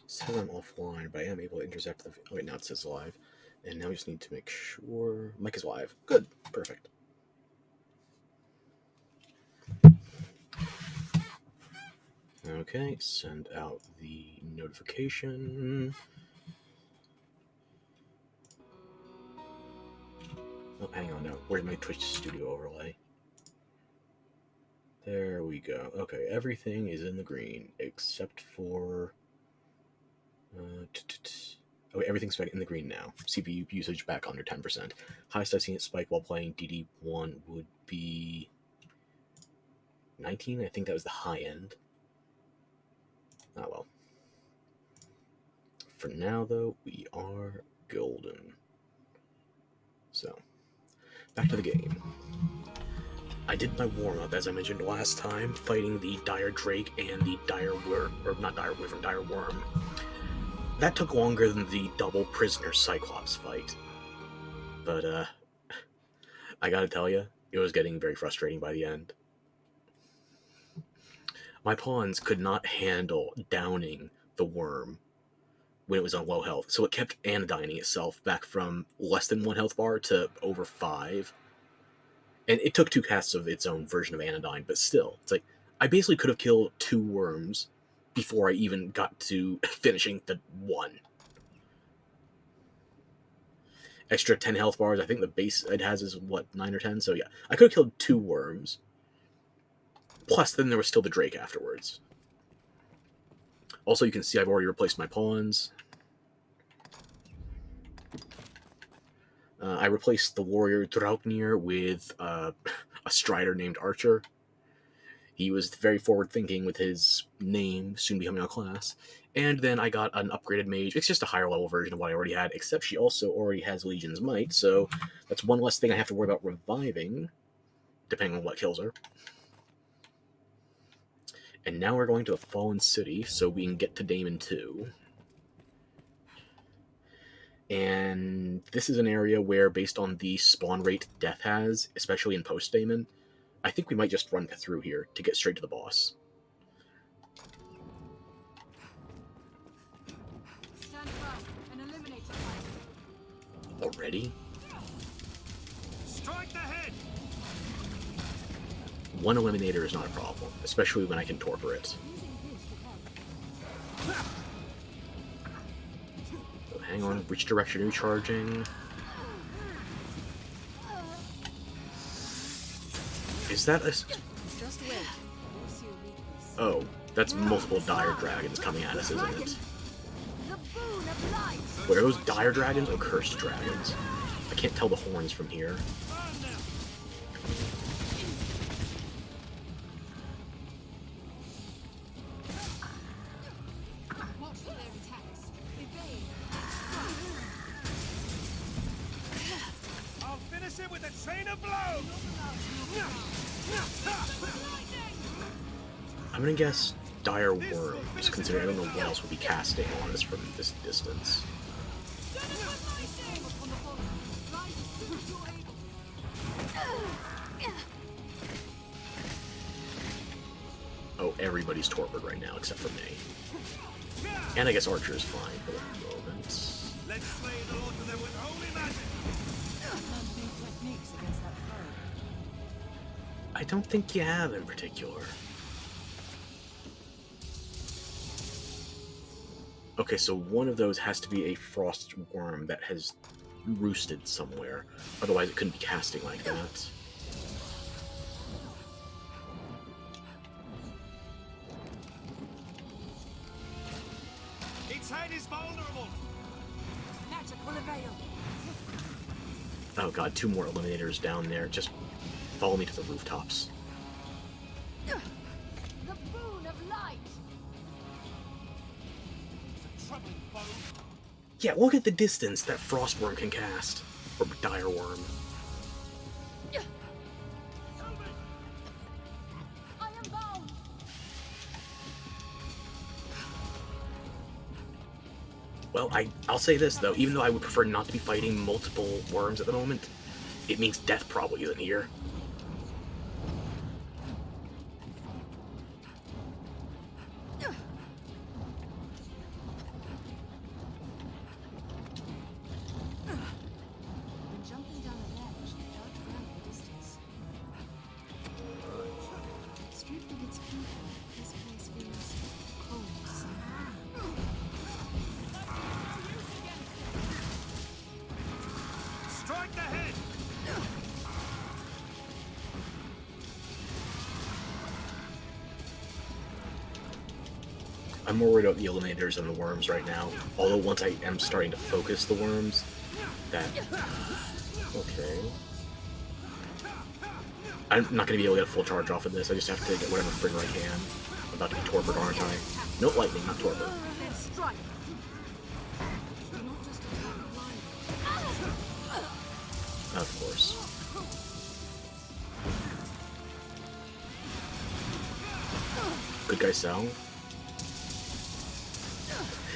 says I'm offline, but I am able to intercept the... Oh, wait, now it says live. And now we just need to make sure... Mic is live. Good. Perfect. Okay, send out the notification. Oh, hang on, no. Where's my Twitch Studio overlay? There we go. Okay, everything is in the green, except for... Okay, everything's in the green now. CPU usage back under 10%. Highest I've seen it spike while playing DD1 would be 19. I think that was the high end. Oh well. For now, though, we are golden. So, back to the game. I did my warm-up, as I mentioned last time, fighting the Dire Drake and the Dire Worm, or not Dire Wyvern, Dire Worm. That took longer than the double prisoner Cyclops fight. But, I gotta tell you, it was getting very frustrating by the end. My pawns could not handle downing the worm when it was on low health, so it kept anodyning itself back from less than 1 health bar to over 5. And it took 2 casts of its own version of anodyne, but still, it's like, I basically could have killed 2 worms before I even got to finishing the 1. Extra 10 health bars, I think the base it has is, what, 9 or 10? So yeah, I could have killed 2 worms. Plus, then there was still the Drake afterwards. Also, you can see I've already replaced my pawns. I replaced the warrior Draupnir with a strider named Archer. He was very forward-thinking with his name soon becoming a class. And then I got an upgraded mage. It's just a higher level version of what I already had, except she also already has Legion's Might, so that's one less thing I have to worry about reviving, depending on what kills her. And now we're going to a fallen city, so we can get to Daemon 2. And this is an area where, based on the spawn rate death has, especially in post-Daemon, I think we might just run through here to get straight to the boss. Stand fast and eliminate the Already? Strike the head! 1 eliminator is not a problem, especially when I can torpor it. So hang on, which direction are you charging? Is that a... just wait. Oh, that's multiple dire dragons coming at us, isn't it? Wait, are those dire dragons or cursed dragons? I can't tell the horns from here. Watch for their attacks. Evade. I'll finish it with a train of blows! I'm gonna guess dire worms, considering I don't know what else would be casting on us from this distance. Oh, everybody's torpid right now except for me. And I guess Archer is fine for the moment. Let's slay the Lord of them with holy magic! Techniques against that foe. I don't think you have in particular. Okay, so one of those has to be a frost worm that has roosted somewhere. Otherwise it couldn't be casting like that. Its head is vulnerable! Magic will avail. Oh god, 2 more eliminators down there. Just follow me to the rooftops. The boon of light. It's a troubling foe. Yeah, look at the distance that frost worm can cast. Or dire worm. I am bound. Well, I'll say this, though. Even though I would prefer not to be fighting multiple worms at the moment, it means death probably isn't here. the head! I'm more worried about the eliminators than the worms right now. Although once I am starting to focus the worms, that... Okay. I'm not going to be able to get a full charge off of this. I just have to get whatever frigger I can. I'm about to be torpid, aren't I? No lightning, not torpid. Then strike. Of course. Good guy Cell.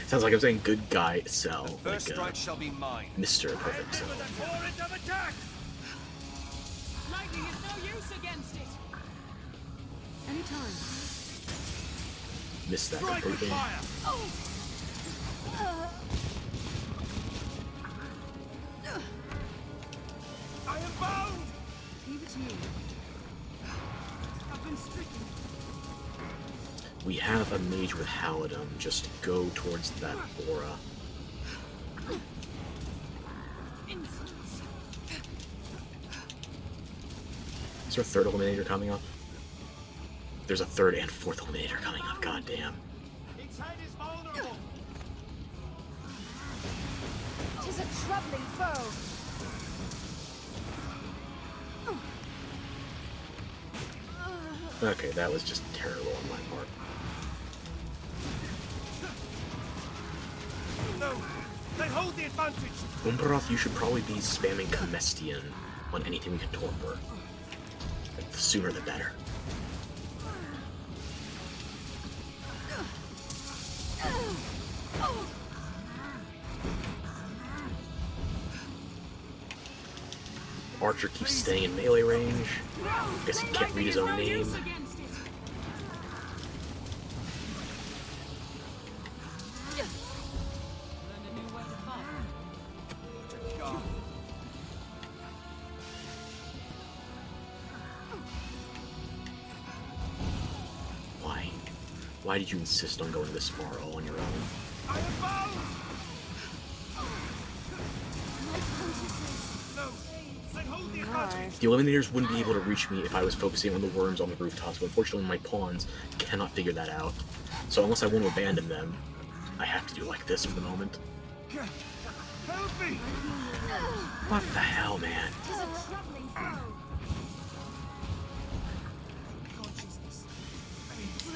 Sounds like I'm saying good guy Cell. First Like strike shall be mine. Mr. Perfect Cell. With a torrent of attack! Lightning is no use against it. Anytime. Missed that Strike with completely. fire! I am bound! Leave it to me. I've been stricken. We have a mage with Halidom. Just go towards that aura. Insolence. Is there a third eliminator coming up? There's a third and fourth eliminator coming up. God damn. Its head is vulnerable! Tis a troubling foe. Okay, that was just terrible on my part. No! They hold the advantage! Umbaroth, you should probably be spamming Comestian on anything we can torpor. The sooner the better. Archer keeps staying in melee range. Guess he can't read his own name. Why? Why did you insist on going this far all on your own? I am bound! No! They hold the advantage! The eliminators wouldn't be able to reach me if I was focusing on the worms on the rooftops, but unfortunately my pawns cannot figure that out. So unless I want to abandon them, I have to do like this for the moment. Help me! What the hell, man? Tis a troubling foe.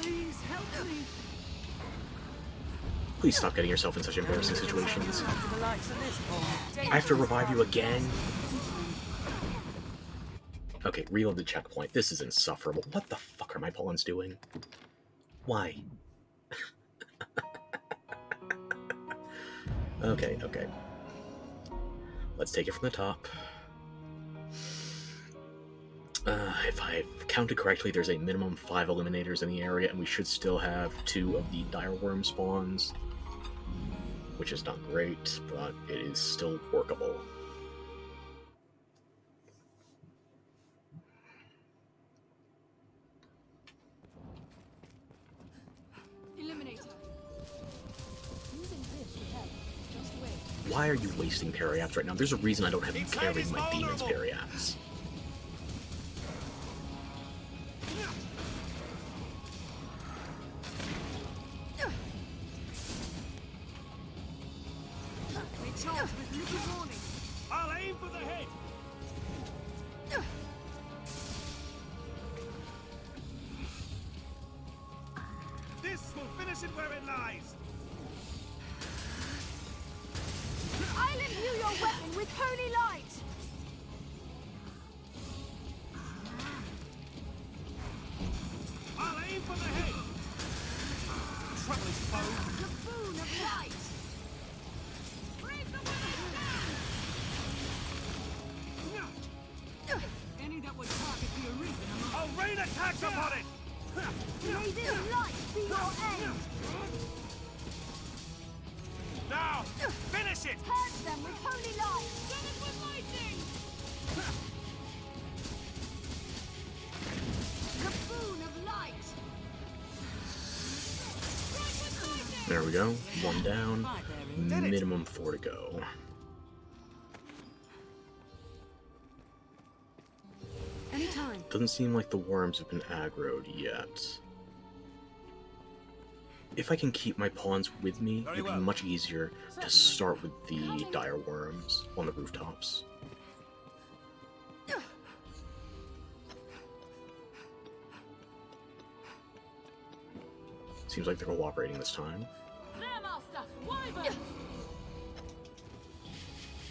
Please help me. Please stop getting yourself in such embarrassing situations. To the likes of this boy. I have to revive you again? Okay, reload the checkpoint. This is insufferable. What the fuck are my pawns doing? Why? Okay, okay. Let's take it from the top. If I've counted correctly, there's a minimum 5 eliminators in the area, and we should still have 2 of the dire worm spawns. Which is not great, but it is still workable. Eliminator. Using this to help. Just wait. Why are you wasting Periaps right now? There's a reason I don't have you carrying my Demon's Periaps. They charge with little warning. I'll aim for the head! This will finish it where it lies! I'll imbue your weapon with holy light. I'll aim for the head! Troubling foe! The boon of light. Raise the weapon. Any that would target the Arisen. I'll rain attacks upon it! May this light be your end. Now! Finish it! Purge them with holy light. Send it with lightning. The boon of light. Strike with lightning. There we go. 1 down. Did it. Minimum 4 to go. Anytime. Doesn't seem like the worms have been aggroed yet. If I can keep my pawns with me, Very it'd be well. much easier to start with the dire worms on the rooftops. Seems like they're cooperating this time. There, Master! Wyvern!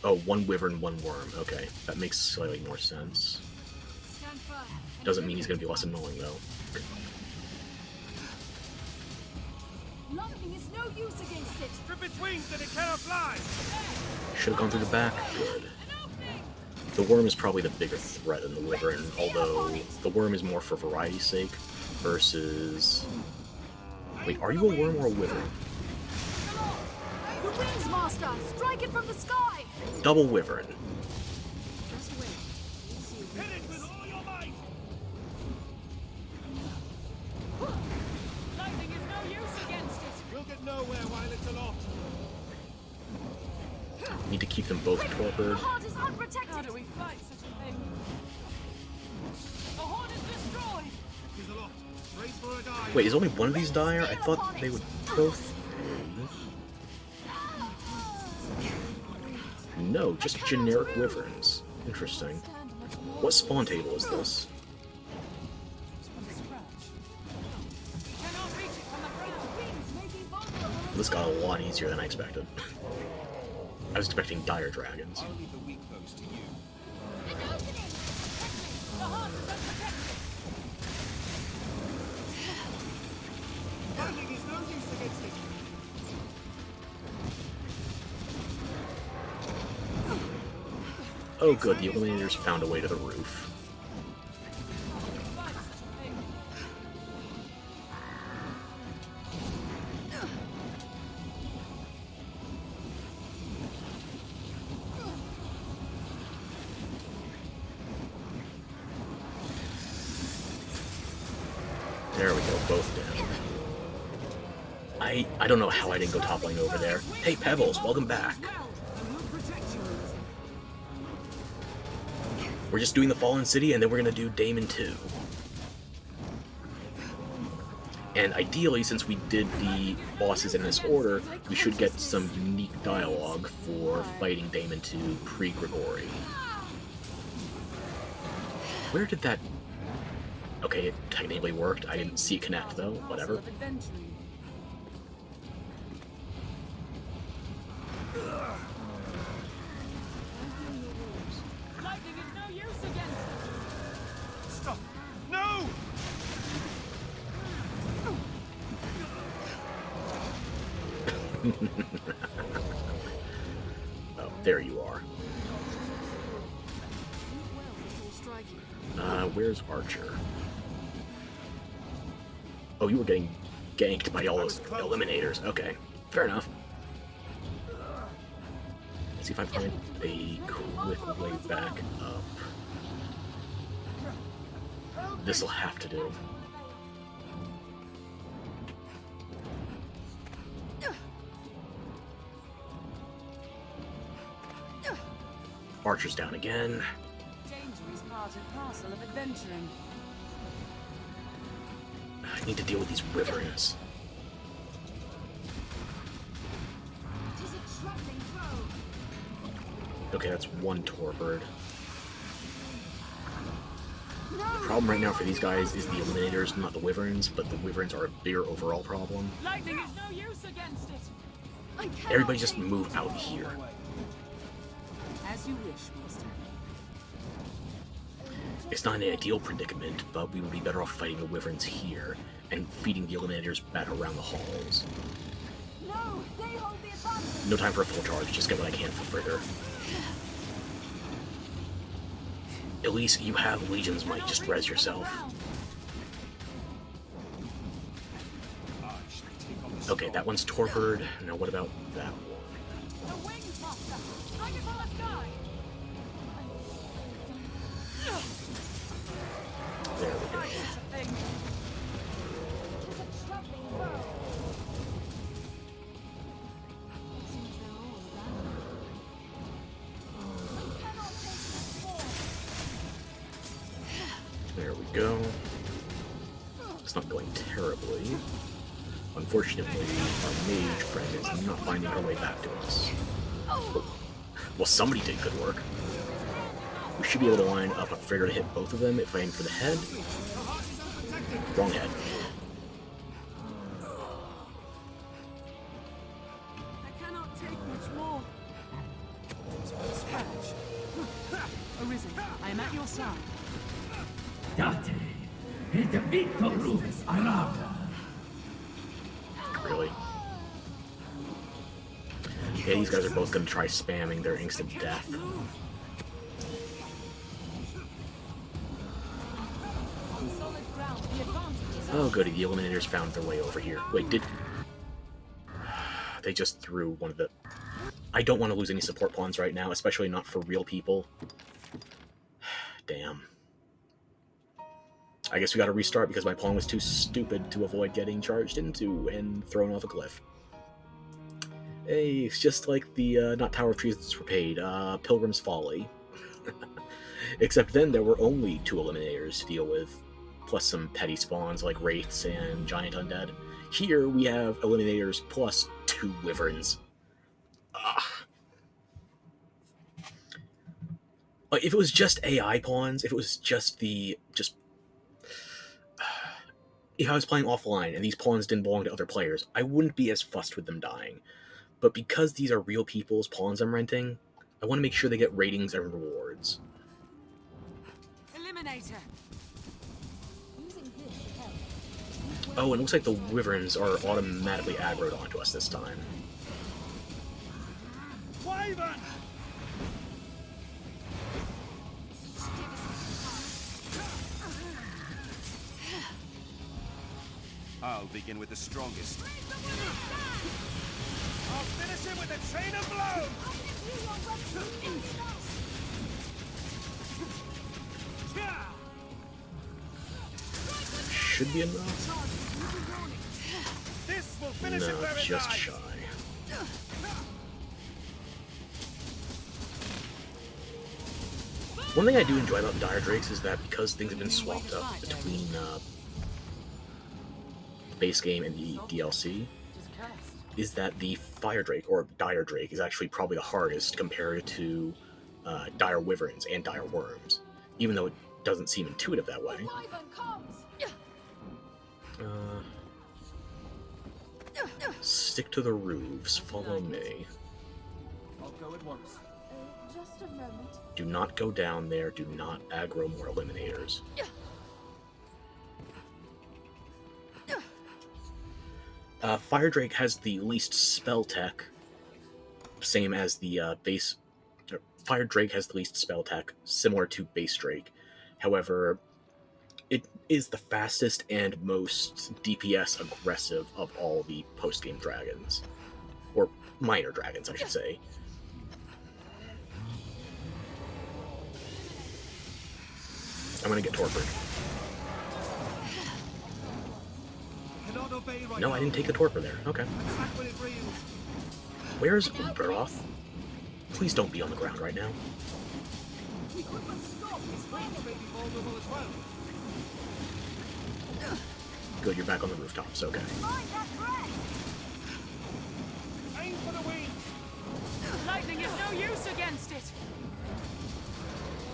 Oh, one wyvern, one worm. Okay, that makes slightly more sense. Stand firm. Doesn't mean he's gonna be less annoying, though. Lightning is no use against it! Strip its wings that it cannot fly! Should have gone through the back. Good. An opening! The worm is probably the bigger threat than the wyvern, although the worm is more for variety's sake versus... Wait, are you a worm or a wyvern? The wings, Master! Strike it from the sky! Double wyvern. Just wait. Hit it with all your might! Lightning is no use against it! We'll get nowhere while it's aloft. Need to keep them both The torpid. heart is unprotected! How do we fight such a thing? The horn is destroyed! It is aloft. Brace for a dive. Wait, is only one of these dire? I thought they would both... No, just generic wyverns. Interesting. What spawn table is this? Cannot reach it from the ground. Wings may be vulnerable. This got a lot easier than I expected. I was expecting dire dragons. I'll leave the weak foes to you. An opening! The heart is unprotected! Lightning is no use against it. Oh good, the eliminators found a way to the roof. Fight such a thing. There we go, both down. I don't know how I didn't go top lane over there. Hey Pebbles, welcome back. We're just doing the Fallen City and then we're gonna do Daemon 2. And ideally, since we did the bosses in this order, we should get some unique dialogue for fighting Daemon 2 pre-Grigori. Where did that... Okay, it technically worked. I didn't see it connect though, whatever. Lightning is no use against it! Stop! No! Oh, there you are. Where's Archer? Oh, you were getting ganked by all those eliminators. Okay, fair enough. Let's see if I find a quick way back up. This'll have to do. Archer's down again. Danger is part and parcel of adventuring. I need to deal with these wyverns. It is a traveling foe. Okay, that's one torpid. No! The problem right now for these guys is the eliminators, not the wyverns, but the wyverns are a bigger overall problem. Lightning is no use against it. I cannot Everybody just take move out here. As you wish, Master. It's not an ideal predicament, but we would be better off fighting the wyverns here and feeding the eliminators back around the halls. No, they hold the advantage. No time for a full charge, just get what I can for Frigger. At least you have Legion's Might, just res yourself. Okay, that one's torpid. Now what about that one? The wings, Master. Strike it from the sky. There we go. Thing. It is a traveling foe. Seems they're all around. I cannot take this form. go. It's not going terribly. Unfortunately, our mage friend is not finding her way back to us. Well, somebody did good work. We should be able to line up a figure to hit both of them if I aim for the head. Wrong head. I cannot take much more. Arisen, I am at your side. Really? Yeah, these guys are both going to try spamming their instant death. On solid ground, the advantage is Oh goody, the Eliminators found their way over here. Wait, did... They just threw one of the... I don't want to lose any support pawns right now, especially not for real people. Damn. I guess we gotta restart because my pawn was too stupid to avoid getting charged into and thrown off a cliff. Hey, it's just like the, not Tower of Treasons Repaid, Pilgrim's Folly. Except then there were only 2 Eliminators to deal with, plus some petty spawns like Wraiths and Giant Undead. Here we have Eliminators plus 2 Wyverns. Like, if it was just AI pawns, if it was just if I was playing offline and these pawns didn't belong to other players, I wouldn't be as fussed with them dying. But because these are real people's pawns I'm renting, I want to make sure they get ratings and rewards. Eliminator. Oh, and it looks like the Wyverns are automatically aggroed onto us this time. Wyvern! I'll begin with the strongest. I'll finish him with a train of blows! Should be enough. This will finish No, it where it just lies. shy. One thing I do enjoy about Dire Drakes is that because things have been swapped up between the base game and the DLC, is that the Fire Drake, or Dire Drake, is actually probably the hardest compared to Dire Wyverns and Dire Worms, even though it doesn't seem intuitive that way. Stick to the roofs, follow me. I'll go at once. Just a moment. Do not go down there, do not aggro more Eliminators. Fire Drake has the least spell tech, same as the base. Fire Drake has the least spell tech, similar to base Drake. However, it is the fastest and most DPS aggressive of all the post-game dragons. Or minor dragons, I should say. I'm gonna get torpid. Cannot obey right No, now. I didn't take the torpor there. Okay. Attack when it reels. Where's Uberoth? Please don't be on the ground right now. We could but stop. His wings may be vulnerable as well. Good, you're back on the rooftops. Okay. Mind that threat! Aim for the wings. Lightning is no use against it.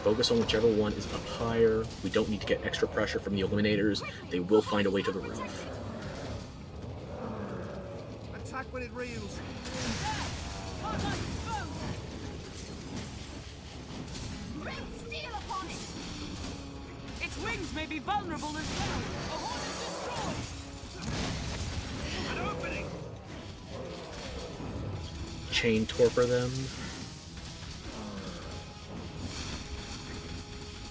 Focus on whichever one is up higher. We don't need to get extra pressure from the Eliminators. They will find a way to the roof. Attack when it reels. Bring steel upon it! Its wings may be vulnerable as well. A horn is destroyed. An opening. Chain torpor them.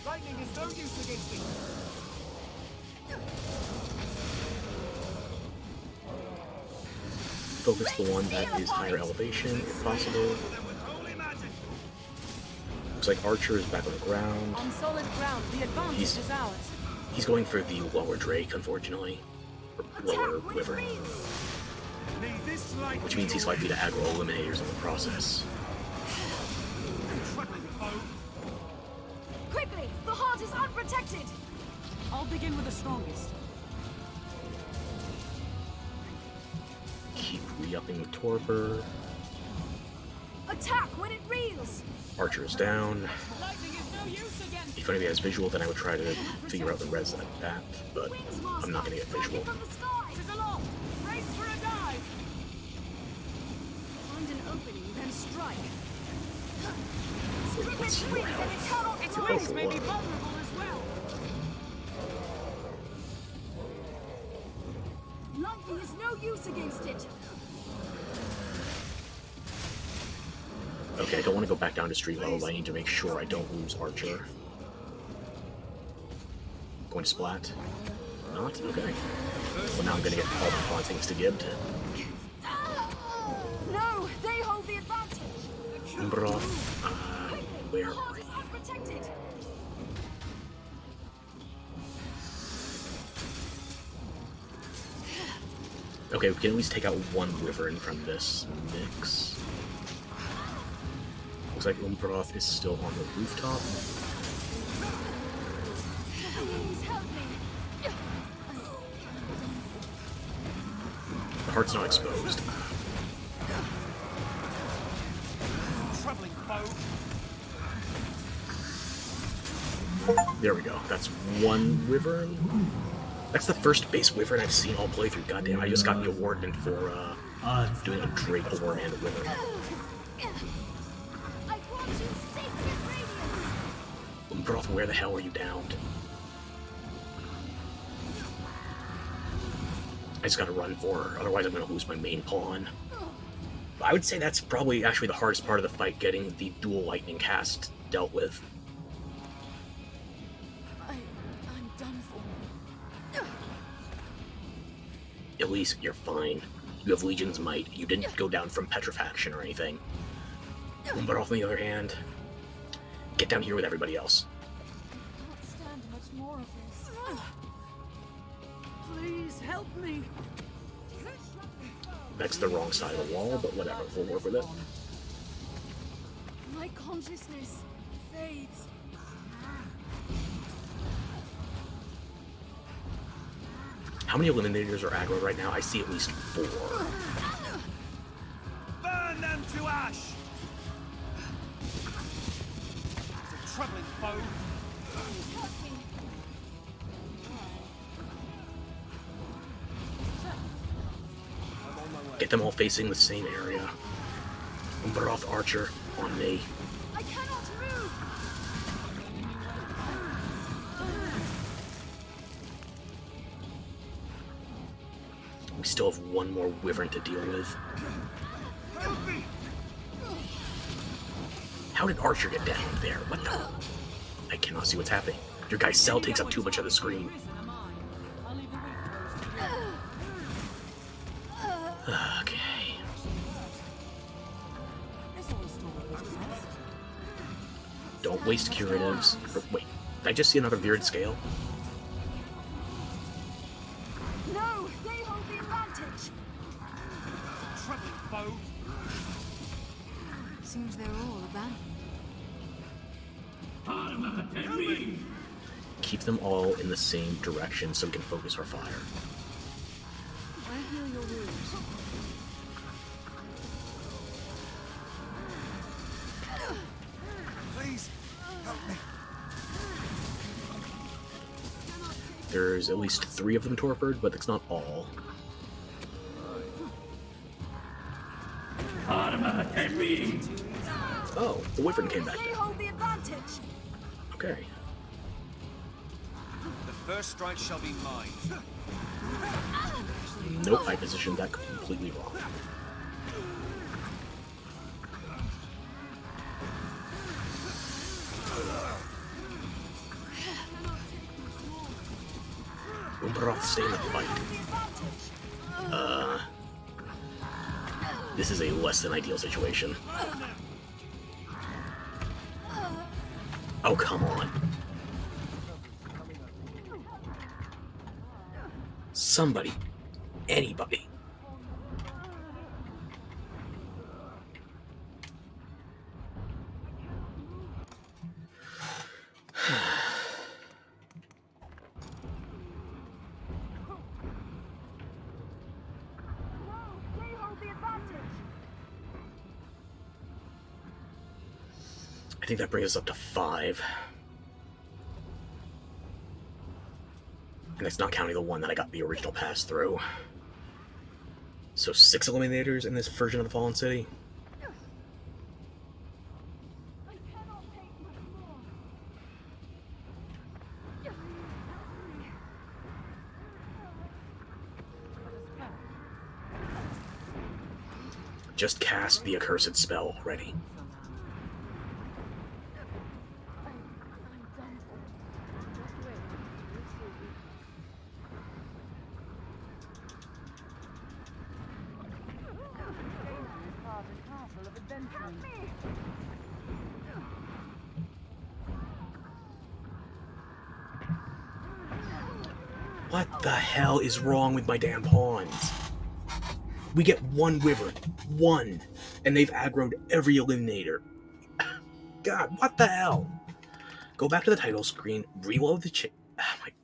Lightning is no use against it. Focus the one that is higher elevation, if possible. Them with holy magic. Looks like Archer is back on the ground. On solid ground, the advantage He's- is ours. He's going for the lower Drake, unfortunately. Or lower Wyvern. May this light Which means he's likely to aggro Eliminators in the process. Truckling foe. Quickly! The heart is unprotected! I'll begin with the strongest. Keep re-upping the torpor. Attack when it reels! Archer's down. Lightning is no use against. If anybody has visual, then I would try to figure out the res that, but Wings master, I'm not going to get visual. from the sky! It is aloft. Race for a dive. Find an opening, then strike. Wait, Strip what's its wings and it cannot Its fly! wings may be vulnerable as well. Lightning is no use against it! Okay, I don't want to go back down to street level, but I need to make sure I don't lose Archer. Going to splat? Not? Okay. Well, now I'm going to get all my fun things to give. No, they hold the advantage! Umbroth, where The are heart you? is unprotected! Okay, we can at least take out one wyvern from this mix. Looks like Umbroth is still on the rooftop. Please help me! The heart's not exposed. Troubling foe. There we go. That's one wyvern. That's the first base wyvern I've seen all playthrough. Goddamn, I just got the award for doing a Drake award and a wyvern. I want you sacred radiance! Umbroth, where the hell are you downed? I just gotta run for her, otherwise I'm gonna lose my main pawn. I would say that's probably actually the hardest part of the fight, getting the dual lightning cast dealt with. I'm done for. At least you're fine. You have Legion's Might. You didn't go down from petrifaction or anything. But on the other hand, get down here with everybody else. I can't stand much more of this. Please help me. That's the wrong side of the wall, but whatever. We'll work with it. My consciousness fades. How many Eliminators are aggro right now? I see at least 4. Burn them to ash! It's a troubling foe. Please help me. I'm on my way. Get them all facing the same area. Umbroth Archer on me. I cannot move. We still have one more wyvern to deal with. Help me! How did Archer get down there? What the? I cannot see what's happening. Your guy's cell takes up too much of the screen. Arisen am I. I'll leave the wing closed. Okay. This all story was fast. Don't waste curatives. Wait, did I just see another Virid scale? No, they hold the advantage. Troubling foe. Seems they're all abandoned. Keep them all in the same direction so we can focus our fire. I heal your wounds. Please, help me. There's at least 3 of them torpid, but that's not all. Oh, the wyvern came back They down. hold the advantage. Okay. The first strike shall be mine. Nope, I positioned that completely wrong. Umbroth, stay in the fight. This is a less than ideal situation. Oh, come on. Somebody. Anybody. think that brings us up to 5. And that's not counting the one that I got the original pass through. So 6 eliminators in this version of the Fallen City. I cannot take much more. Just cast the accursed spell already. What the hell is wrong with my damn pawns? We get 1 wyvern. 1. And they've aggroed every eliminator. God, what the hell? Go back to the title screen, reload the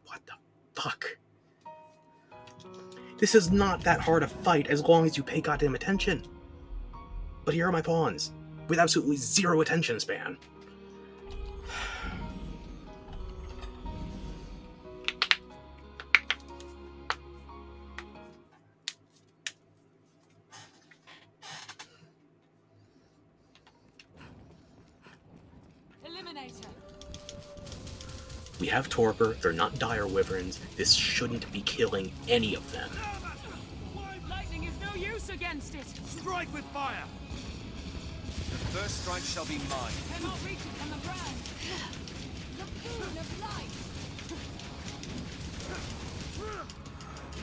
what the fuck? This is not that hard a fight as long as you pay goddamn attention. But here are my pawns, with absolutely 0 attention span. Eliminator. We have torpor, they're not dire wyverns, this shouldn't be killing any of them. Lightning is no use against it. Strike with fire! The first strike shall be mine. Cannot reach it from the ground. The boon of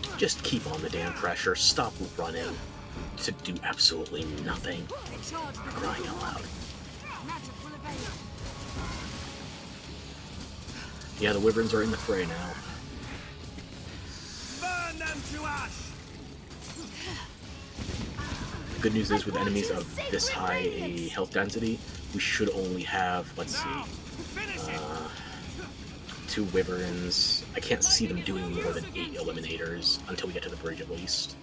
light. Just keep on the damn pressure, stop running to do absolutely nothing. Charge the Crying out loud. magic will avail. Yeah, the wyverns are in the fray now. Burn them to ash! The good news is with enemies of this high a health density, we should only have, let's see, Finish it! 2 wyverns. I can't see them doing more than 8 eliminators until we get to the bridge at least.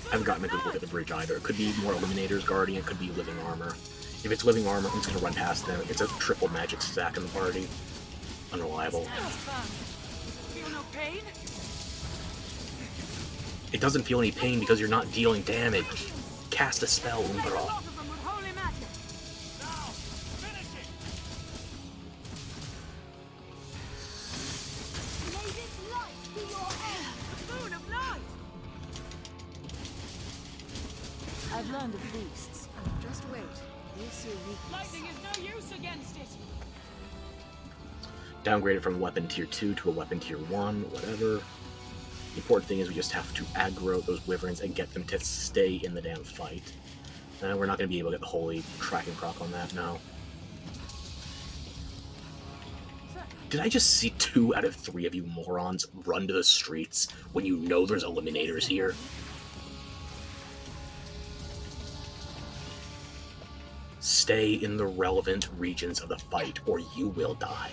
I haven't gotten a good look at the bridge either. It could be more eliminators guarding, it could be living armor. If it's living armor, I'm just gonna run past them. It's a triple magic stack in the party. Unreliable. Feel no pain? It doesn't feel any pain because you're not dealing damage. Cast a spell, Make a Umbral. lot of them with holy magic. Now! Finish it! May this light be your end. The boon of light. I've learned of beasts. Just wait. You'll see a weakness. Lightning is no use against it. Downgraded from weapon tier 2 to a weapon tier 1, whatever. The important thing is we just have to aggro those wyverns and get them to stay in the damn fight. And we're not going to be able to get the holy tracking proc on that now. Did I just see 2 out of 3 of you morons run to the streets when you know there's eliminators here? Stay in the relevant regions of the fight or you will die.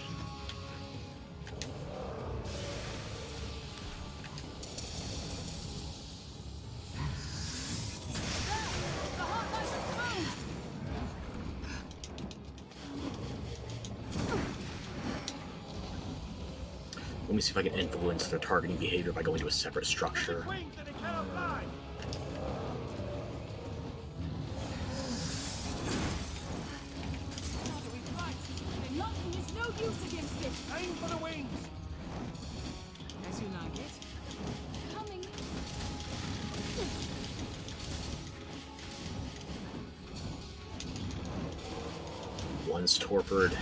Let me see if I can influence their targeting behavior by going to a separate structure. Wings that it cannot fly! How do we fight? Lightning is no use against it. Aim for the wings! As you like it. Coming. One's torpid.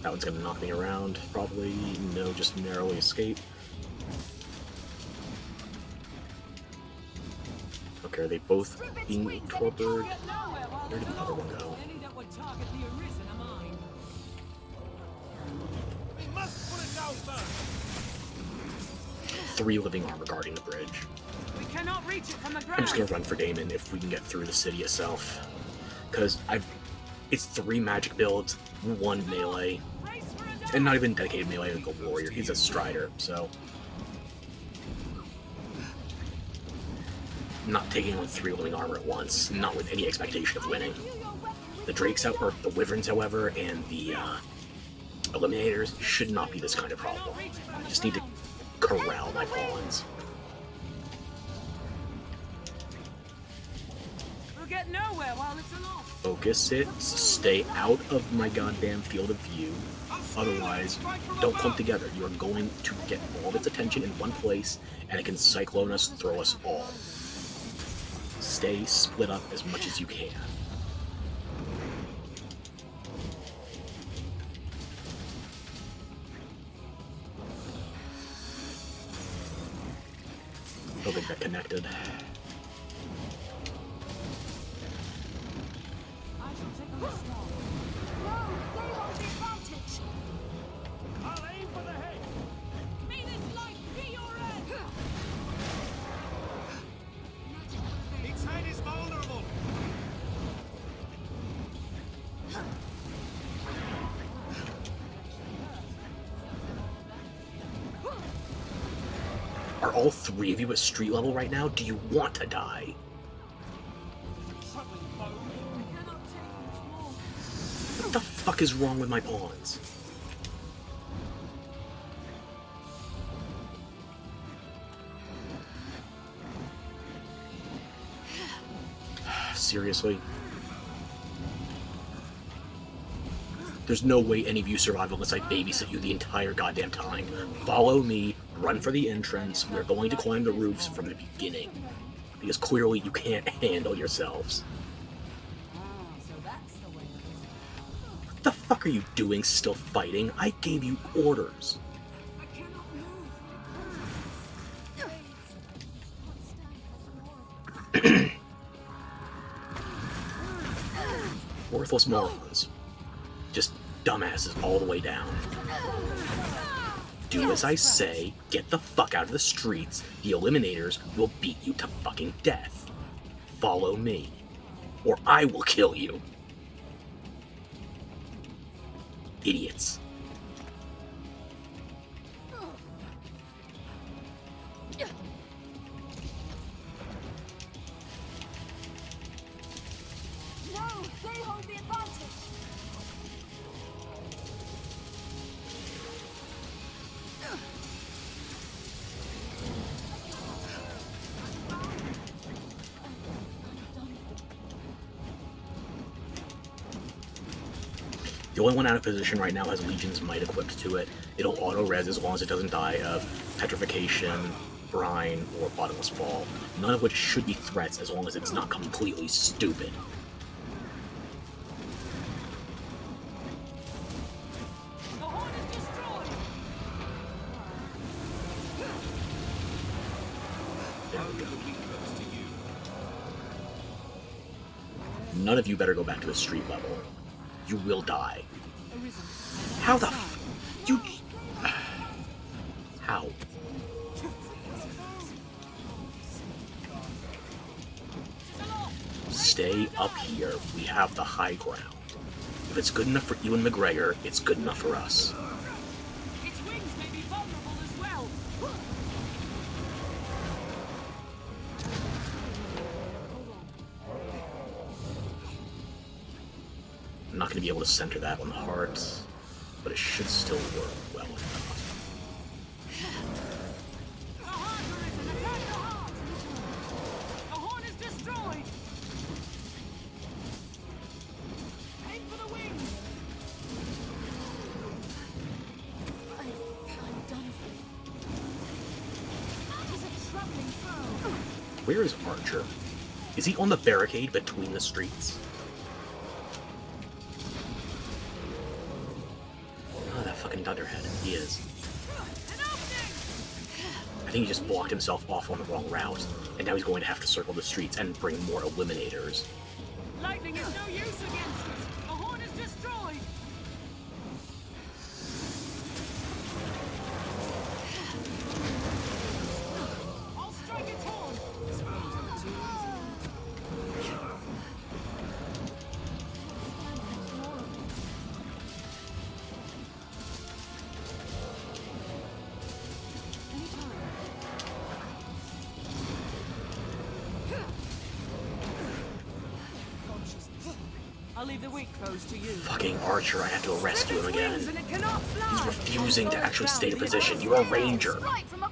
That one's gonna knock me around, probably. No, just narrowly escape. Okay, are they both being torpid? Where did the other one go? Any that would target the Arisen are mine. We must pull it down first! 3 living armor guarding the bridge. We cannot reach it from the ground. I'm just gonna run for Damon if we can get through the city itself. Because it's 3 magic builds, 1 melee. Race for a And not even dedicated melee like a warrior, he's a strider, so. not taking on 3 living armor at once, not with any expectation of winning. The Drakes out, or the Wyverns, however, and the Eliminators should not be this kind of problem. I just need to corral my pawns. We'll get nowhere while it's aloft. Focus it, stay out of my goddamn field of view. Otherwise, don't clump together. You are going to get all of its attention in one place, and it can cyclone us, throw us all. Stay split up as much as you can. Hoping that connected. I'll aim for the head. May this light be your end! Its head is vulnerable. Are all 3 of you at street level right now? Do you want to die? What the fuck is wrong with my pawns? Seriously? There's no way any of you survive unless I babysit you the entire goddamn time. Follow me, run for the entrance. We're going to climb the roofs from the beginning. Because clearly you can't handle yourselves. What the fuck are you doing still fighting? I gave you orders. Worthless morons. Just dumbasses all the way down. Do as I say, get the fuck out of the streets, the Eliminators will beat you to fucking death. Follow me, or I will kill you. Idiots. No, they hold the advantage. The only one out of position right now has Legion's Might equipped to it. It'll auto-res as long as it doesn't die of Petrification, Brine, or Bottomless Fall. None of which should be threats as long as it's not completely stupid. The horn is destroyed! There we go. The weak goes to you. None of you better go back to the street level. You will die. Arisen. How the you... How? Stay up here. We have the high ground. If it's good enough for Ewan McGregor, it's good enough for us. Its wings may be vulnerable as well. I'm not going to be able to center that on the heart, but it should still work well enough. The heart, Arisen! Attack the heart! The horn is destroyed! Aim for the wings! I'm done for. That is a troubling foe. Where is Archer? Is he on the barricade between the streets? Oh, that fucking dunderhead. He is. An opening! I think he just blocked himself off on the wrong route, and now he's going to have to circle the streets and bring more Eliminators. Lightning is no use against it! The horn is destroyed! I'll strike its horn! leave the weak foes to you. Fucking Archer, I have to rescue him again. Wings and it cannot fly. He's refusing to actually stay in position. You're a ranger.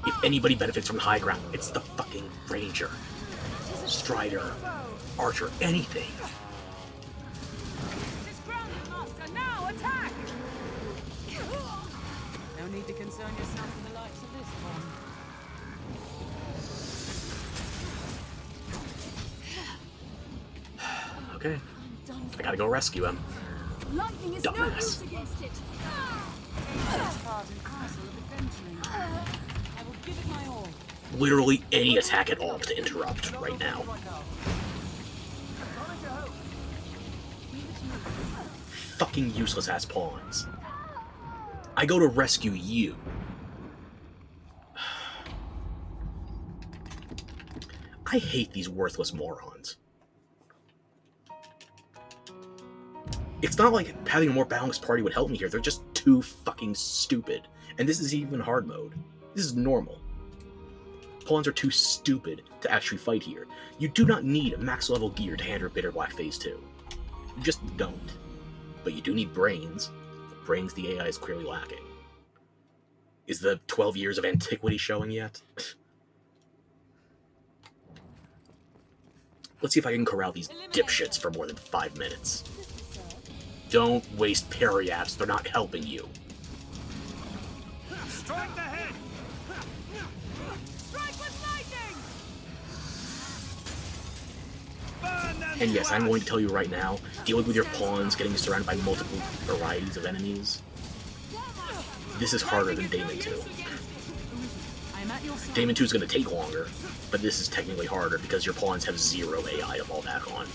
If anybody benefits from high ground, it's the fucking ranger. Strider, Archer, anything. This grounded master, now attack! No need to concern yourself with the likes of this one. Okay, I gotta go rescue him. Lightning is no Dumbass. use against it. This part and parcel of adventuring. I will give it my all. Literally any attack at all to interrupt right now. Fucking useless ass pawns. I go to rescue you. I hate these worthless morons. It's not like having a more balanced party would help me here. They're just too fucking stupid. And this is even hard mode. This is normal. Pawns are too stupid to actually fight here. You do not need max level gear to handle Bitterblack Phase 2. You just don't. But you do need brains. Brains the AI is clearly lacking. Is the 12 years of antiquity showing yet? Let's see if I can corral these dipshits for more than 5 minutes. Don't waste parry-apps, they're not helping you. Strike the head! Strike with lightning! Burn them And yes, to I'm ash! going to tell you right now, dealing with your pawns getting surrounded by multiple varieties of enemies, this is harder than Damon 2. I'm at your side. Damon 2 is going to take longer, but this is technically harder because your pawns have 0 AI to fall back on.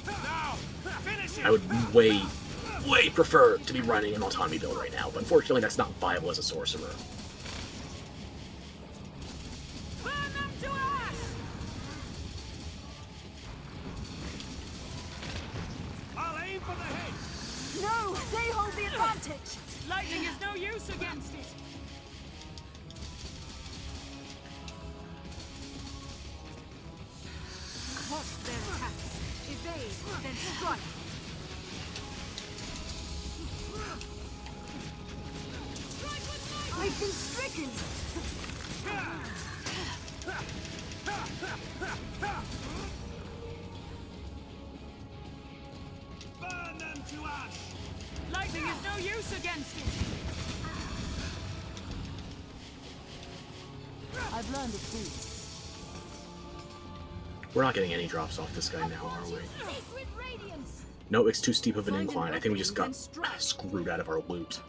Now, finish it! I would way prefer to be running an autonomy build right now, but unfortunately that's not viable as a sorcerer. Burn them to ash! I'll aim for the head! No, they hold the advantage. Lightning is no use against it. Watch their attacks. Evade, then strike. I've been stricken. Burn them to ash! Lightning is no use against it. I've learned a feast. We're not getting any drops off this guy now, are we? Sacred radiance. No, it's too steep of an incline. I think we just got screwed out of our loot.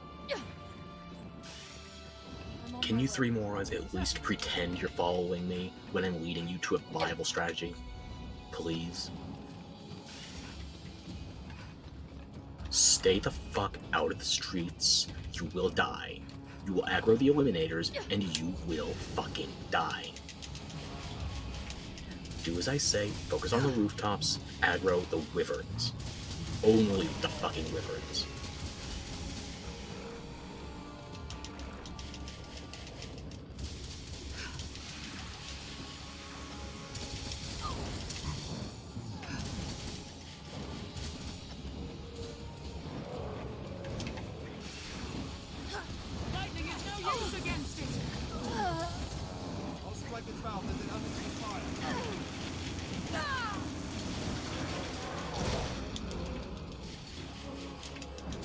Can you 3 morons at least pretend you're following me when I'm leading you to a viable strategy? Please? Stay the fuck out of the streets. You will die. You will aggro the eliminators, and you will fucking die. Do as I say, focus on the rooftops, aggro the wyverns. Only the fucking wyverns. Lightning is no use against it. I'll strike its mouth as it undergoes fire.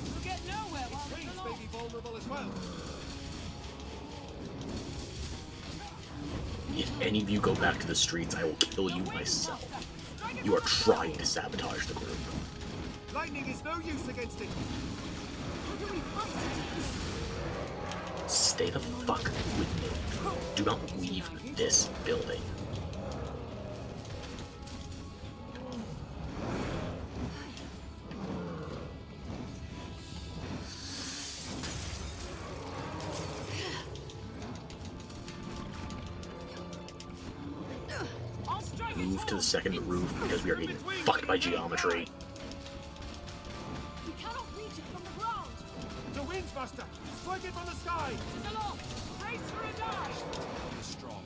We'll get nowhere while we're Wings may along. be vulnerable as well. If any of you go back to the streets, I will kill you myself. You are trying to sabotage the group. Lightning is no use against it. How do we fight it? Stay the fuck with me. Do not leave this building. I'll strike Move its to the horn. second roof because we are getting fucked by geometry. We cannot reach it from the ground. The Windsbuster! Strike it from the sky! It's aloft. Brace for a dive. Strong.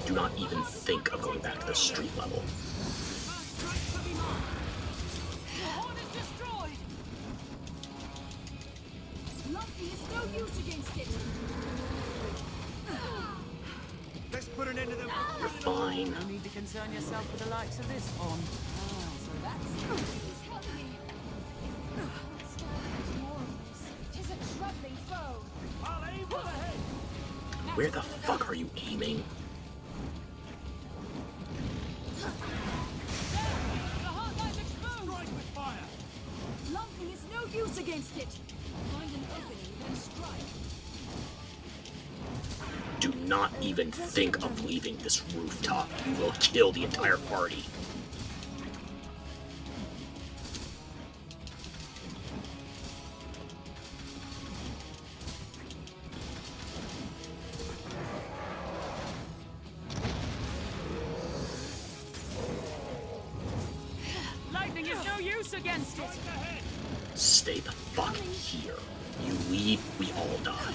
Do not even think of going back to the street level. First strike to be marked. end of them. You're fine. No need to concern yourself with the likes of this pond. So that's... Please help me. There's more of this. 'Tis a troubling foe. I'll aim for the head. Where the fuck are you aiming? The heart line's exposed! Strike with fire. Lumping is no use against it. Find an opening, then strike. Do not even think of leaving this rooftop. You will kill the entire party. Lightning is no use against it! Stay the fuck here. You leave, we all die.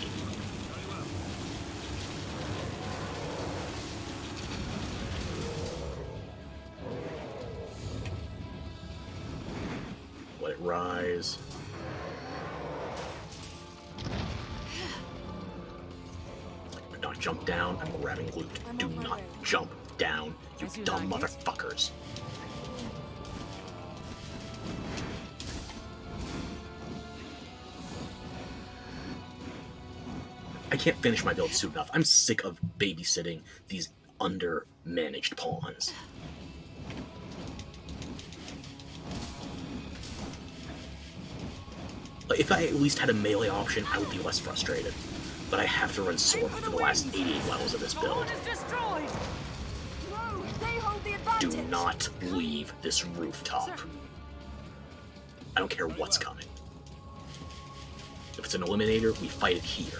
Let it rise. Do not jump down. I'm grabbing loot. Do not jump down, you As you dumb like it. motherfuckers. I can't finish my build soon enough. I'm sick of babysitting these under-managed pawns. Like, if I at least had a melee option, I would be less frustrated. But I have to run sword for the last 88 levels of this The build. horn is destroyed! No, they hold the Do advantage. not leave this rooftop. I don't care what's coming. If it's an eliminator, we fight it here.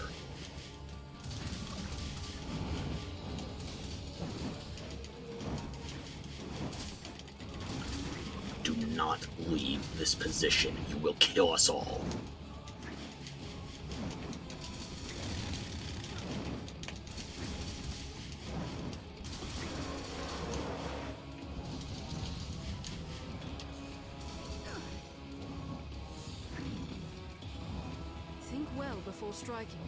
Do not leave this position. You will kill us all. Think well before striking.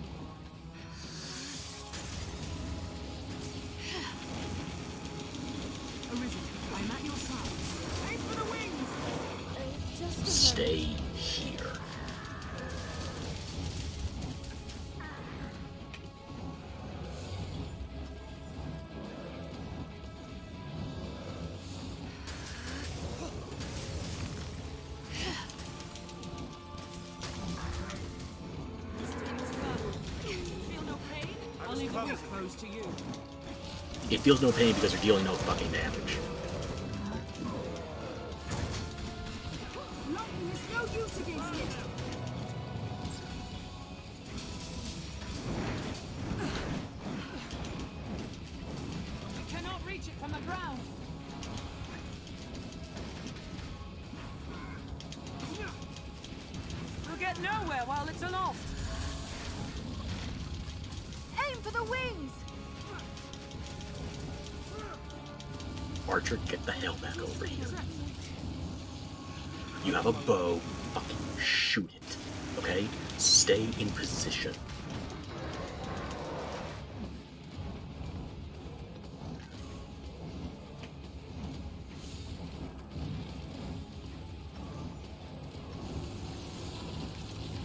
Arisen, I'm at your side. Aim for the wings. Just a Stay here. Feel no pain? I'll leave the weak foes to you. It feels no pain because you're dealing no fucking damage. Lumping is no use against it. We cannot reach it from the ground. We'll get nowhere while it's aloft. Aim for the wings. Archer, get the hell back over here. You have a bow, fucking shoot it. Okay? Stay in position.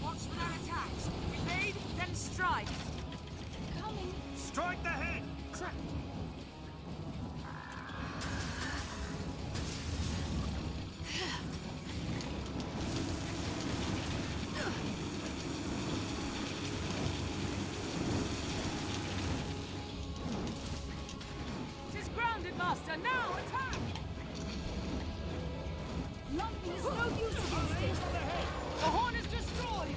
Watch for their attacks. Evade, then strike. Coming. Strike the head. Tis grounded, master. Now attack! Lumping is no use against it. The horn is destroyed.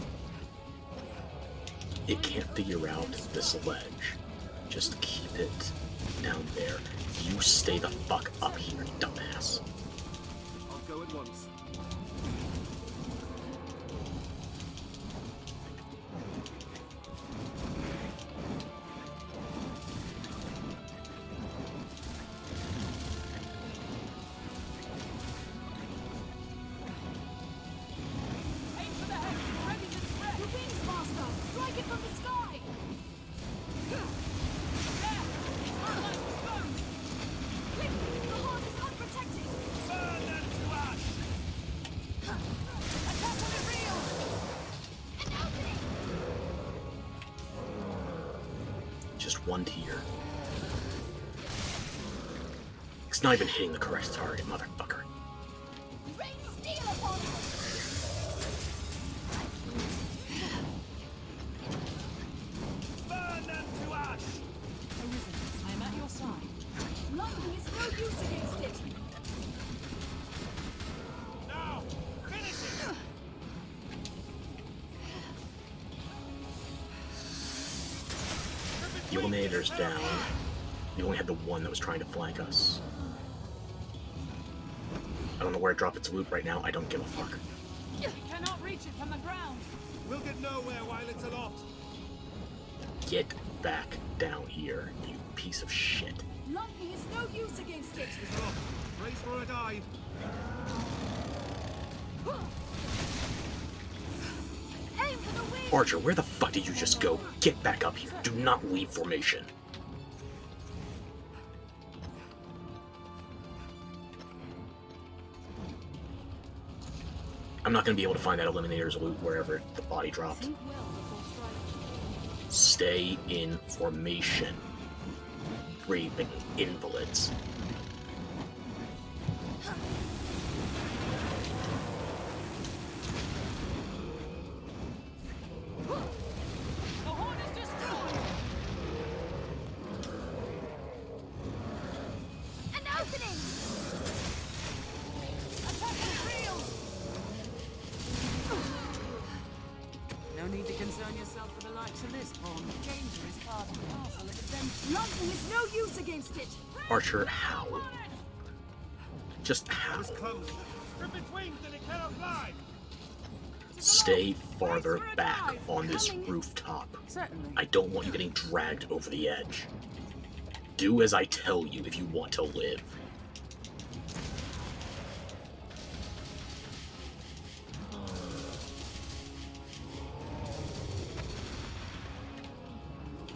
It can't figure out this ledge. Just keep it down there. You stay the fuck up here, dumbass. I'll go at once. Aim for the head. Ready to spread. The wings, master. Strike it from the sky. There. Its heart line's exposed. just one tier. It's not even hitting the correct target, motherfucker. Rain steel upon it! Burn them to ash! Arisen, I am at your side. Lightning is no use against it! Now! Finish it! The eliminator's down. We only had the one that was trying to flank us. I don't know where to drop its loot right now. I don't give a fuck. We cannot reach it from the ground. We'll get nowhere while it's aloft. Get back down here, you piece of shit. Lightning is no use against it! It's aloft. Brace for a dive. Aim for the wings! Archer, where the fuck did you just go? Get back up here. Do not leave formation. I'm not going to be able to find that eliminator's loot wherever the body dropped. Think well before striking. Stay in formation. Raving invalids. The horn is destroyed. An opening! Attack the field. No need to concern yourself with the likes of this, Pawn. Danger is part and parcel of adventure. Lightning is no use against it! Archer, how? Just how? It's close. Strip its wings and it cannot fly. Stay farther back on this rooftop. Certainly. I don't want you getting dragged over the edge. Do as I tell you if you want to live.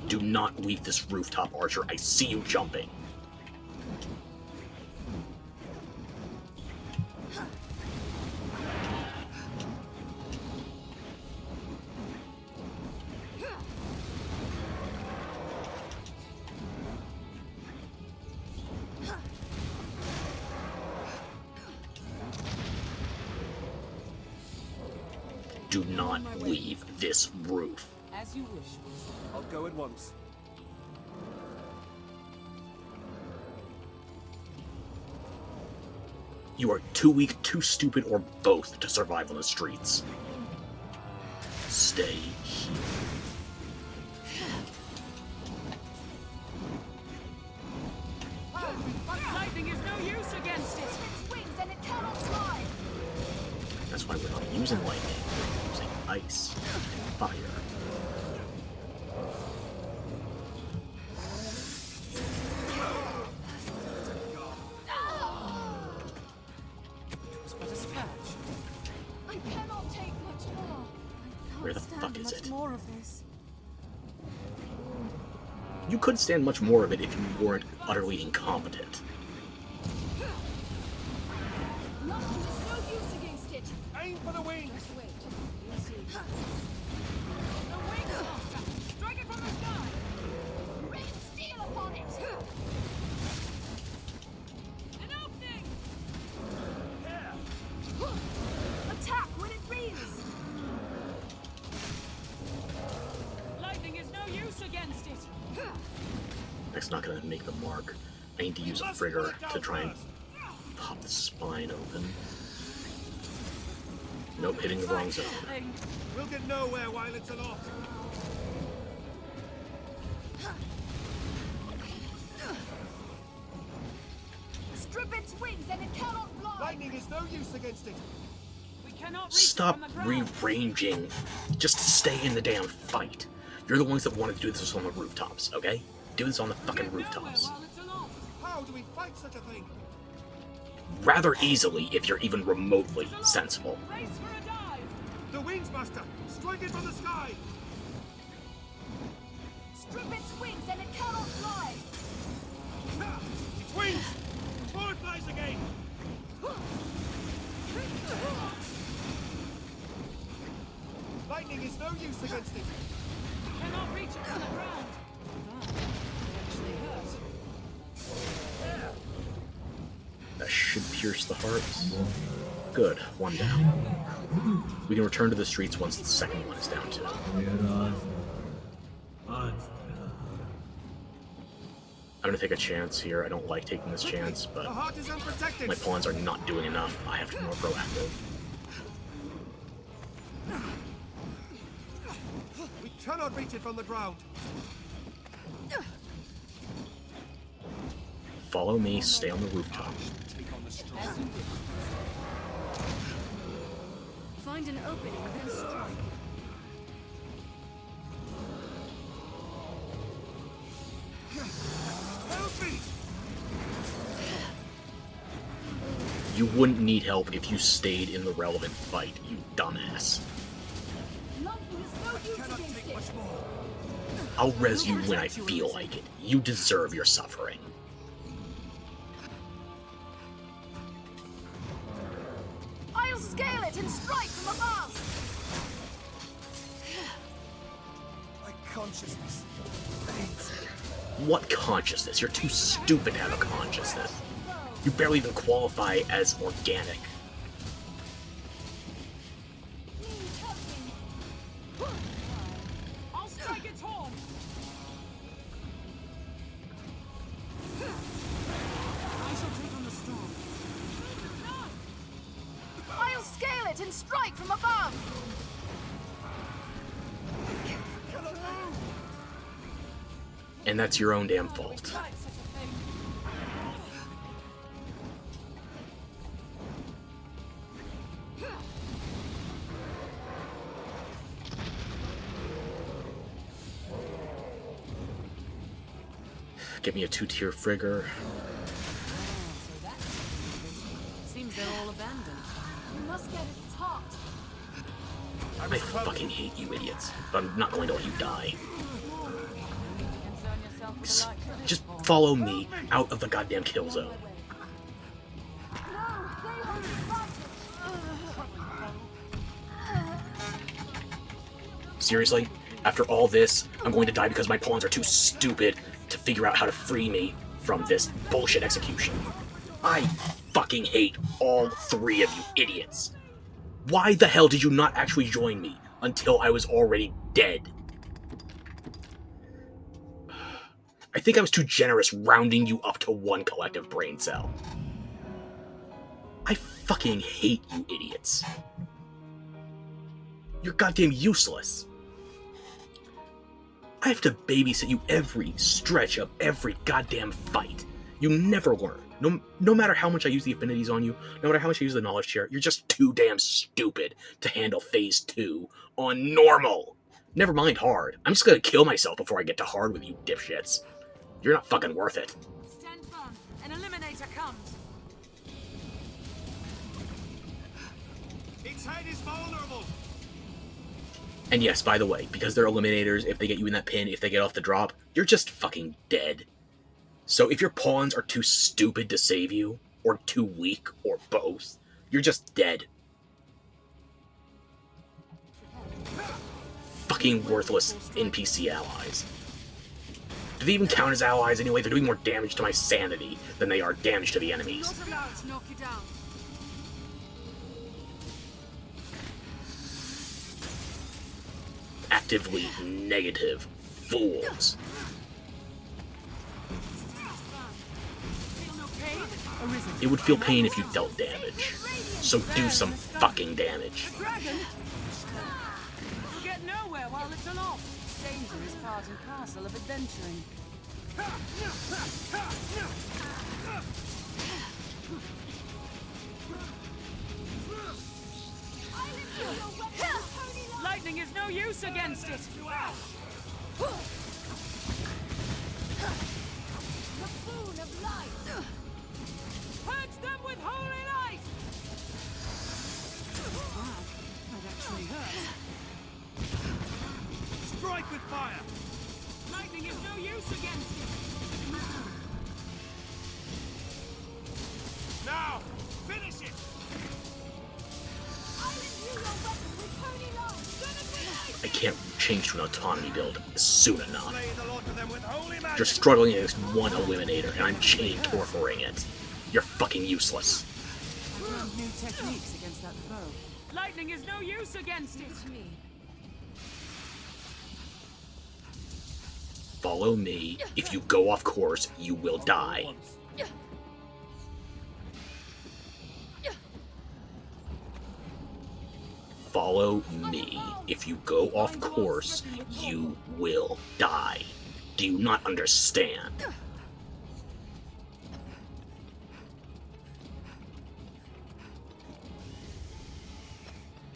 Do not leave this rooftop, Archer. I see you jumping. Do not leave this roof. As you wish. I'll go at once. You are too weak, too stupid, or both to survive on the streets. Stay here. Lightning is no use against it. Its wings and it cannot fly! That's why we're not using lightning. We're using ice and fire. It was but a scratch. I cannot take much more! Where the fuck is it? More of this. You could stand much more of it if you weren't utterly incompetent. Lightning is no use against it! Aim for the wings. Just wait. You'll see. The wings monster. Strike it from the sky. Rain steel upon it! An opening. Attack when it reels! Lightning is no use against it. That's not gonna make the mark. I need to use a frigger to try and pop the spine open. Nope, hitting the wrong zone. Thing. We'll get nowhere while it's aloft. Strip its wings and it cannot fly! Lightning is no use against it. We cannot reach Stop it from the ground. rearranging. Just stay in the damn fight. You're the ones that wanted to do this on the rooftops, okay? Do this on the fucking Get nowhere rooftops. while it's aloft. How do we fight such a thing? Rather easily if you're even remotely sensible. Race for a dive. The wings, master. Strike it from the sky. Strip its wings and it cannot fly! Ha! Its wings. Before it flies again. Lightning is no use against it. We cannot reach it from the ground. pierce the hearts. Good, one down. We can return to the streets once the second one is down too. I'm gonna take a chance here. I don't like taking this chance, but The heart is unprotected. my pawns are not doing enough. I have to be more proactive. We cannot reach it from the ground. Follow me, stay on the rooftop. Take on the strong. Find an opening, then strike. Help me! You wouldn't need help if you stayed in the relevant fight, you dumbass. Longplay is no use Cannot against take it. much more. I'll res you when I feel like it. You deserve your suffering. I'll scale it and strike from above. My consciousness fades. What consciousness? You're too stupid to have a consciousness. You barely even qualify as organic. Please help me. I'll strike its horn. I shall take on the storm. I'll scale it and strike from above. And that's your own damn fault. Like such a thing. Get me a 2-tier frigger. Seems they're all abandoned. We must get it topped. I fucking hate you idiots, but I'm not going to let you die. Concern yourself with the light to this Just point. follow me out of the goddamn kill zone. No, they won't fight it. Seriously? After all this, I'm going to die because my pawns are too stupid to figure out how to free me from this bullshit execution. I fucking hate all three of you idiots. Why the hell did you not actually join me until I was already dead? I think I was too generous rounding you up to one collective brain cell. I fucking hate you idiots. You're goddamn useless. I have to babysit you every stretch of every goddamn fight. You never learn. No matter how much I use the affinities on you, no matter how much I use the knowledge chair, you're just too damn stupid to handle phase 2 on normal. Never mind hard. I'm just gonna kill myself before I get to hard with you dipshits. You're not fucking worth it. Stand firm. An eliminator comes. Its head is vulnerable. And yes, by the way, because they're eliminators, if they get you in that pin, if they get off the drop, you're just fucking dead. So if your pawns are too stupid to save you, or too weak, or both, you're just dead. Fucking worthless NPC allies. Do they even count as allies anyway? They're doing more damage to my sanity than they are damage to the enemies. Not allowed to knock you down. Actively negative fools. Feel no pain? Arisen. It would feel pain if you dealt damage. So do some fucking damage. Dragon? You'll get nowhere while it's aloft. Danger is part and parcel of adventuring. Lightning is no use against it. The boon of light. Purge them with holy light. Wow, that actually hurt. Strike with fire. Lightning is no use against it. Now, finish it. I'll imbue your weapon with holy light. I can't change to an autonomy build soon enough. Slay the lot of them with holy magic. You're struggling against one eliminator, and I'm chain torturing it. You're fucking useless. new techniques against that foe. Lightning is no use against it. It's me. Follow me. If you go off course, you will die. Follow me. If you go off course, you will die. Do you not understand?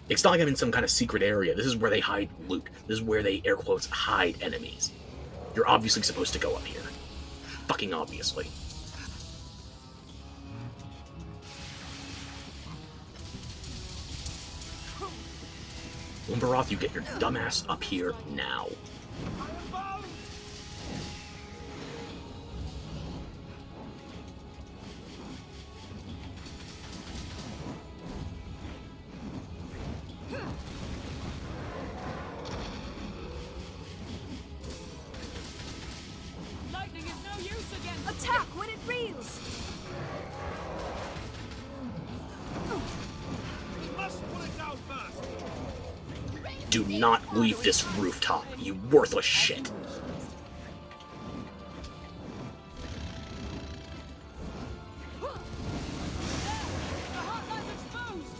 It's not like I'm in some kind of secret area. This is where they hide loot. This is where they, air quotes, hide enemies. You're obviously supposed to go up here. Fucking obviously. Umbaroth, you get your dumbass up here now. Lightning is no use against Attack when it reels! We must pull it down first. Do not leave this rooftop, you worthless shit. The heartline's exposed.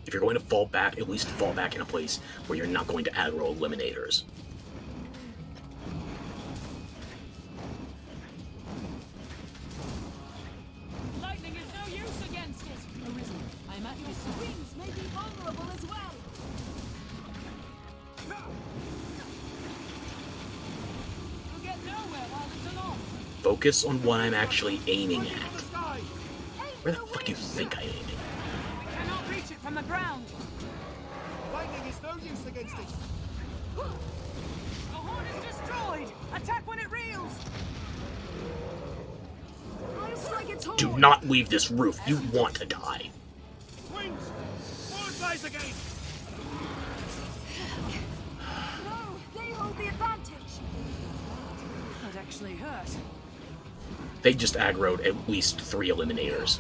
If you're going to fall back, at least fall back in a place where you're not going to aggro eliminators. Lightning is no use against it. Arisen, I am at your side. Wings may be vulnerable as well. You'll get nowhere while it's aloft. Focus on what I'm actually aiming From at. the sky. Where the fuck do you think I'm aiming? We cannot reach it from the ground. Lightning is no use against it. The horn is destroyed. Attack when it reels. I'll strike its horn. Do not leave this roof, you want to die. Wings. Forward flies again. No, they hold the advantage. That actually hurt. They just aggroed at least 3 eliminators.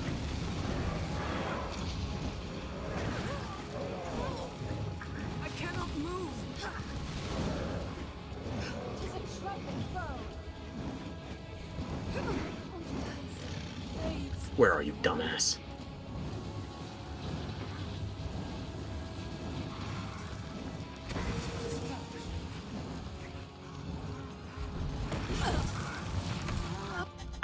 I cannot move. It is a trapping foe. Fades. Where are you, dumbass?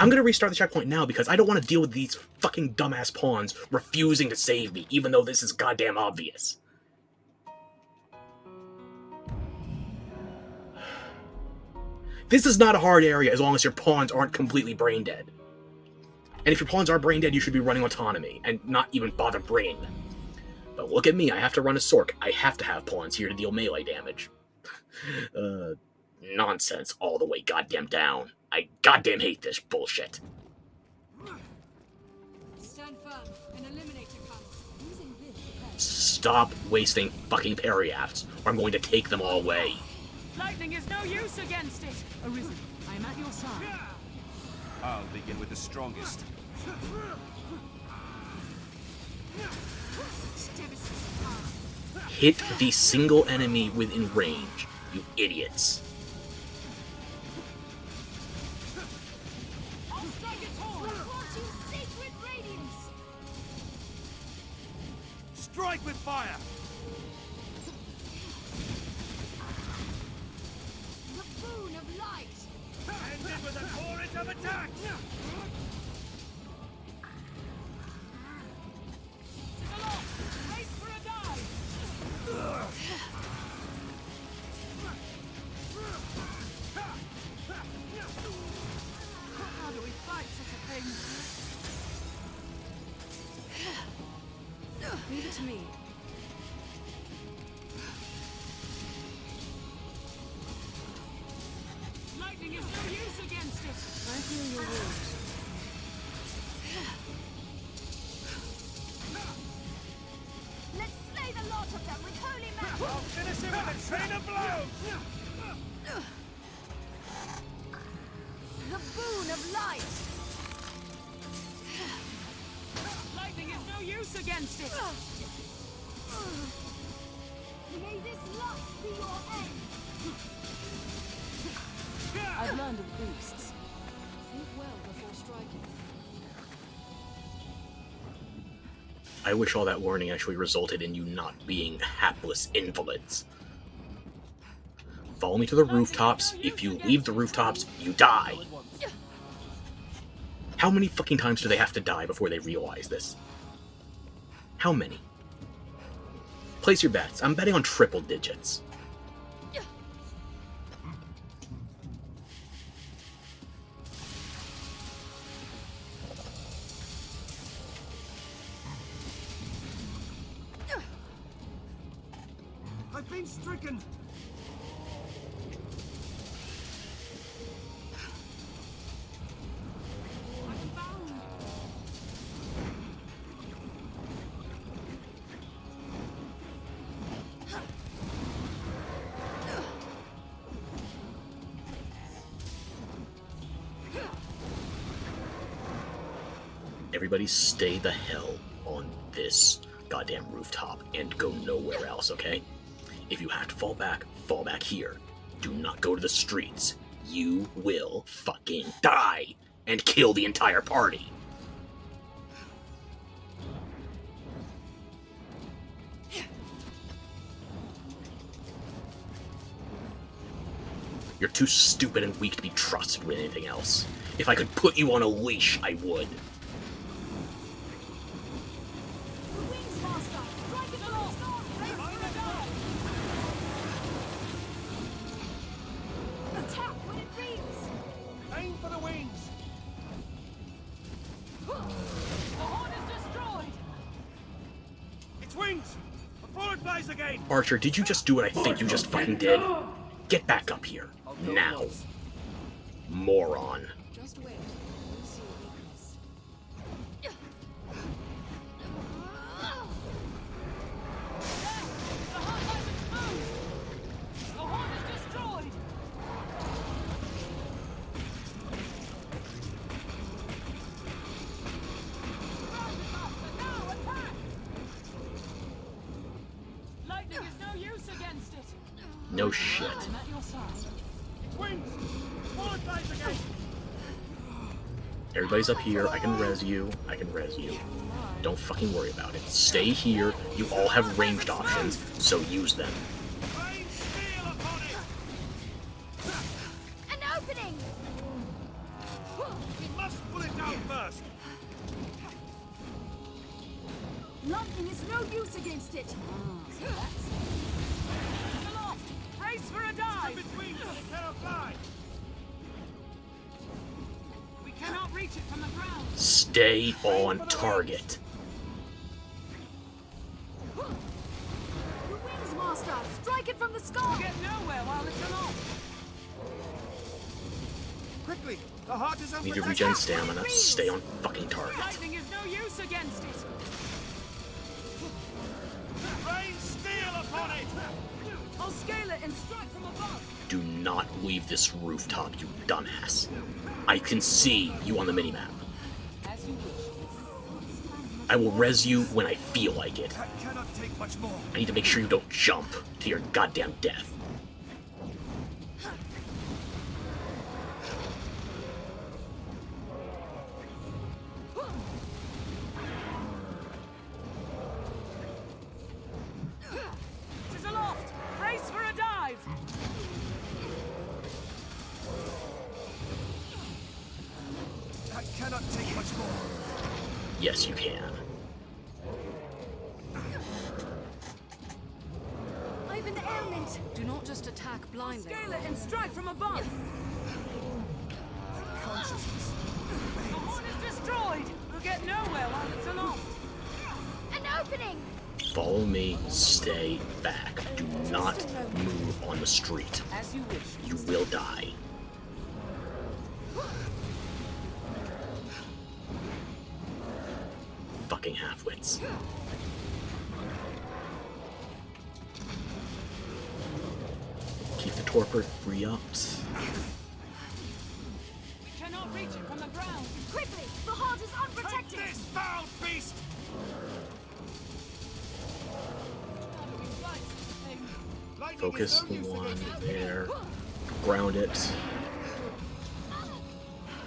I'm gonna restart the checkpoint now because I don't want to deal with these fucking dumbass pawns refusing to save me, even though this is goddamn obvious. This is not a hard area as long as your pawns aren't completely brain dead. And if your pawns are brain dead, you should be running autonomy and not even bother bringing them. But look at me, I have to run a Sork. I have to have pawns here to deal melee damage. Nonsense all the way goddamn down. I goddamn hate this bullshit. Stand firm. An eliminator comes. Using this depends. Stop wasting fucking parry-afts, or I'm going to take them all away. Lightning is no use against it. Arisen, I am at your side. I'll begin with the strongest. Hit the single enemy within range, you idiots. I'll strike its horn. Watching sacred radiance. Strike with fire. The boon of light. End it with a torrent of attack. Aloft. Wait for a dive. How do we fight such a thing? Leave it to me. Lightning is no use against it. I feel your wounds. Let's slay the lot of them with holy magic. I'll finish him with a train of blows. The boon of light. against it. May this lust be your end. I've learned of beasts. Think well before striking. I wish all that warning actually resulted in you not being hapless invalids. Follow me to the rooftops. If you leave the rooftops, you die. How many fucking times do they have to die before they realize this? How many? Place your bets. I'm betting on triple digits. I've been stricken. I'm bound. Everybody stay the hell on this goddamn rooftop and go nowhere else, okay? If you have to fall back here. Do not go to the streets. You will fucking die and kill the entire party. You're too stupid and weak to be trusted with anything else. If I could put you on a leash, I would. The wings, master. Strike it along. Attack when it reads. Aim for the wings. The horn is destroyed. Its wings. A forward blaze again. Archer, did you just do what I think you just fucking did? Get back up here. Now. Moron. Just wait. We'll see your weakness. The heart lies exposed. The horn is destroyed. Now attack. Lightning is no use against it. No shit. I'm at your side. Its wings. Forward blaze again. Everybody's up here. I can res you. I can res you. Don't fucking worry about it. Stay here. You all have ranged options, so use them. Rain steel upon it. An opening. We must pull it down first. Lightning is no use against it. Aloft. Brace for a dive. Between so it cannot fly. We cannot reach it from the ground. Stay on target. The wings, master. Strike it from the We sky. get nowhere while it's aloft. Quickly. The heart is Need to unprotected. regen stamina. Stay on fucking target. Lightning is no use against it. Rain steel upon it. I'll scale it and strike from above. Do not leave this rooftop, you dumbass. I can see you on the minimap. As you wish. I will res you when I feel like it. That cannot take much more. I need to make sure you don't jump to your goddamn death. It is aloft. Brace for a dive. That cannot take much more. Yes, you can. I've an ailment. Do not just attack blindly. Scale it and strike from above. Consciousness. The horn is destroyed. We'll get nowhere while it's aloft. An opening. Follow me. Stay back. Do not move on the street. As you wish. You will die. Fucking halfwits. Keep the torpor re-ups. We cannot reach it from the ground. Quickly. The heart is Take unprotected. this, foul beast. Focus the one there. Ground it.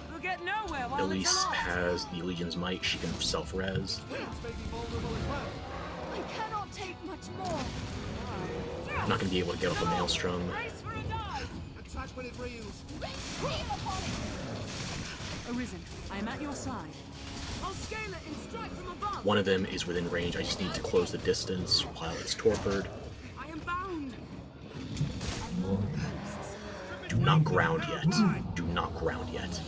We'll get nowhere while it's Elise aloft. has the Legion's Might. She can self-res. Wings may be vulnerable as well. I cannot take much more. I'm not going to be able to get off a Maelstrom. Brace for a dive. Attack when it reels. Arisen, I am at your side. I'll scale it and strike from above. One of them is within range. I just need to close the distance while it's torpid. I am bound. Do not ground yet. Do not ground yet.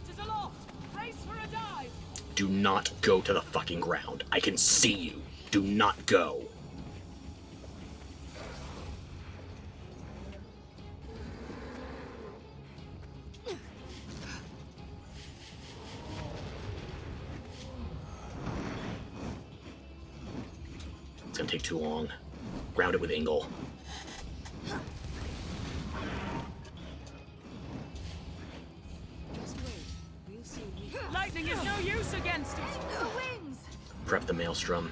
Tis aloft. Brace for a dive. Do not go to the fucking ground. I can see you. Do not go. It's gonna take too long. Ground it with Ingle. Just wait. We'll see. Lightning is no use against it. The wings. Prep the Maelstrom.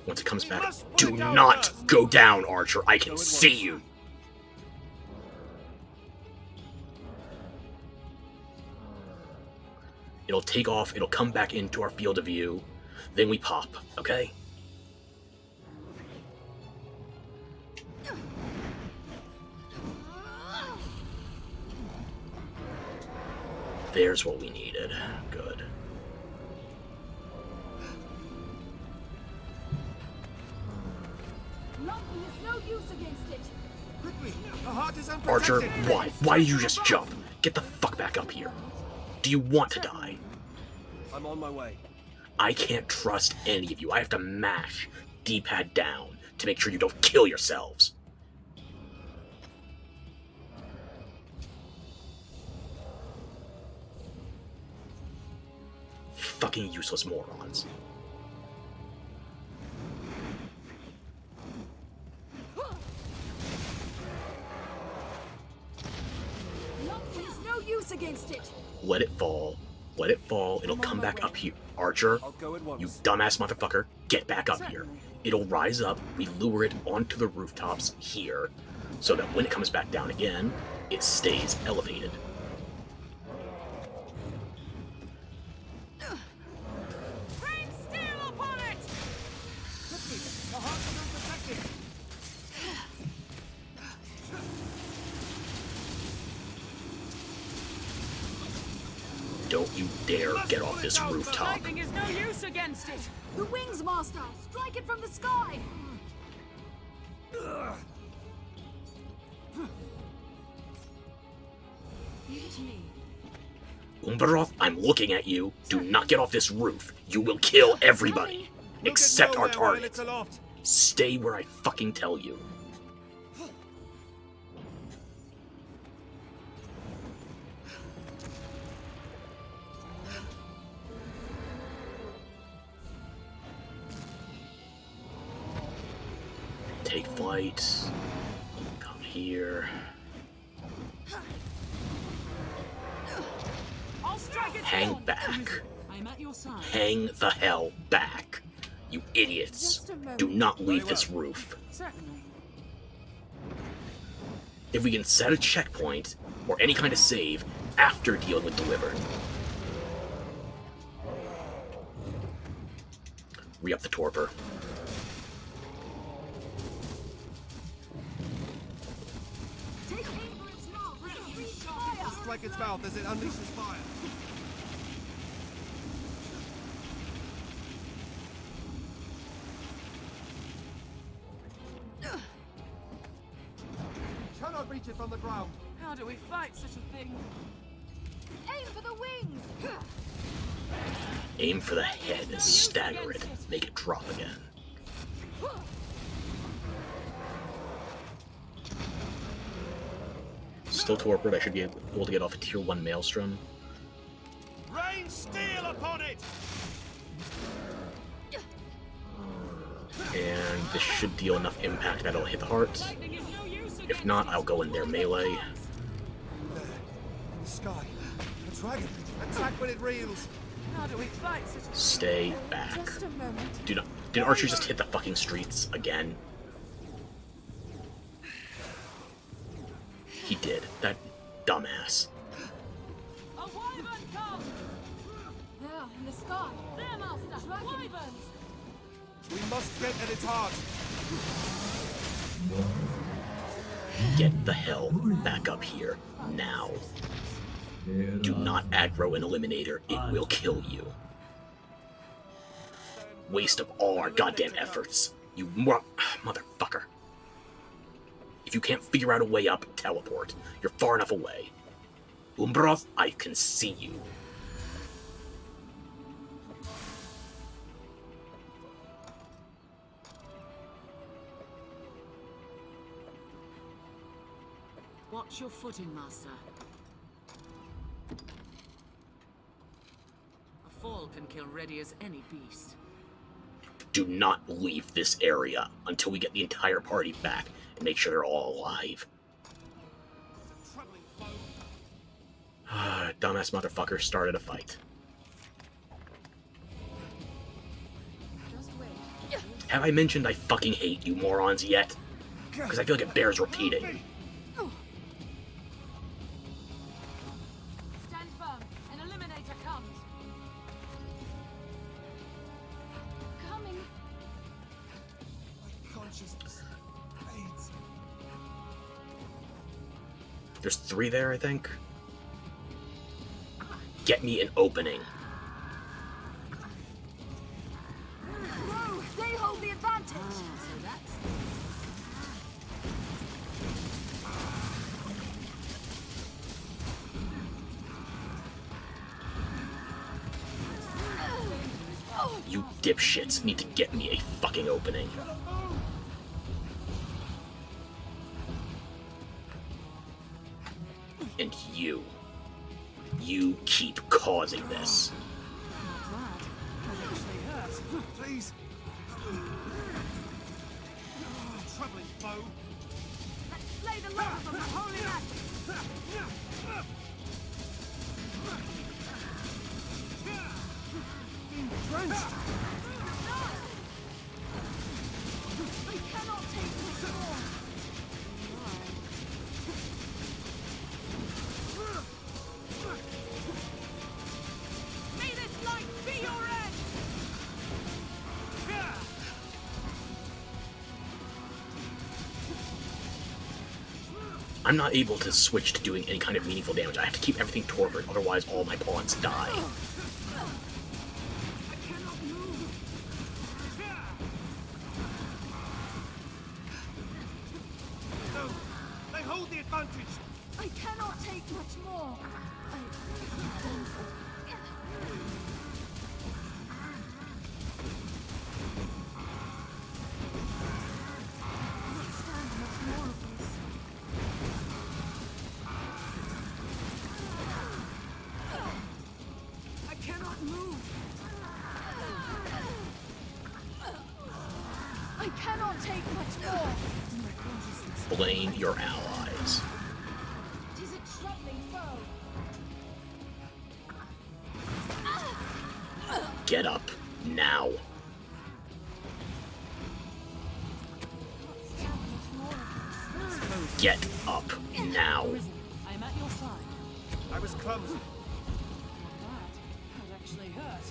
Once it comes We back, must put do it down not first. go down, Archer. I can Go at see once. you. It'll take off. It'll come back into our field of view. Then we pop. Okay? There's what we needed. Good. Lightning is no use against it. Quickly, the heart is Archer, unprotected. why? Why did you just jump? Get the fuck back up here. Do you want to die? I'm on my way. I can't trust any of you. I have to mash D-pad down to make sure you don't kill yourselves. Fucking useless morons. Lightning is no use against it. Let it fall. Let it fall. It'll come back up here. Archer, I'll go at once. you dumbass motherfucker, get back up here. It'll rise up. We lure it onto the rooftops here so that when it comes back down again, it stays elevated. Rain steel upon it. Quickly, the heart is unprotected. Don't you dare get off this rooftop. Lightning is no use against it. The wings, Master. Strike it from the sky. Leave it to me. Umbaroth, I'm looking at you. Do not get off this roof. You will kill everybody. We'll get Except our nowhere while target. it's aloft. Stay where I fucking tell you. Take flight. Come here. I'll strike it Hang down. back. I am at your side. Hang the hell back. You idiots. Just a moment. Do not leave this roof. Certainly. If we can set a checkpoint or any kind of save after dealing with Deliver. Re-up the torpor. Take aim for its mouth. Let it breathe fire. Strike its mouth as it unleashes fire. Cannot reach it from the ground. How do we fight such a thing? Aim for the wings. Aim for the head and stagger it. Make it drop again. Still torpid. I should be able to get off a tier 1 Maelstrom. Rain steel upon it! And this should deal enough impact that it'll hit the heart. Lightning is no use against If not, I'll go in there melee. There, in the sky, a dragon. Attack when it reels. How do we fight such a... Stay back. Just a moment. Did Archer just hit the fucking streets again? He did. That dumbass. A wyvern comes! There, in the sky. There, master! Wyverns! We must get at its heart. Get the hell back up here now. Do not aggro an eliminator. It will kill you. Waste of all our goddamn efforts. You motherfucker. If you can't figure out a way up, teleport. You're far enough away. Umbroth, I can see you. Watch your footing, master. A fall can kill ready as any beast. Do not leave this area until we get the entire party back and make sure they're all alive. Troubling foe. Dumbass motherfucker started a fight. Just wait. Have I mentioned I fucking hate you morons yet? Because I feel like it bears repeating. Stand firm. An eliminator comes. Coming. Consciousness fades. There's 3 there, I think. Get me an opening. Whoa, they hold the advantage. So that's... You dipshits need to get me a fucking opening. And you keep causing this. Please. Troubling foe. Let's slay the last of them, holy man. Drenched. I cannot take this more. May this light be your end! I'm not able to switch to doing any kind of meaningful damage. I have to keep everything torpid, otherwise all my pawns die. No. They hold the advantage. I cannot take much more. Stand much more of this. I cannot move. I cannot take much more. Blame your allies. Tis a troubling foe. Get up now. Stand much more of this. Get up now. Arisen, I am at your side. I was clumsy. Not bad. That actually hurt.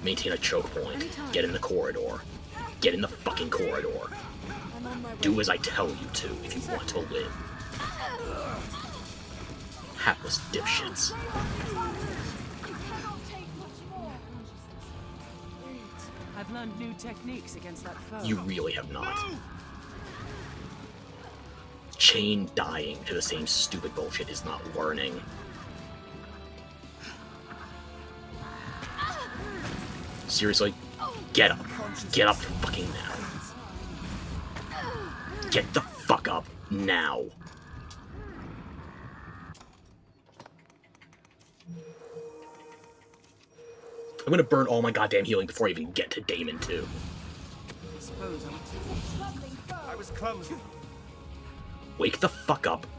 Maintain a choke point. Get in the corridor. Get in the fucking corridor. I'm on my way. Do as I tell you to if you want to live. Hapless dipshits. I cannot take much more. I've learned new techniques against that foe. You really have not. No! Chain dying to the same stupid bullshit is not learning. Seriously? Get up. Get up fucking now. Get the fuck up now. I'm gonna burn all my goddamn healing before I even get to Damon too. I suppose I'm... I was clumsy. Wake the fuck up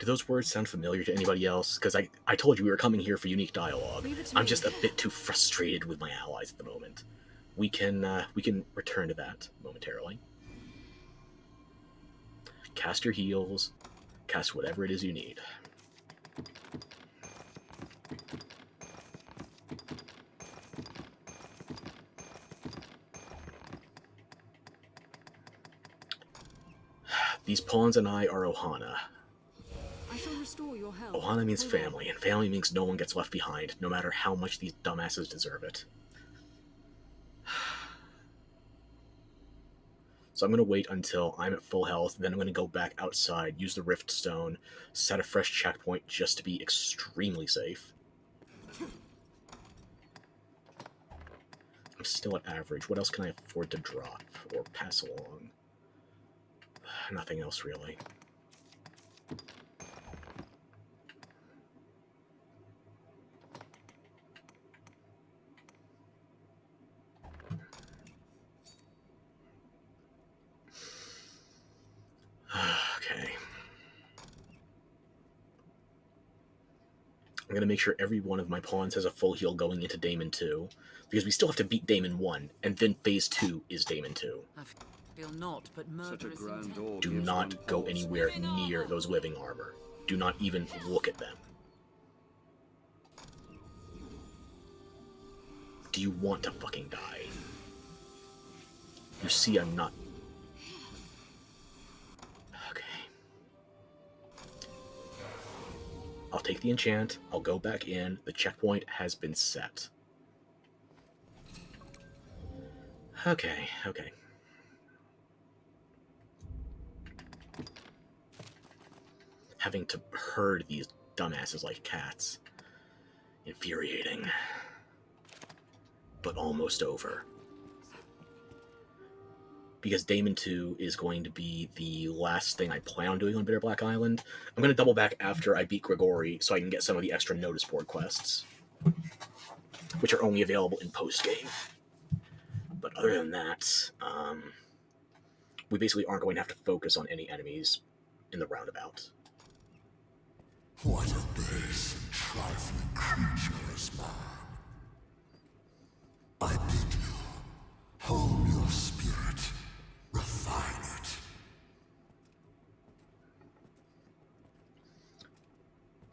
Do those words sound familiar to anybody else? Because I told you we were coming here for unique dialogue. Leave it to I'm me. just a bit too frustrated with my allies at the moment. We can return to that momentarily. Cast your heals. Cast whatever it is you need. These pawns and I are Ohana. I shall restore your health. Ohana means Hold on. family, and family means no one gets left behind, no matter how much these dumbasses deserve it. So I'm going to wait until I'm at full health, then I'm going to go back outside, use the Rift Stone, set a fresh checkpoint just to be extremely safe. I'm still at average. What else can I afford to drop or pass along? Nothing else, really. Okay. I'm going to make sure every one of my pawns has a full heal going into Daemon 2, because we still have to beat Daemon 1, and then Phase 2 is Daemon 2. I feel not, but Such a murderous grand intent. order. Do not go anywhere near those living armor. Do not even look at them. Do you want to fucking die? You see I'm not... Okay. I'll take the enchant, I'll go back in, the checkpoint has been set. Okay. Having to herd these dumbasses like cats. Infuriating. But almost over. Because Daemon 2 is going to be the last thing I plan on doing on Bitterblack Island. I'm going to double back after I beat Grigori so I can get some of the extra notice board quests, which are only available in post-game. But other than that, we basically aren't going to have to focus on any enemies in the roundabout. What a base and trifling creature is man. I bid you, hone your spirit, refine it.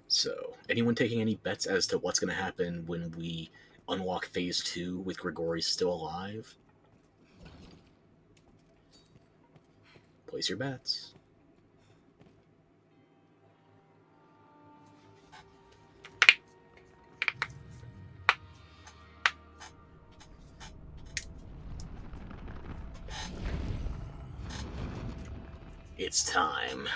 So, anyone taking any bets as to what's going to happen when we unlock Phase 2 with Grigori still alive? Place your bets. It's time.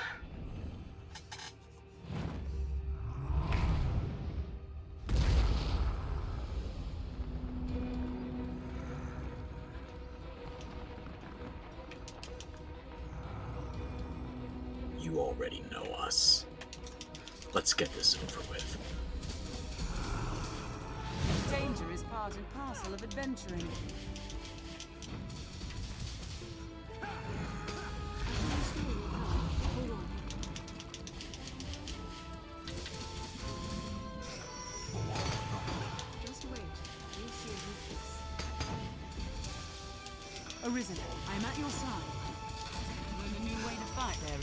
You already know us. Let's get this over with. Danger is part and parcel of adventuring. Hold on. Just wait. You'll see a weakness. Arisen, I am at your side. Learn a new way to fight there,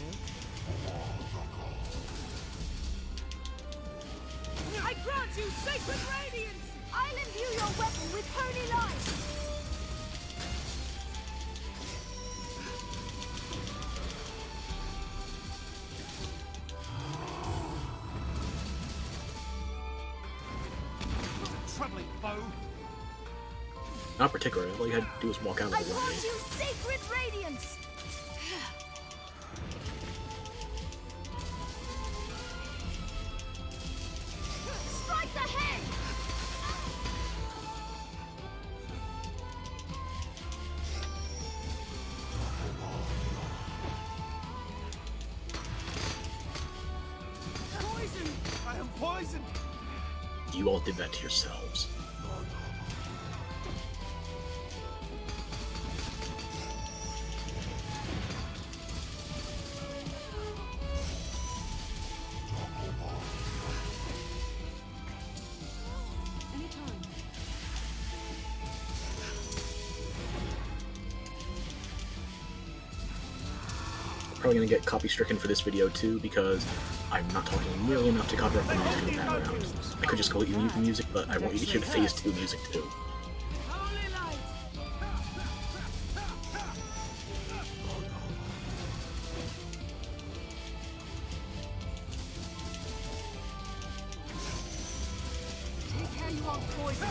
I grant you sacred radiance! I'll imbue your weapon with holy light! Troubling foe. Not particularly. All you had to do was walk out I of the way. grant you sacred radiance! Strike the head! Poison! I am poisoned! You all did that to yourselves. probably going to get copy-stricken for this video too, because I'm not talking nearly enough to cover up the music in the background. I could just completely mute the music, but I want you to hear the Phase 2 music too. Holy light! Take care you aren't poisoned.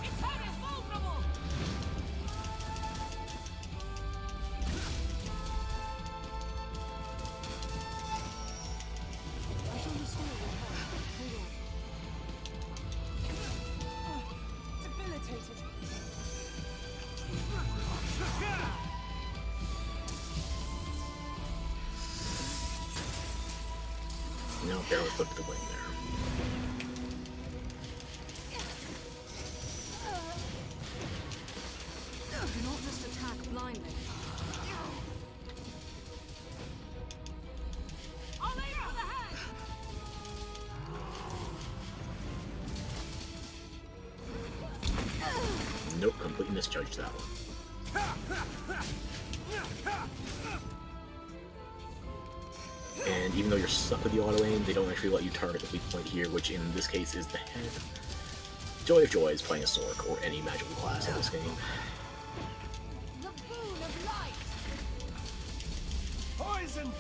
Its head is vulnerable! I shall restore your health. Hold on. Debilitated. No, barely flipped the wing there. Do not just attack blindly. I'll aim for the head! Nope, completely misjudged that one. And even though you're stuck with the auto aim, they don't actually let you target the weak point here, which in this case is the head. Joy of joys playing a Sork or any magical class in this game. The boon of light. Poison!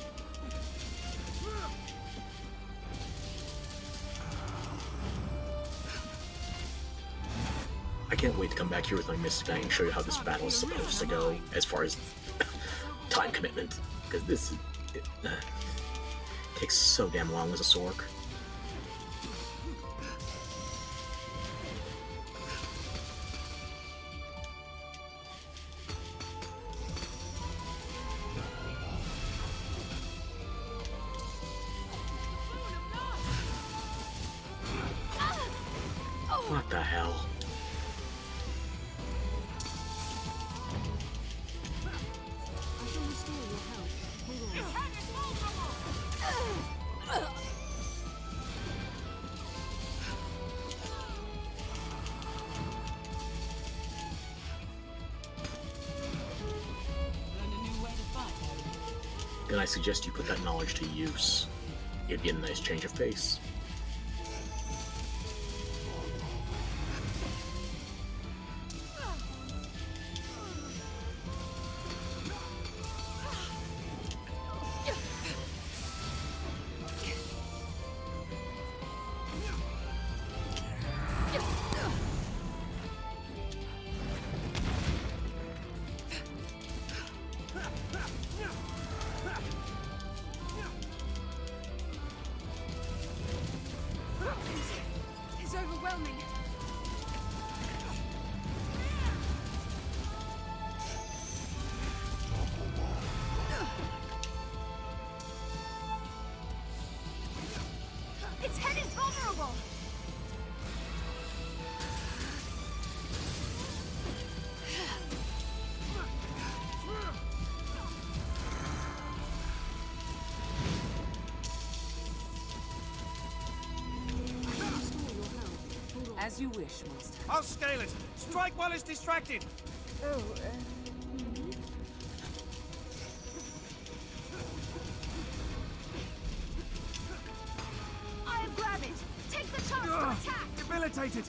I can't wait to come back here with my Mystic Eye and show you how this battle is supposed to go as far as time commitment, because this takes so damn long as a Sork. What the hell? I shall restore your health. Hold on. Its head is vulnerable! Learned a new way to fight, Harry. Then I suggest you put that knowledge to use. It'd be a nice change of pace. It's overwhelming. Its head is vulnerable. As you wish, Master. I'll scale it! Strike while it's distracted! Oh, I'll grab it. Take the chance to attack. Debilitated!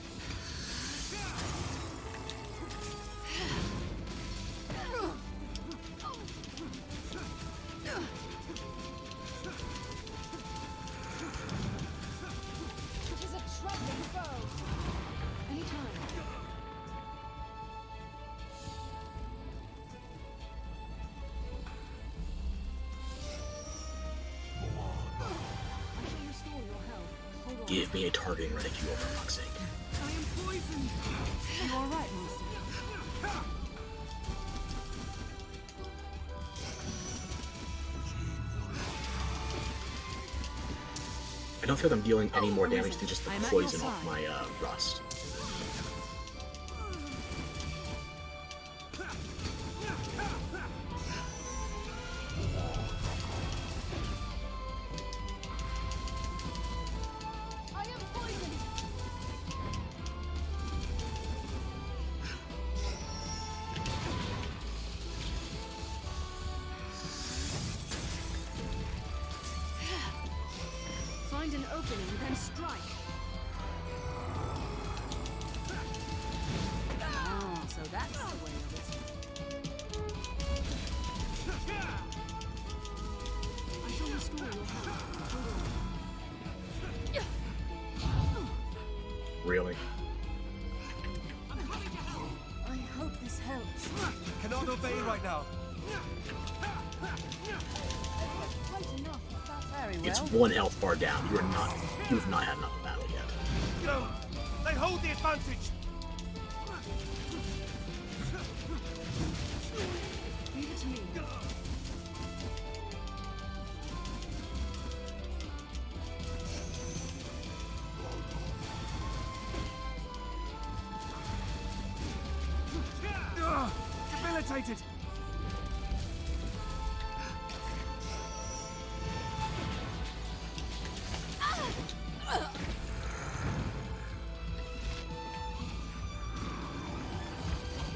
It is a troubling foe. Anytime. I shall restore your health. Hold on. Give me a targeting reticule for fuck's sake. I am poisoned! You all right, Master? I don't feel I'm dealing any more damage Arisen, than just the I'm at your poison off side. my rust. I am poisoned. an opening, then strike. Oh, so that's the way of it. I shall restore your health. Really? I hope this helps. Cannot obey right now. Quite enough. Very well. It's one health bar down. You have not had another battle yet. No, they hold the advantage. Leave it to me. Debilitated.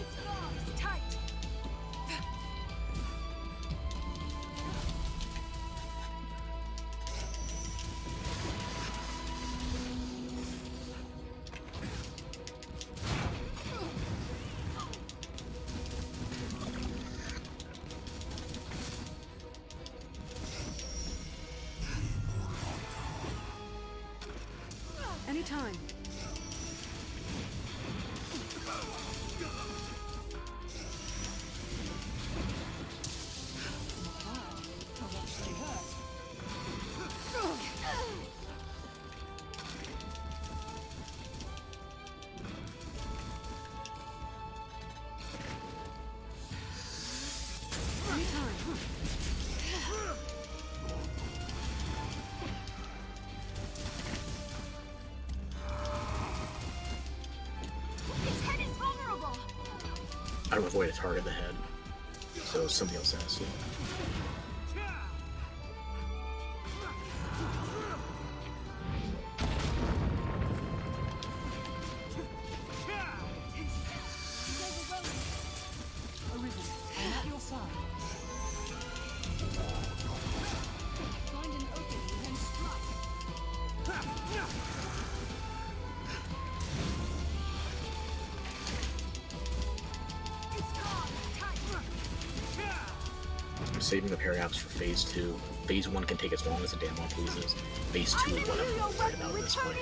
It's locked tight. Anytime. Its head is vulnerable. I don't have a way to target the head, so somebody else has to. Arisen, I'm at your side. Find an opening, then strike. It's locked tight. I'm saving the parry-ups for phase 2. Phase 1 can take as long as the damn one pleases. Phase 2 is what I'm more worried about at this point.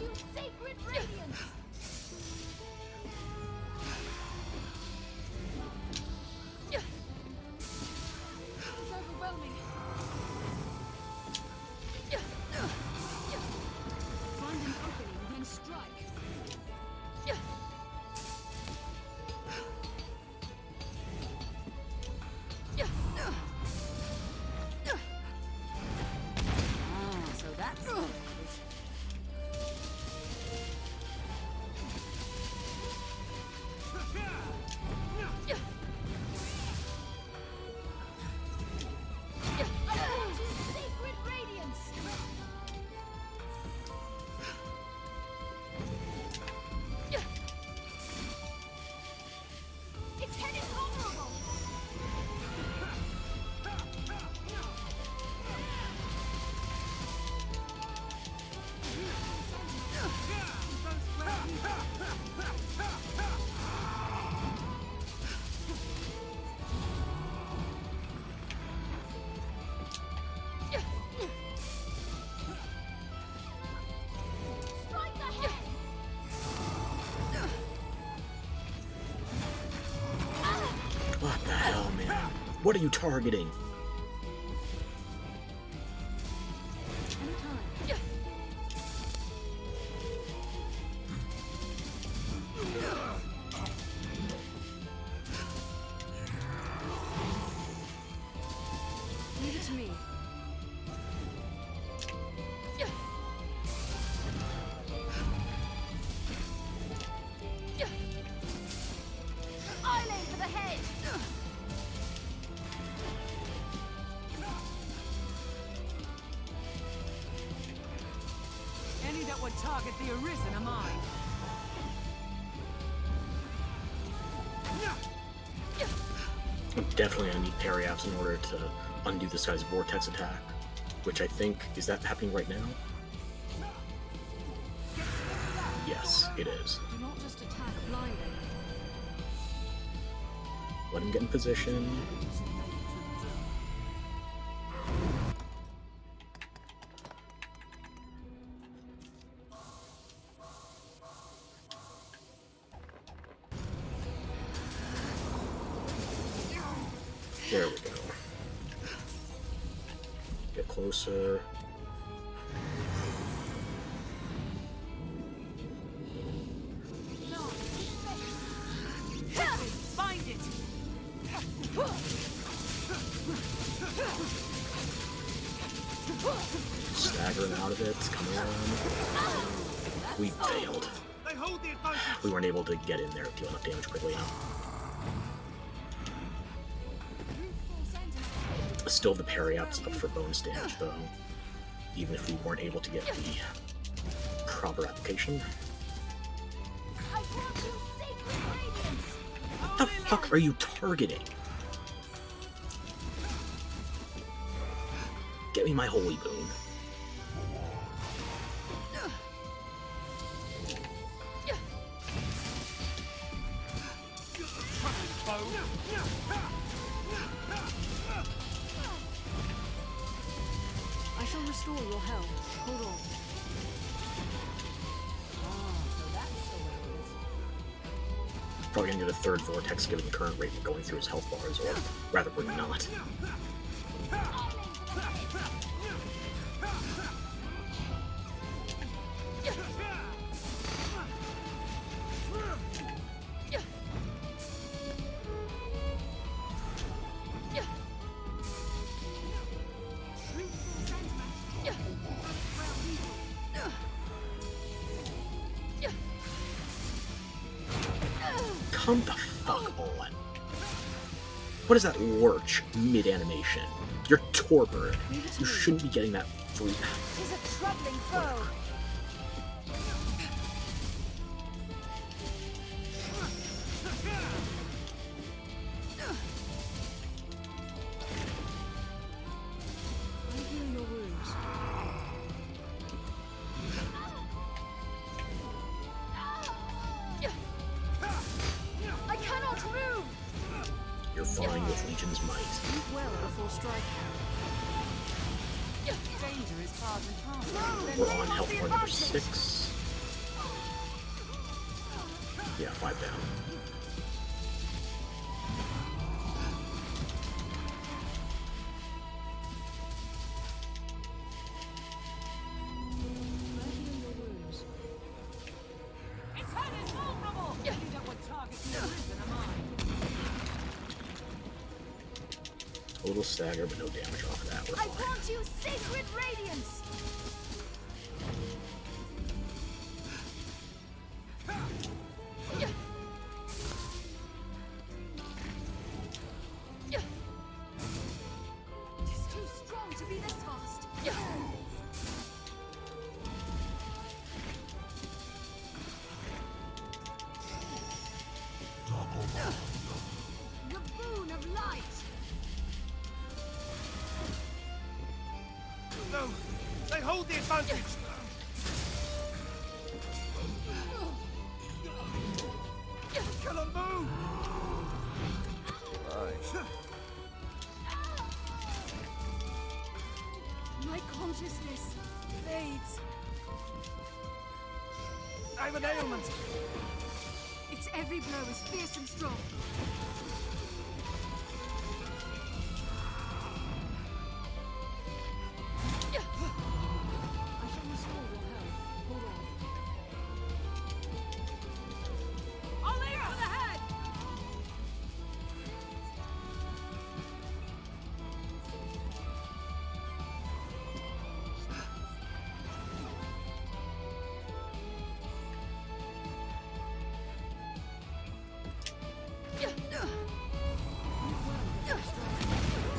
you sacred radiance! It's overwhelming. Find an opening, then strike. So that's Sacred radiance! Its head is vulnerable! Strike the head! What the hell, man? What are you targeting? leave it to me. Island for the head! Any that would target the Arisen are mine. Definitely I need parry-ups in order to undo this guy's vortex attack, which I think, is that happening right now? Yes, it is. Do not just attack blindly. Let him get in position. There we go. Get closer. Find it! Staggering out of it. Come on. We failed. They hold the advantage. We weren't able to get in there to deal enough damage quickly enough. Still the parry-ups up for bonus damage, though. Even if we weren't able to get the proper application. I want you sacred radiance! What the fuck are you targeting? Get me my holy boon. I shall restore your health. Hold on. So that's the way it is. Probably gonna get a third vortex given the current rate we're going through his health bars, or rather we're not. Come the fuck on. What is that lurch mid-animation? You're torpor. You shouldn't be getting that free. Tis a troubling foe! I heal your wounds. I cannot move! You're fine with Legion's might. Move well before striking. Danger is part and parcel. We're on health point number 6. Yeah, 5 down. Its head is vulnerable! You know what target the Arisen am A little stagger, but no damage off of that. We're I fine. grant you sacred radiance! It is too strong to be this fast. The boon of light! No! They hold the advantage! Kill 'em, move! My consciousness fades. I have an ailment! Its every blow is fierce and strong. I shall restore your health. Hold on. I? I'll aim for the head!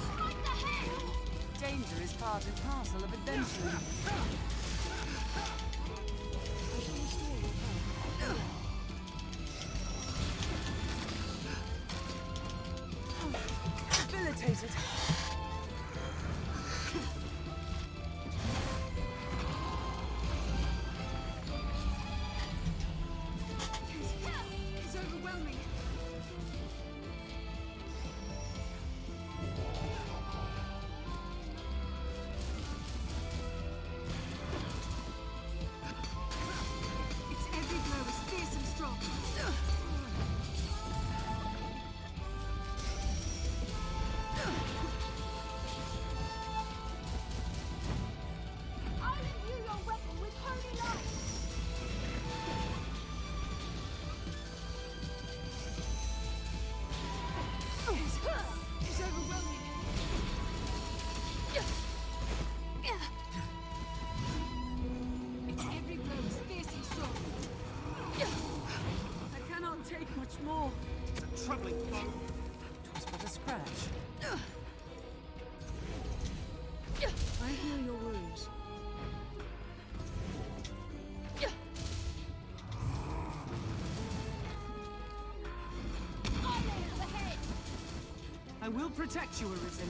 Strike the head! Danger is part and parcel of adventuring. I shall restore your health. Debilitated. His hell is overwhelming. Its every blow is fierce and strong. I'll imbue your weapon with holy light. His hell is overwhelming. Its every blow is fierce and strong. I cannot take much more. It's a troubling foe. Twas but a scratch. I heal your wounds. I'll aim for the head. I will protect you, Arisen.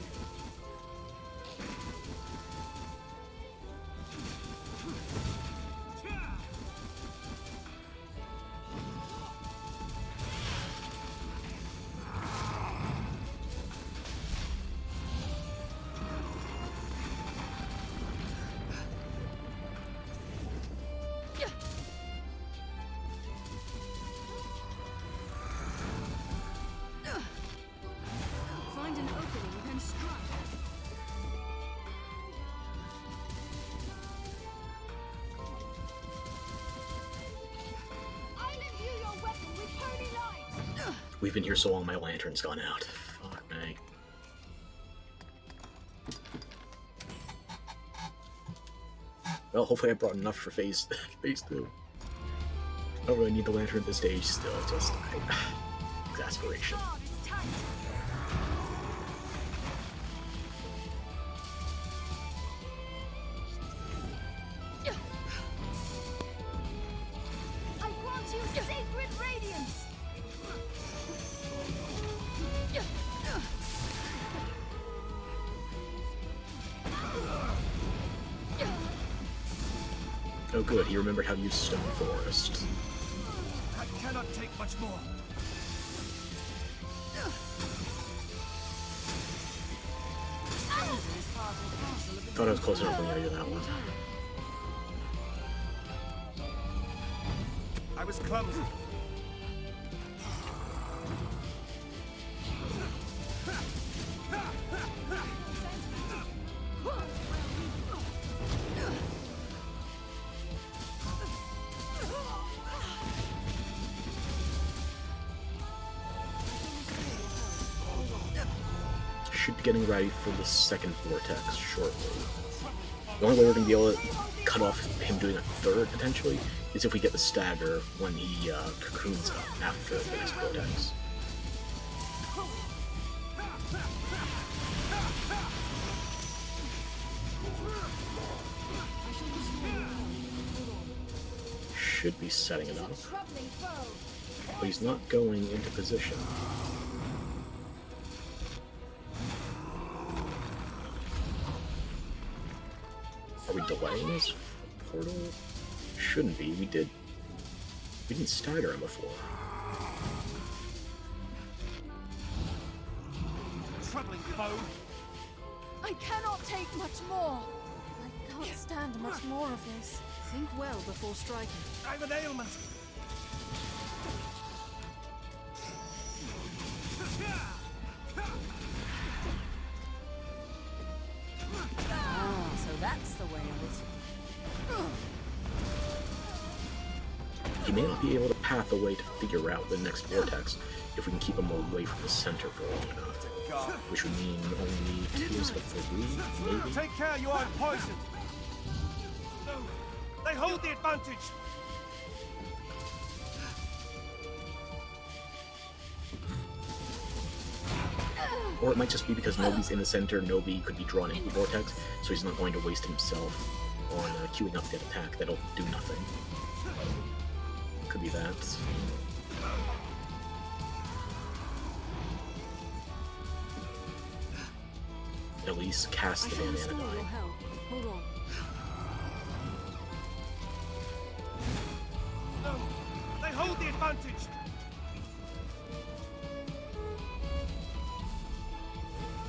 Find an opening and strike. I'll imbue your weapon with holy light. We've been here so long, my lantern's gone out. Fuck me. Well, hopefully I brought enough for phase 2. I don't really need the lantern at this stage still, just exasperation. Guard is tight. I grant you sacred radiance. Oh good, he remembered how to use Stone Forest. I cannot take much more. Thought I was close enough when I did that one. I was clumsy. should be getting ready for the second vortex shortly. The only way we're going to be able to cut off him doing a third, potentially, is if we get the stagger when he cocoons up after the next vortex. Should be setting it up, but he's not going into position. Are we delaying his portal? Shouldn't be. We didn't stagger him before. Troubling foe. I cannot take much more. I can't stand much more of this. Think well before striking. I have an ailment. Ah, so that's the way of it. He may not be able to path away to figure out the next vortex if we can keep him away from the center for long enough. Which would mean only 2 instead of 3, maybe? Take care, you aren't poisoned. No, they hold the advantage. Or it might just be because nobody's in the center, nobody could be drawn into the vortex, so he's not going to waste himself on queuing up that attack that'll do nothing. Could be that. At least cast I the shall mana restore your die. health. Hold on. No, they hold the advantage.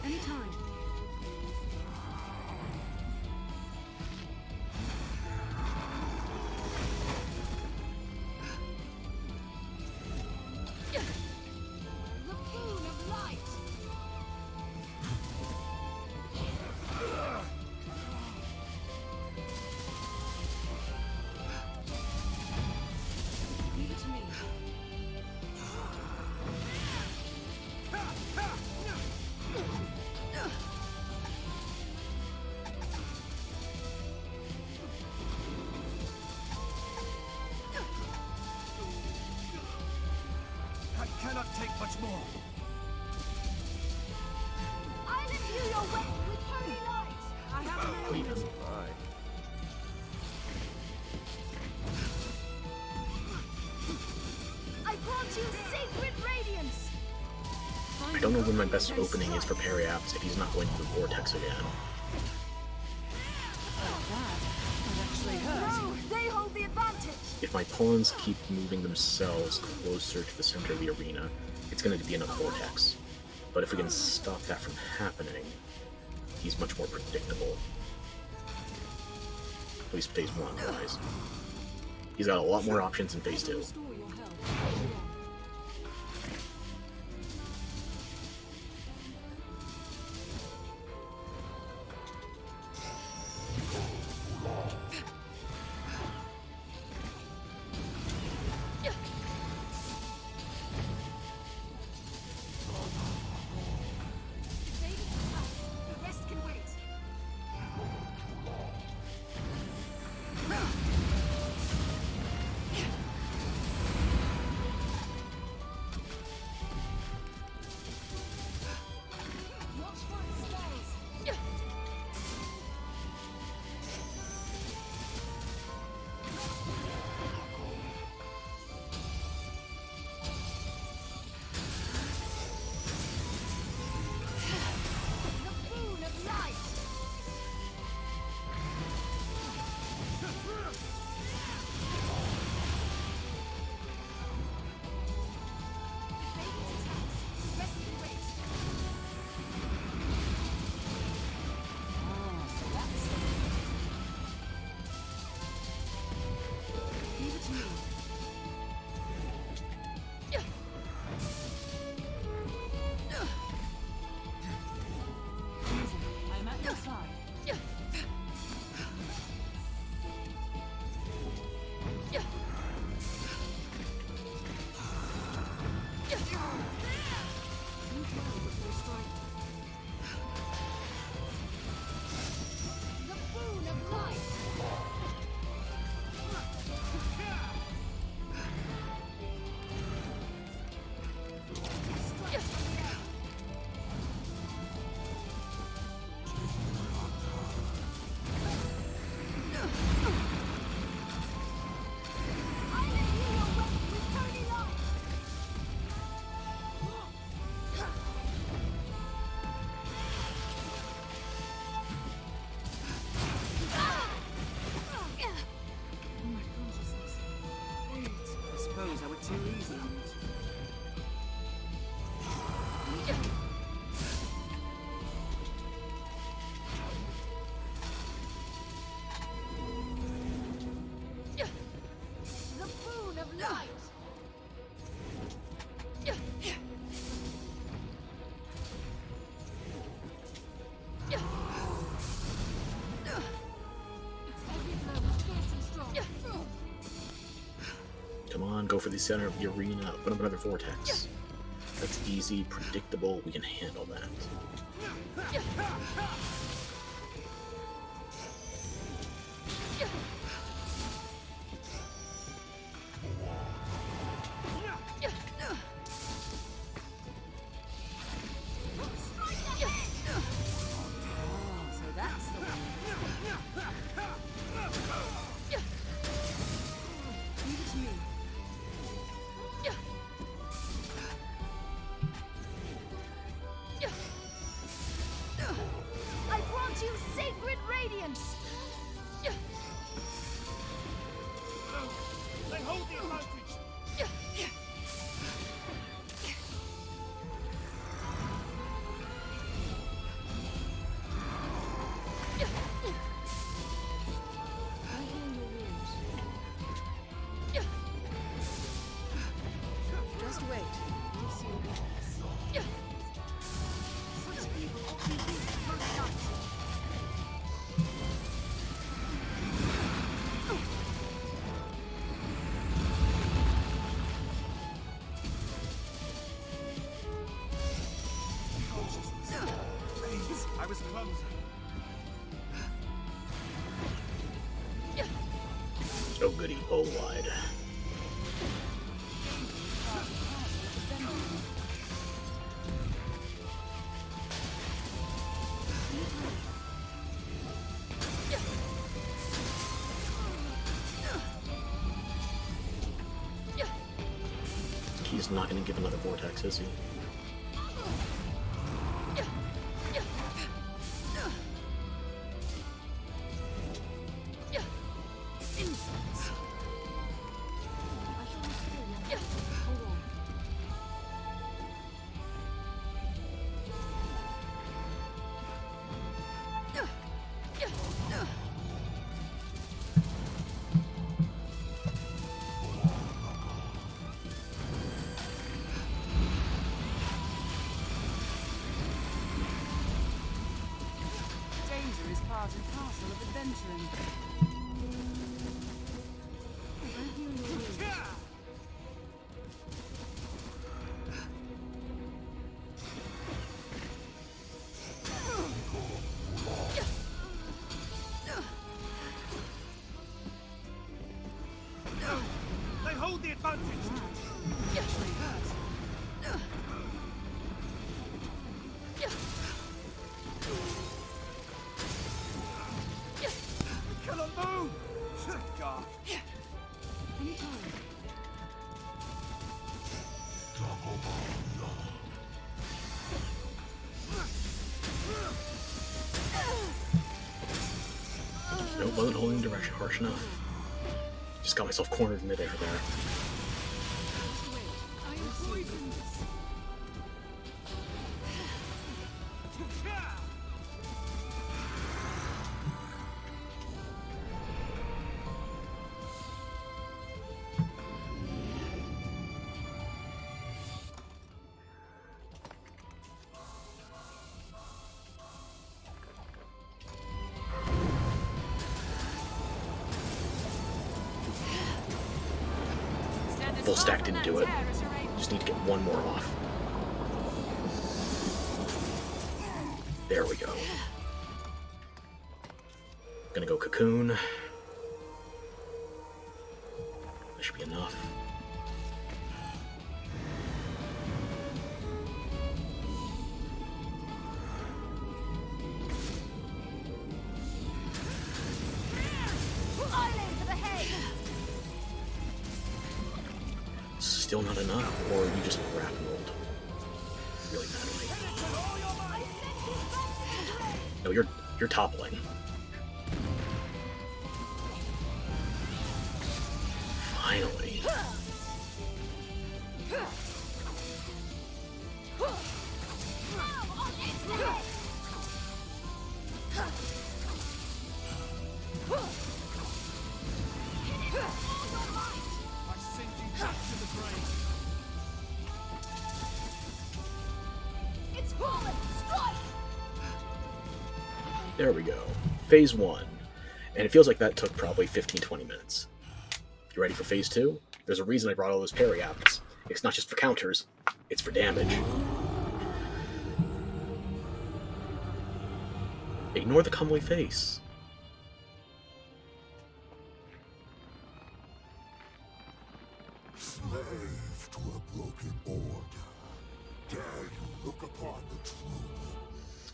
Anytime. The boon of light. Leave it to me. I cannot take much more. I'll imbue your weapon with holy light. I have an Leave ailment. him. I grant you sacred radiance. I don't know when my best opening is for Periaps if he's not going to the vortex again. That actually hurt. No, they hold the advantage. If my pawns keep moving themselves closer to the center of the arena, it's going to be another vortex. But if we can stop that from happening, he's much more predictable. At least phase 1, guys. He's got a lot more options in phase 2. Restore your health. Hold on. The rest can wait. suppose I were too easy on it. The boon of light. Its every blow is fierce and strong. Come on, go for the center of the arena. Open up another vortex. That's easy, predictable. We can handle that. So that's the one. Leave it to me. I grant you sacred radiance. They hold the advantage! I heal your wounds. Just wait. You'll see what Such evil only leads to night. Please, I was clumsy. Oh goody, oh wide. He's not going to give another vortex, is he? Incense. I shall restore your health. Hold on. Danger is part and parcel of adventuring. I heal your wounds. They hold the advantage! Cannot move! God. Anytime. Nope, wasn't holding direction harsh enough. Just got myself cornered midair there. I am poisoned. Full stack didn't do it. Just need to get one more off. There we go. Gonna go cocoon. That should be enough. Island for the head. Still not enough, or you just wrap rolled really badly. I sent you back to the grave. No, you're toppling. Finally. There we go. Phase 1. And it feels like that took probably 15-20 minutes. You ready for Phase 2? There's a reason I brought all those parry apples. It's not just for counters, it's for damage. Ignore the comely face. Slave to a broken order. Dare you look upon the truth?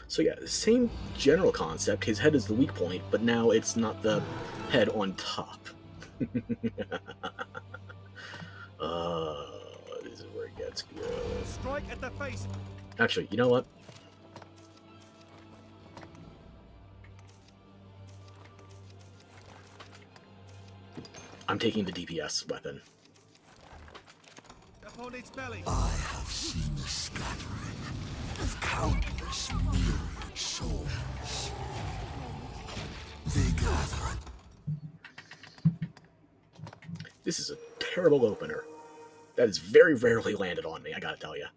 So yeah, the same general concept. His head is the weak point, but now it's not the head on top. This is where it gets good. Strike at the face. Actually, you know what? I'm taking the DPS weapon. Upon its belly. I have seen the scattering of countless myriad souls. They gather. This is a terrible opener. That is very rarely landed on me, I gotta tell you.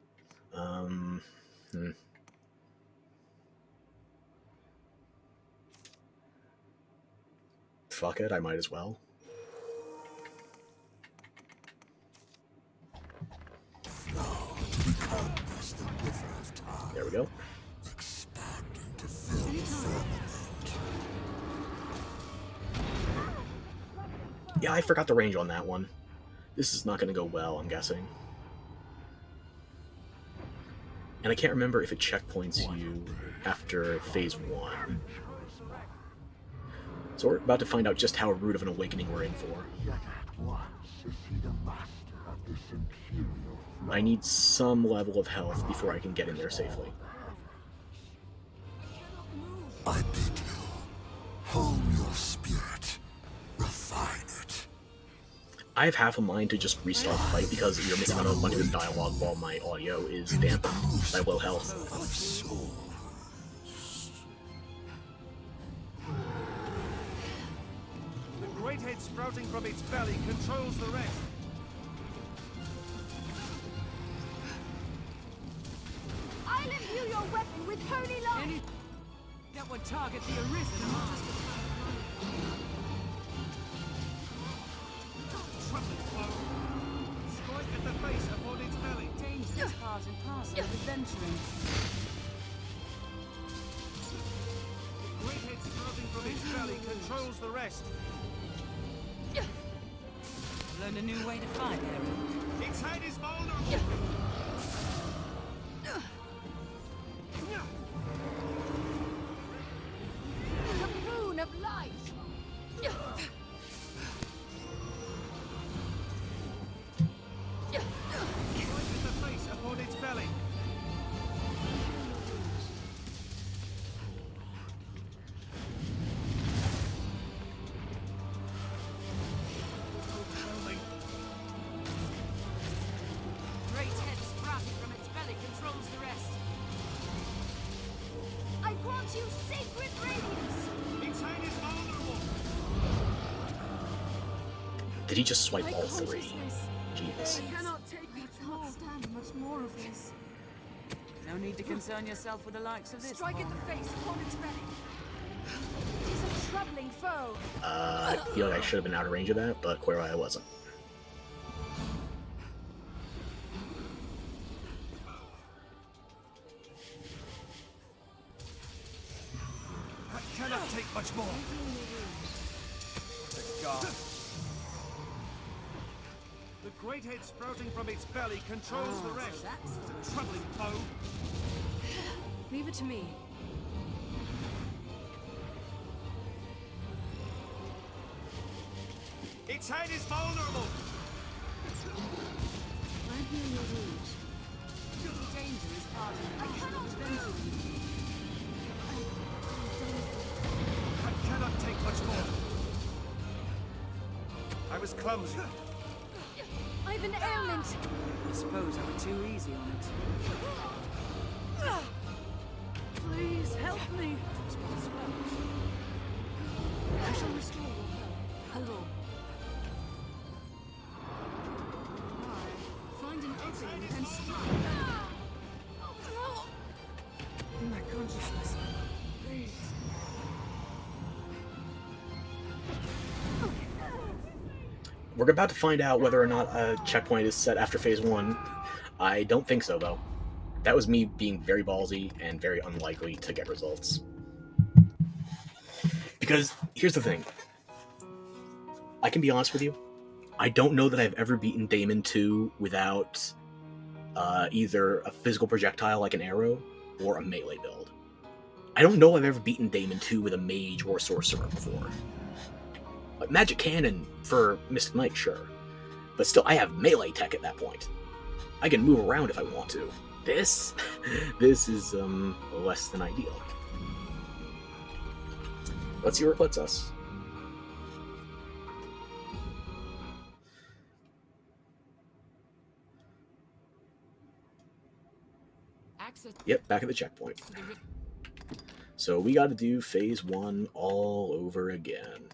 Fuck it, I might as well. There we go. Expanding to fill the firmament. Yeah, I forgot the range on that one. This is not going to go well, I'm guessing. And I can't remember if it checkpoints you after Phase 1. So we're about to find out just how rude of an awakening we're in for. I need some level of health before I can get in there safely. I bid you, hone your spirit, refine it. I have half a mind to just restart the fight because you're missing out on a bunch of dialogue while my audio is dampened by low health. Of soul. The great head sprouting from its belly controls the rest. I'll imbue your weapon with holy light. That would target the Arisen. Strike at the face upon its belly. Danger is part and parcel of adventuring. The great head sprouting from its belly controls the rest. Learn a new way to fight, Aaron. Its head is vulnerable. The moon of light. Strike at the face upon its belly. Overwhelming. Great head sprouting from its belly controls the rest. I grant you sacred radiance. Its head is vulnerable. Did he just swipe all three? Jesus. I cannot take much more. Stand much more of this. No need to concern yourself with the likes of this. Strike at the face upon its belly. It is a troubling foe. I feel like I should have been out of range of that, but clearly I wasn't. I cannot take much more. The god. The great head sprouting from its belly controls the rest. It's a troubling foe. Leave it to me. Its head is vulnerable. I heal your wounds. Danger is part and parcel of adventuring. I cannot take much more. I was clumsy. I've an ailment. I suppose I were too easy on it. Please help me. I shall restore your health. Hold on. Find an opening and strike. My consciousness. Please. We're about to find out whether or not a checkpoint is set after phase 1. I don't think so, though. That was me being very ballsy and very unlikely to get results. Because, here's the thing. I can be honest with you. I don't know that I've ever beaten Daemon 2 without either a physical projectile like an arrow or a melee build. I don't know I've ever beaten Daemon 2 with a mage or sorcerer before. Like magic cannon for Mystic Knight, sure. But still, I have melee tech at that point. I can move around if I want to. This is less than ideal. Let's see where it puts us. Access Yep, back at the checkpoint. to the So we got to do phase 1 all over again.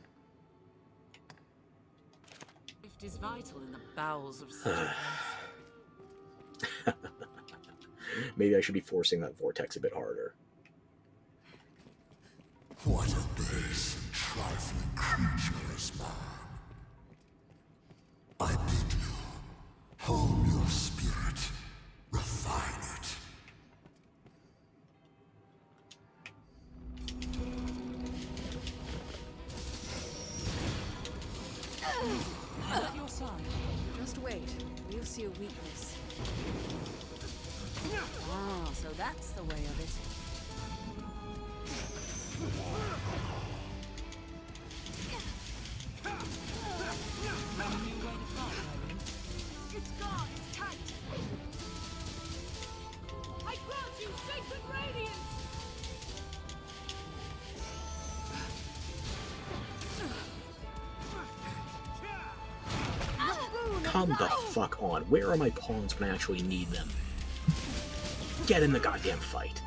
rift is vital in the bowels of such a place. Maybe I should be forcing that vortex a bit harder. What a base and trifling creature is man. I bid you, hone your spirit, refine it. I'm at your side. Just wait. We'll see a weakness. Ah, so that's the way of it. Its guard is tight. I grant you sacred radiance. Come the fuck on. Where are my pawns when I actually need them? Get in the goddamn fight.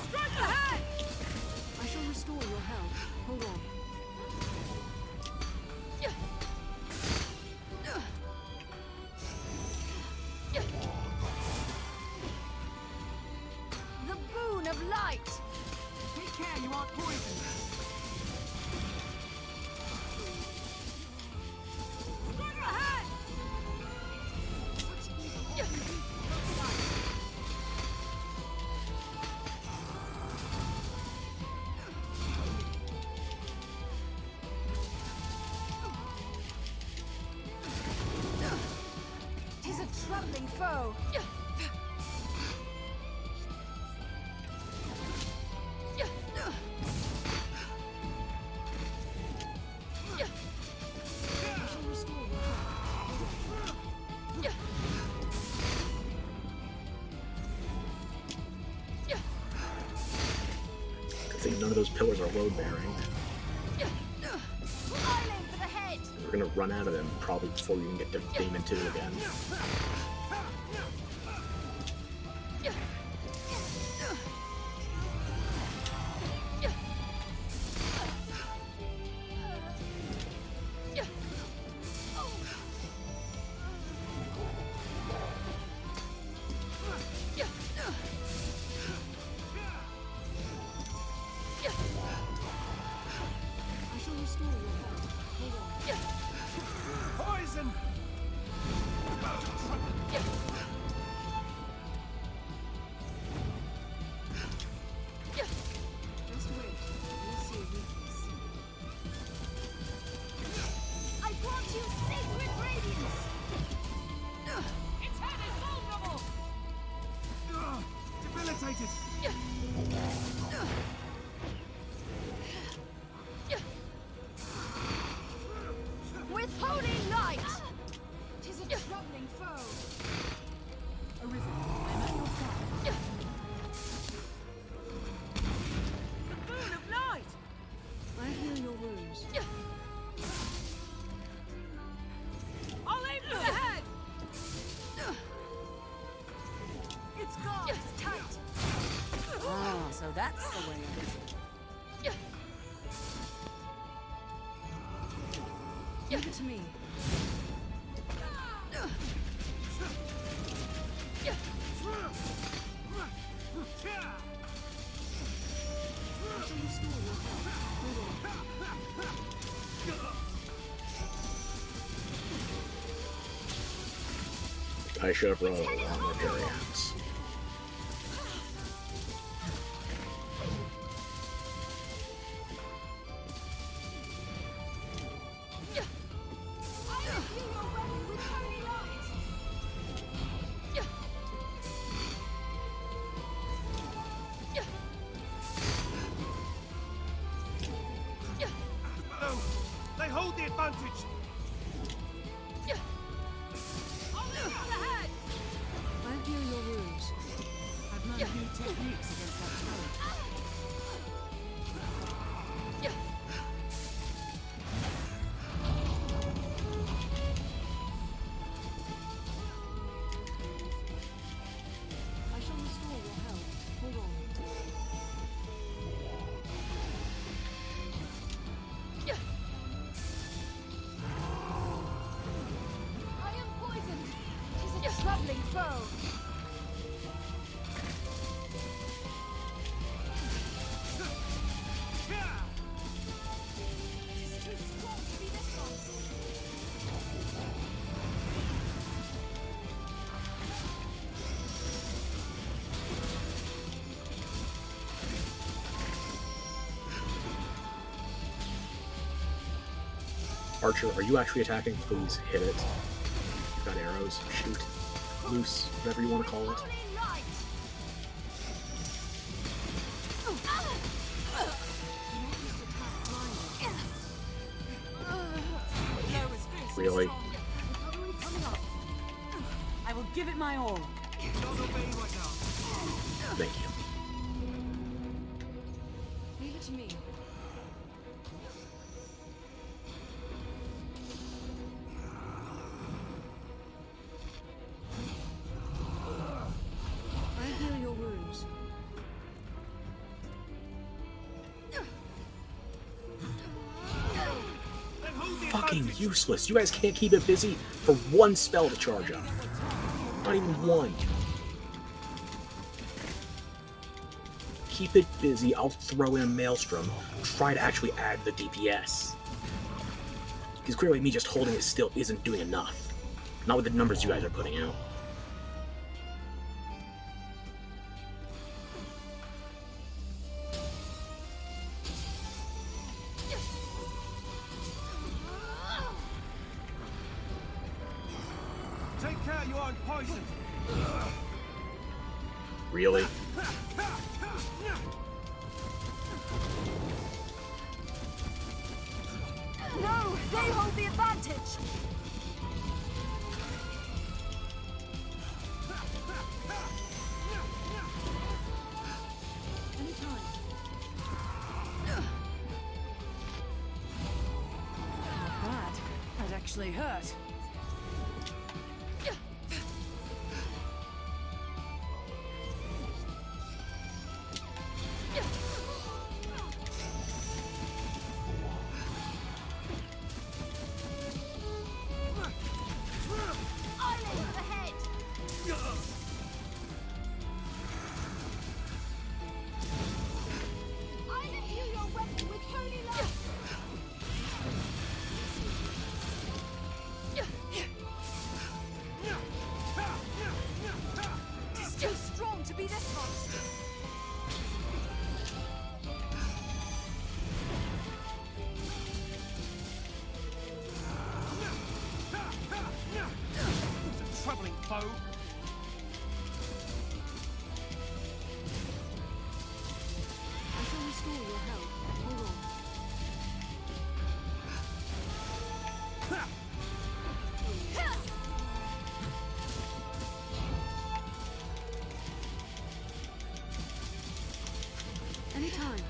Strike ahead. I shall restore your health. Hold on. The boon of light. Take care you aren't poisoned. Strike ahead. Tis a troubling foe. Good thing none of those pillars are load bearing. Island for the head. We're gonna run out of them probably before we even get to Daemon 2 again. I shall restore your health. Hold on. Poison! Just wait. We'll see a weakness. I grant you sacred radiance. Its head is vulnerable! Debilitated! With holy light. Tis a troubling foe. Arisen, I'm at your side. The boon of light! I heal your wounds. I'll aim for the head! Its guard is tight. Ah, so that's the way of it. Give it to me. I shall restore your health. Hold on. I should have brought a lot more carry-outs. No! They hold the advantage! I heal your wounds. I've learned new techniques against that foe. I shall restore your health. Hold on. I am poisoned. Tis a troubling foe. Tis too strong to be this one. Archer, are you actually attacking? Please hit it. You've got arrows. Shoot. Loose. Whatever you want to call it. Holy light. Really? Recovery coming up. I will give it my all. Don't obey right now. Thank you. Leave it to me. I heal your wounds. They hold the Fucking advantage! useless. You guys can't keep it busy for one spell to charge up. Not even one. Keep it busy. I'll throw in a Maelstrom. Try to actually add the DPS. Because clearly me just holding it still isn't doing enough. Not with the numbers you guys are putting out. Take care you aren't poisoned! Really? No, they hold the advantage. Anytime. Not bad. That actually hurt. Island for the head. Island, heal your weapon with holy light. Tis too strong to be this monster. It's a troubling foe! I shall restore your health. Hold on. Anytime.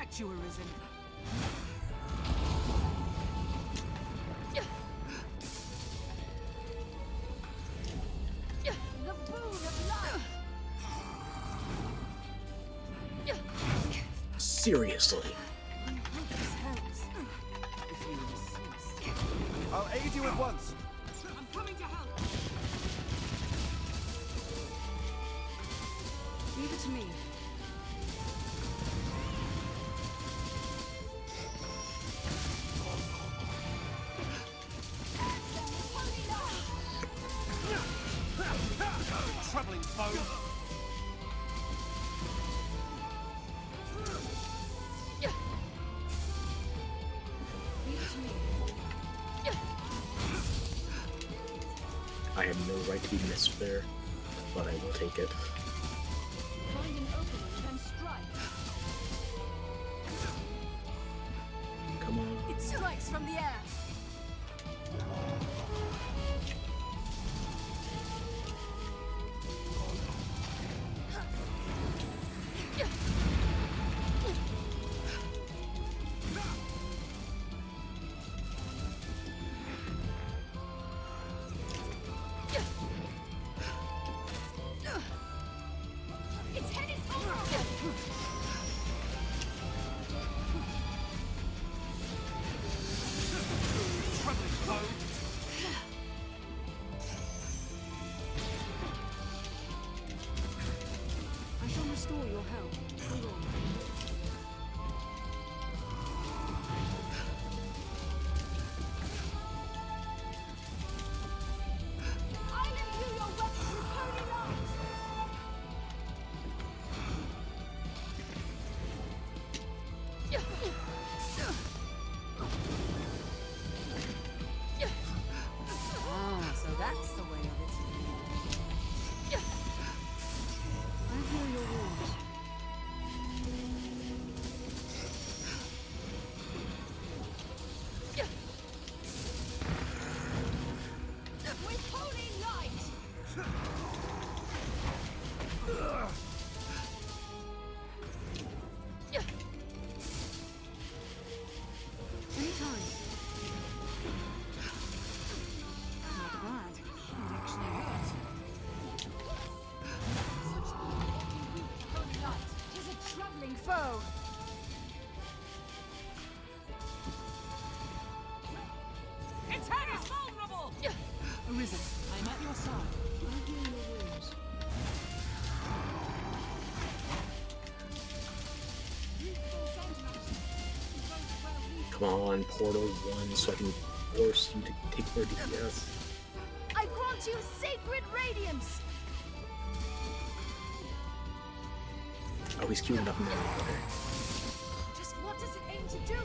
protect you, Arisen. The boon of life. Seriously. This helps. If you insist. I'll aid you at once. I'm coming to help. Leave it to me. Troubling foe. Leave it to me. I have no right to be missed there, but I will take it. Find an opening and strike. Come on. It strikes from the air. Its head is vulnerable. Troubling foe. I shall restore your health. Hold on. I'll imbue your weapon with holy light. Ah, so that's the way of it. I heal your wounds. With holy light. Anytime. Not bad. It actually hurts. Holy light is a troubling foe. Its head is vulnerable. Arisen. I'm at your side. I heal your wounds. Come on, Portal 1, so I can force you to take more DPS. I grant you sacred radiance. Oh, he's queuing up now. Okay. Just what does it aim to do?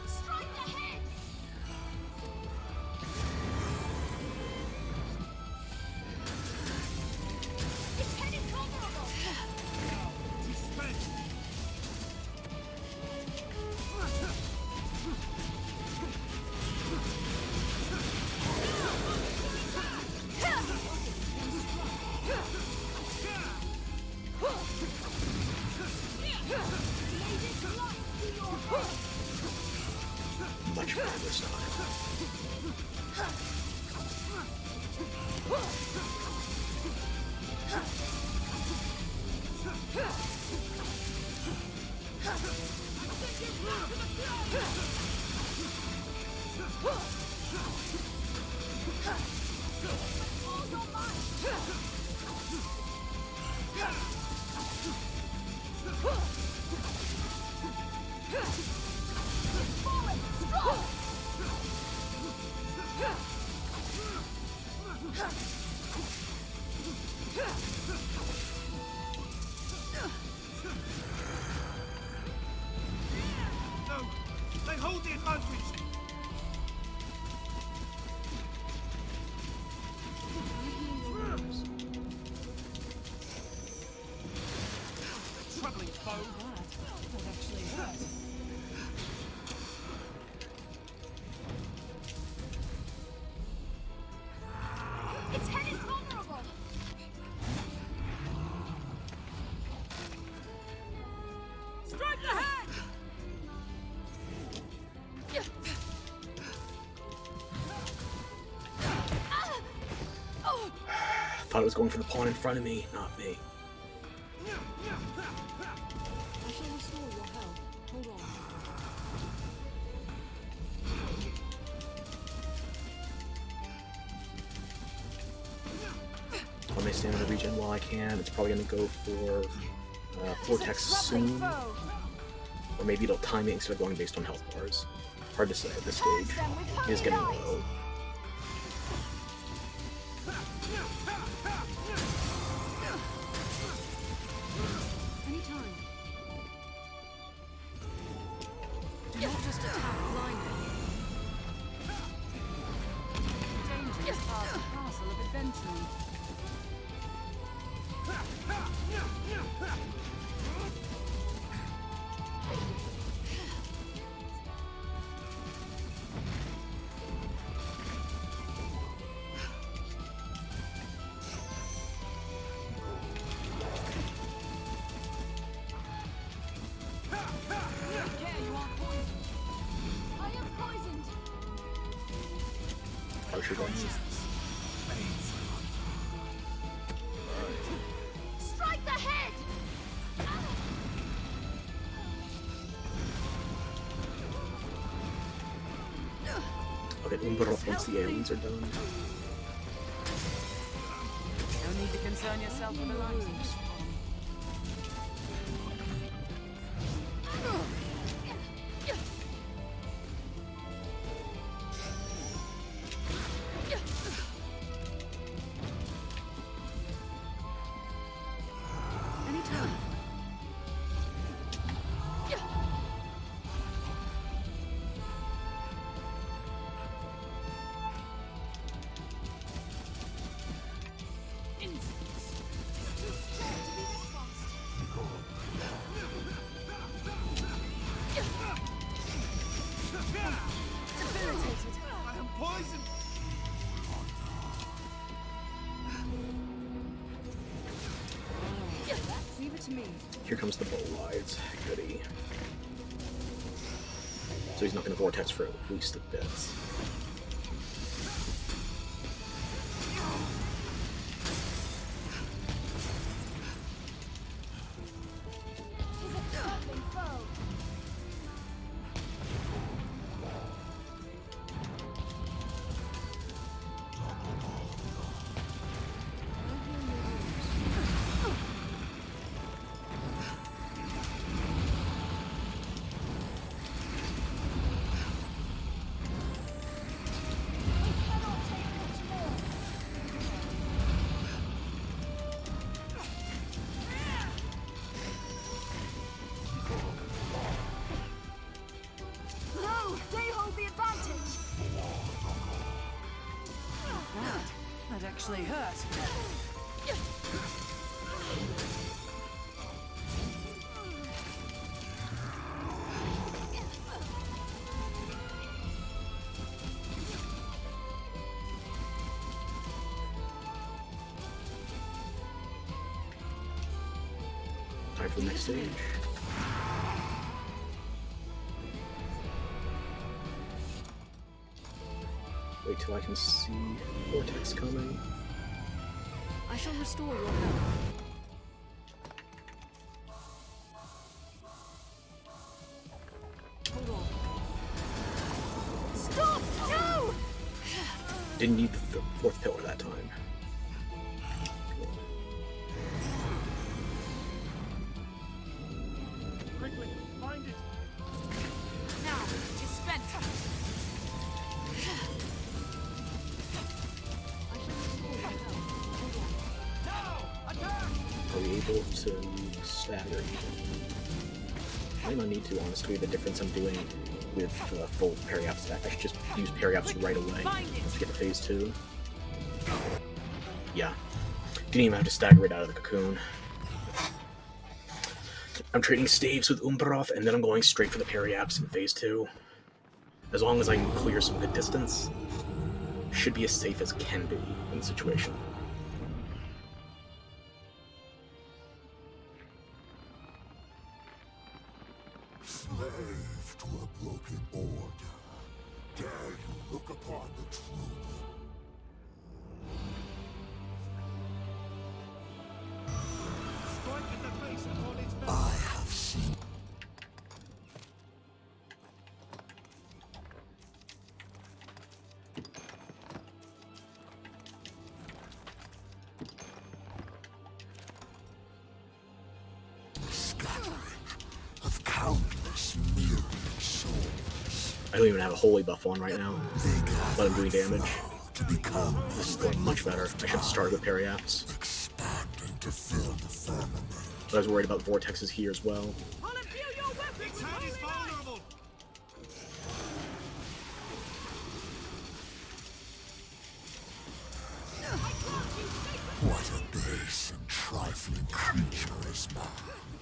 Strike the head. Its head is vulnerable. Suspense. Much better this time. All your might. Forward, strong. No, they hold the advantage. thought it was going for the pawn in front of me, not me. I shall restore your health. Hold on. Let me stand in the region while I can. It's probably going to go for Vortex soon. Or maybe it'll time it instead of going based on health bars. Hard to say at this stage. It is getting low. Anytime. Do not just attack blindly. Danger is part and parcel of adventuring. I am poisoned. Harsher guns. Strike the head. Okay, Umberov once the aliens are done. No need to concern yourself with the lights. Anytime. I am poisoned! Leave it to me. Here comes the bow wides. Goody. So he's not going to vortex for at least a bit. He's a trembling foe. No, they hold the advantage. That actually hurt. Time for the next stage. Wait till I can see vortex coming. I shall restore your health. Hold on. Stop! No! Didn't need the fourth pillar that time. Quickly, find it! Now, it is spent. I shall restore your health. Now! Attack! Are we able to stagger? I might not need to, honestly. The difference I'm doing with full periaps stack. I should just use periaps right away. Let's get to phase 2. Yeah. Didn't even have to stagger it out of the cocoon. I'm trading staves with Umberov, and then I'm going straight for the periaps in phase 2. As long as I can clear some good distance, should be as safe as can be in the situation. Slave to a broken order. Dare you look upon the truth? I don't even have a holy buff on right now, but I'm doing damage. This is going much better. I should have started with Periapts. But I was worried about vortexes here as well. I'll imbue your weapon Its with head is holy light. vulnerable. What a base and trifling creature is man.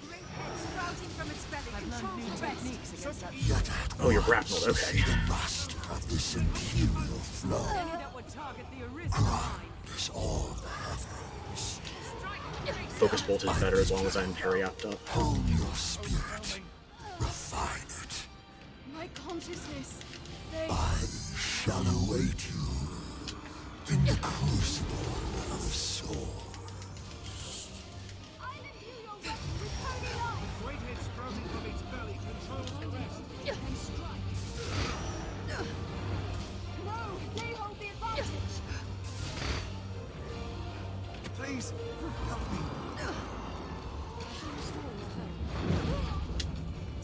Great head sprouting from its belly I've learned new controls the rest. techniques against that. Yet at Oh, you're grappled, okay. the master of this imperial flow. Only that would target the Arisen line. Is all the heavens. Focus bolt is better as long as I'm Periapt up. Hone your spirit. Refine it. My consciousness. They... I shall await you in the crucible of swords. I'll imbue your weapon with holy light. Great head sprouting from its belly controls the rest. And strike. No, they hold the advantage. Please.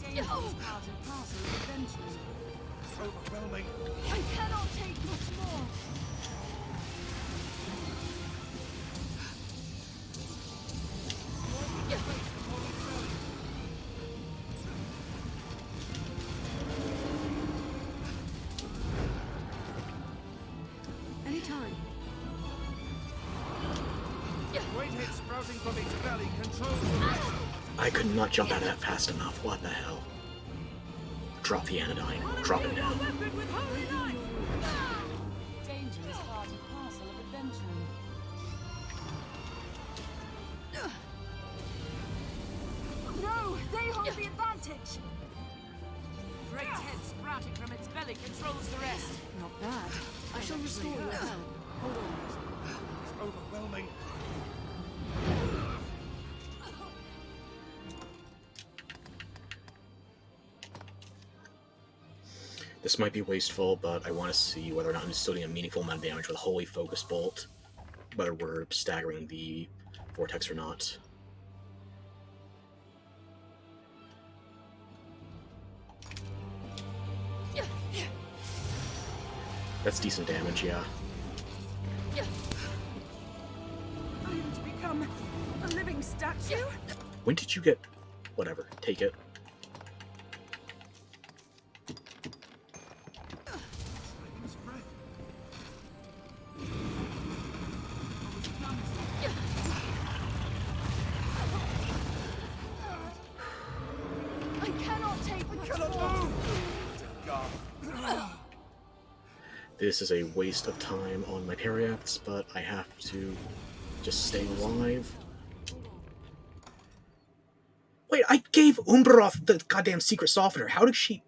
Danger is part and parcel of adventuring. It's overwhelming. I cannot take much more. Anytime. Great head sprouting from its belly controls the rest. I could not jump out of that fast enough. What the hell? Drop the anodyne. Drop it now. Weapon with holy light. Danger is part and parcel of adventuring. No, they hold the advantage. Great head sprouting from its belly controls the rest. Not bad. I shall restore your health. Hold on. It's overwhelming. This might be wasteful, but I want to see whether or not I'm still doing a meaningful amount of damage with a Holy Focus Bolt, whether we're staggering the Vortex or not. That's decent damage, yeah. I am to become a living statue? When did you get... Whatever, take it. I cannot take much more. This is a waste of time on my Periapts, but I have to just stay alive. Wait, I gave Umbroth the goddamn secret softener. How did she...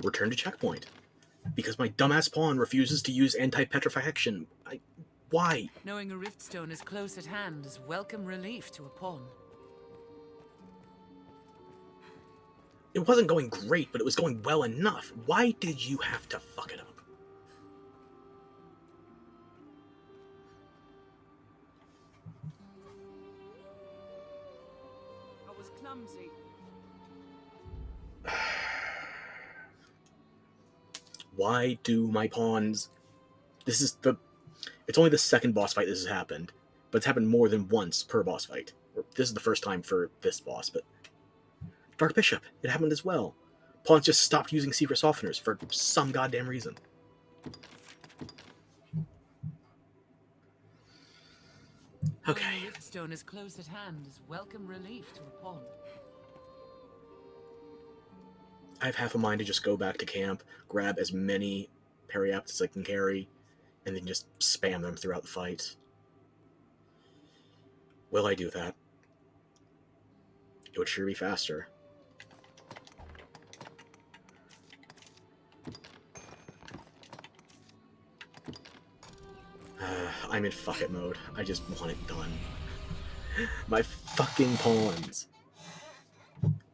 Return to checkpoint. Because my dumbass pawn refuses to use anti-petrification. Why? Knowing a riftstone is close at hand is welcome relief to a pawn. It wasn't going great, but it was going well enough. Why did you have to fuck it up? I was clumsy. Why do my pawns... This is the... It's only the second boss fight this has happened, but it's happened more than once per boss fight. This is the first time for this boss, but... Dark Bishop, it happened as well. Pawns just stopped using secret softeners for some goddamn reason. Okay. Knowing a riftstone is close at hand is welcome relief to a pawn. I have half a mind to just go back to camp, grab as many Periapts as I can carry, and then just spam them throughout the fight. Will I do that? It would sure be faster. I'm in fuck it mode. I just want it done. My fucking pawns.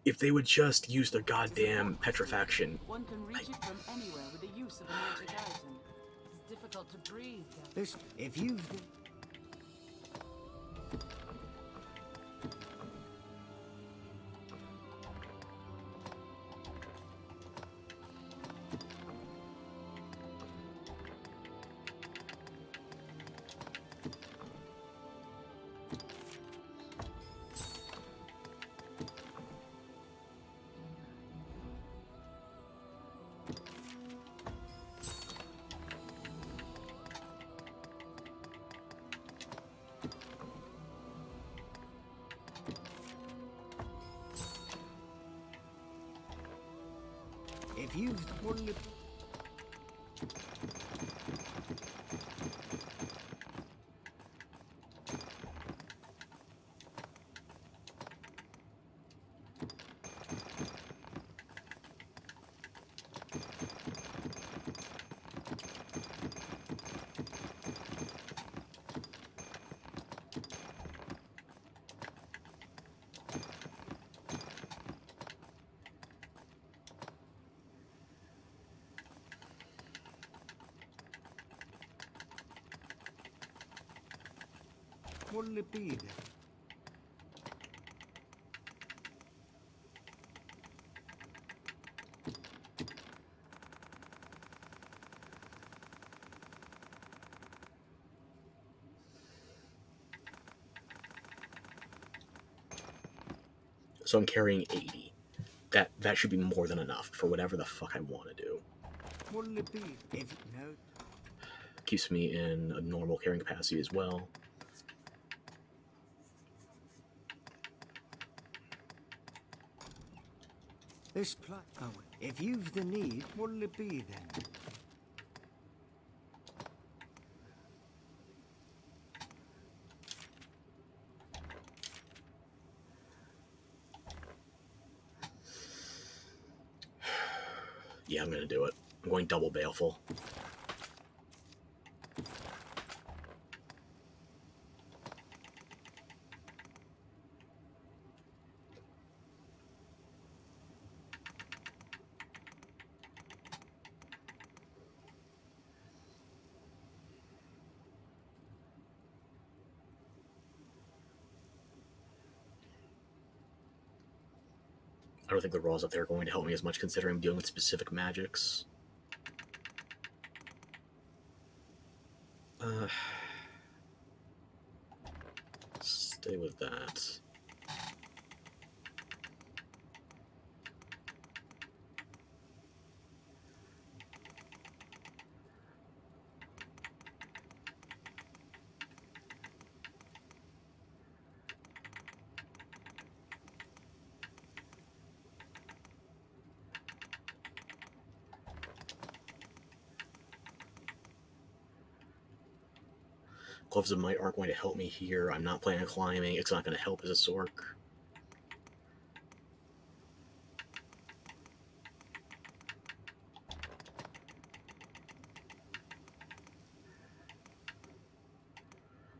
If they would just use their goddamn petrifaction. One can reach it from anywhere with the use of a magic item. It's difficult to breathe. This, if you've... If you've only... What'll it be then? So I'm carrying 80. That should be more than enough for whatever the fuck I want to do. What'll it be? If no. Keeps me in a normal carrying capacity as well. This plot. Oh, if you've the need, what'll it be then? Yeah, I'm gonna do it. I'm going double baleful. I don't think the rolls up there are going to help me as much considering I'm dealing with specific magics. Stay with that. Gloves of Might aren't going to help me here. I'm not planning on climbing. It's not going to help as a Sork.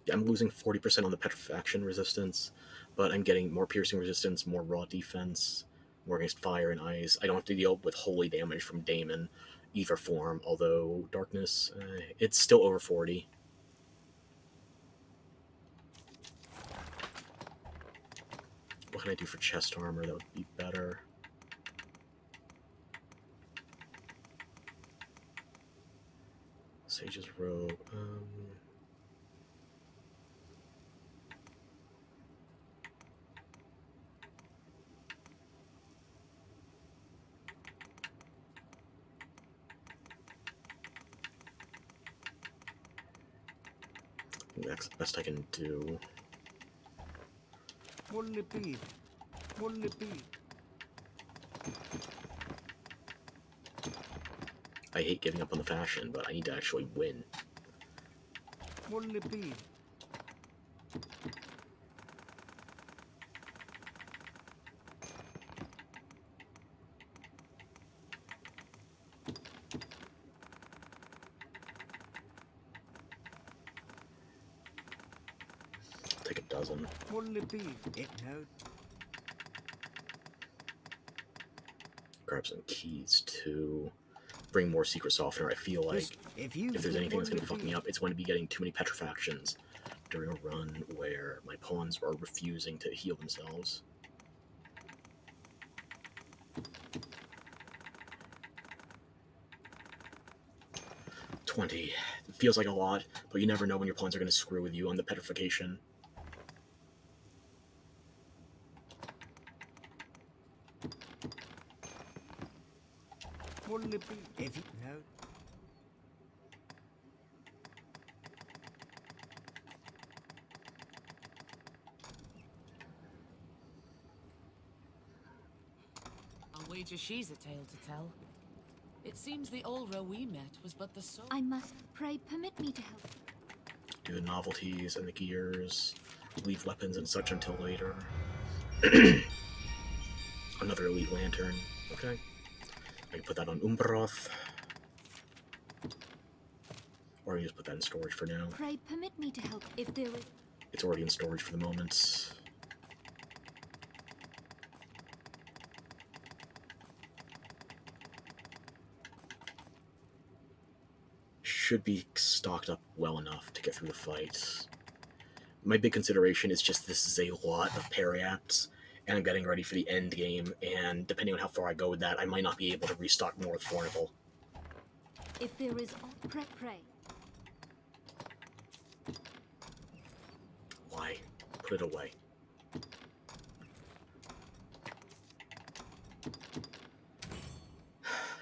Yeah, I'm losing 40% on the petrifaction resistance, but I'm getting more piercing resistance, more raw defense, more against fire and ice. I don't have to deal with holy damage from Daemon either form, although darkness, it's still over 40. What can I do for chest armor that would be better? Sage's robe. That's the best I can do. What'll it be? What'll it be? I hate giving up on the fashion, but I need to actually win. What'll it be? Take a dozen. What'll it be? It no. Grab some keys too. Bring more secret softener. I feel like if there's anything that's going to fuck me up, it's going to be getting too many petrifactions during a run where my pawns are refusing to heal themselves. $20. It feels like a lot, but you never know when your pawns are going to screw with you on the petrification. What'll it be? If you no. I'll wager she's a tale to tell. It seems the Ulra we met was but the soul. I must pray permit me to help. Do the novelties and the gears, leave weapons and such until later. Another elite lantern. Okay. I can put that on Umbroth. Or I can just put that in storage for now. Pray permit me to help if there is. It's already in storage for the moment. Should be stocked up well enough to get through the fight. My big consideration is just this is a lot of periapts, and I'm getting ready for the end game, and depending on how far I go with that, I might not be able to restock more with Thornival. If there is pray. Why? Put it away.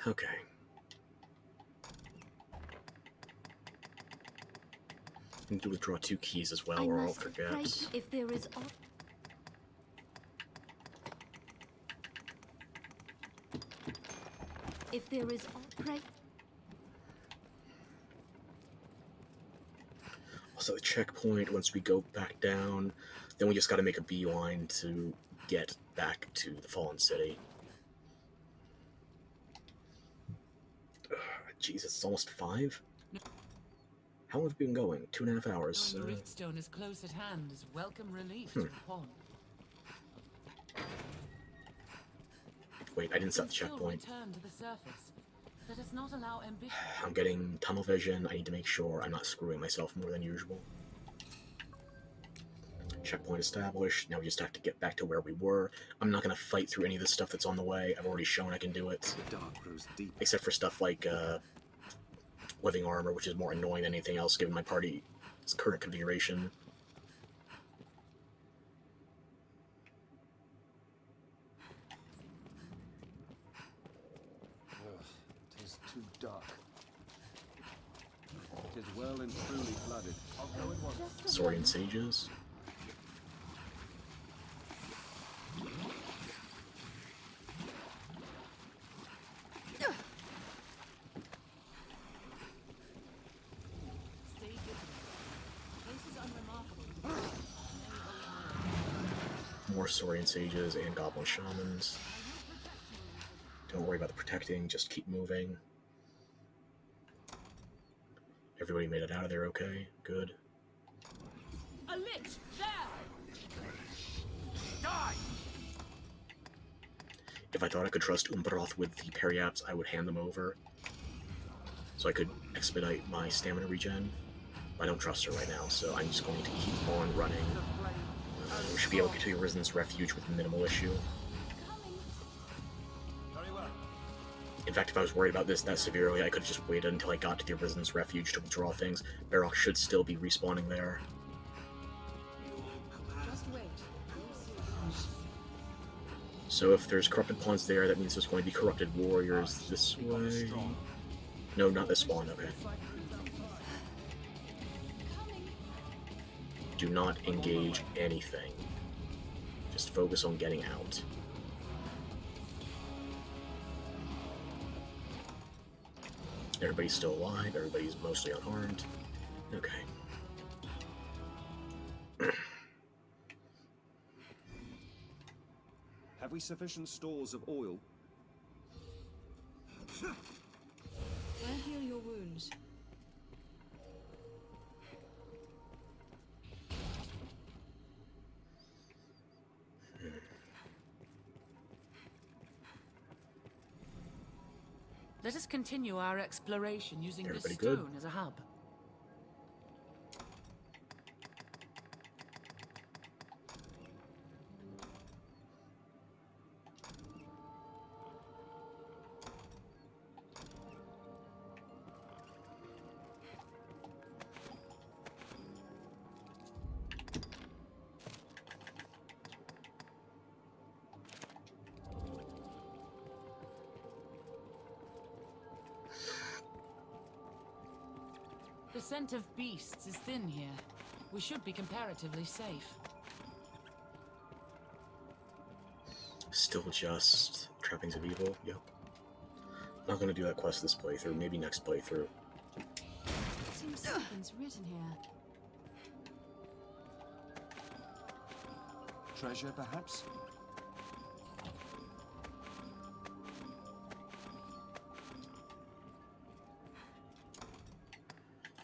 Okay. I need to withdraw 2 keys as well, I or I'll must forget. pray if there is if there is pray. Also, the checkpoint, once we go back down, then we just gotta make a beeline to get back to the Fallen City. Jesus, it's almost 5? How long have we been going? 2.5 hours. Knowing the Riftstone is close at hand is welcome relief to the pawn. Wait, I didn't set the Still checkpoint. return to the surface. Let us not allow ambition. I'm getting tunnel vision. I need to make sure I'm not screwing myself more than usual. Checkpoint established. Now we just have to get back to where we were. I'm not going to fight through any of the stuff that's on the way. I've already shown I can do it. The dark grows deep. Except for stuff like living armor, which is more annoying than anything else given my party's current configuration. It is too dark. It is well and truly flooded. I'll go at once. Saurian sages. Stay vigilant. Place is unremarkable. More Saurian sages and goblin shamans. Don't worry about the protecting, just keep moving. Everybody made it out of there okay? Good. A lich! There! Die! If I thought I could trust Umbroth with the periapts, I would hand them over. So I could expedite my stamina regen. But I don't trust her right now, so I'm just going to keep on running. We should be able to get to the Arisen's refuge with minimal issue. Very well. In fact, if I was worried about this that severely, I could have just waited until I got to the Arisen's refuge to withdraw things. Barrock should still be respawning there. Just wait. So if there's corrupted pawns there, that means there's going to be corrupted warriors this way. No, not this spawn, okay. Do not engage anything. Just focus on getting out. Everybody's still alive, everybody's mostly unharmed. Okay. Have we sufficient stores of oil? I'll heal your wounds. Let us continue our exploration using this Everybody good? stone as a hub. The scent of beasts is thin here. We should be comparatively safe. Still just trappings of evil, yep. Not gonna do that quest this playthrough, maybe next playthrough. Seems something's written here. Treasure, perhaps?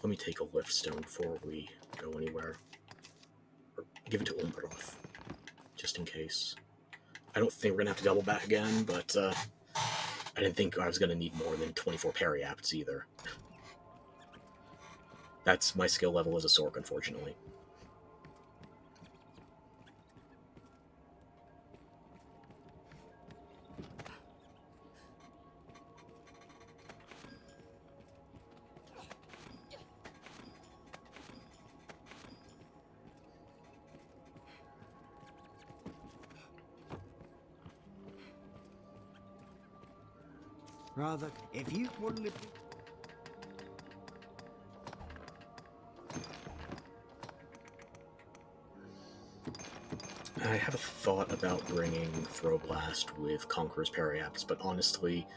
Let me take a lift stone before we go anywhere. Or give it to Umbroth, just in case. I don't think we're gonna have to double back again, but I didn't think I was gonna need more than 24 parry apts either. That's my skill level as a Sork, unfortunately. Rather, if you wouldn't have... I have a thought about bringing Throw Blast with Conqueror's parry apts, but honestly,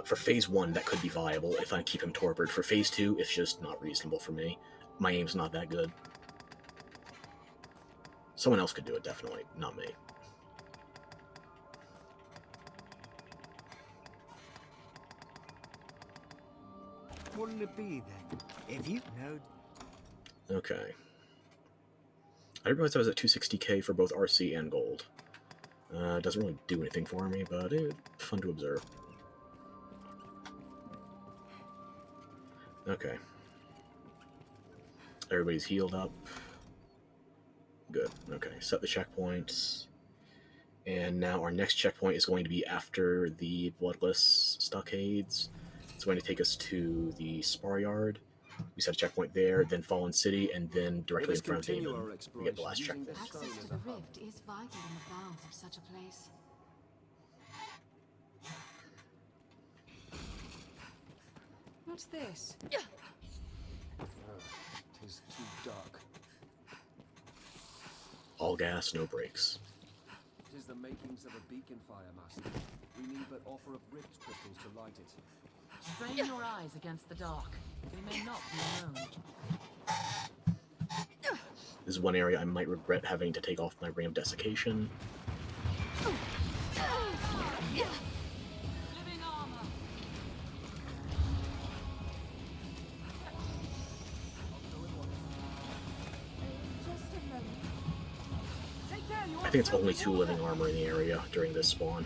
for Phase 1, that could be viable if I keep him torpid. For Phase 2, it's just not reasonable for me. My aim's not that good. Someone else could do it, definitely, not me. Wouldn't it be then? If you know... Okay. I didn't realize I was at 260k for both RC and gold. Doesn't really do anything for me, but it's fun to observe. Okay. Everybody's healed up. Good. Okay, set the checkpoints. And now our next checkpoint is going to be after the Bloodless Stockades. It's going to take us to the Spar Yard. We set a checkpoint there, then Fallen City, and then directly in front of Damon, we get the last checkpoint. Access to the rift is vital in the bounds of such a place. What's this? Tis too dark. All gas, no brakes. Tis the makings of a beacon fire, Master. We need but offer of rift crystals to light it. Strain your eyes against the dark. We may not be alone. This is one area I might regret having to take off my Ring of Desiccation. Living armor. I think it's only 2 living armor in the area during this spawn.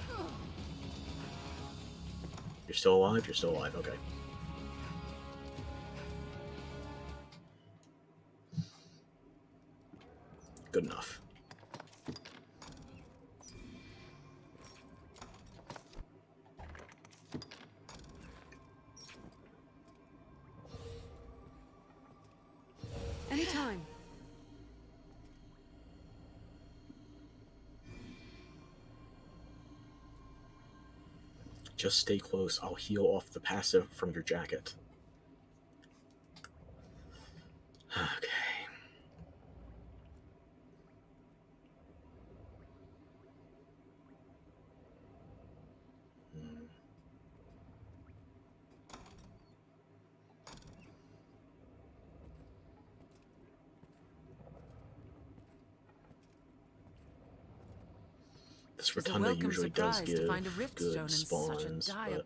You're still alive? You're still alive, okay. Good enough. Anytime. Just stay close. I'll heal off the passive from your jacket. Okay. This Rotunda usually does give good spawns, but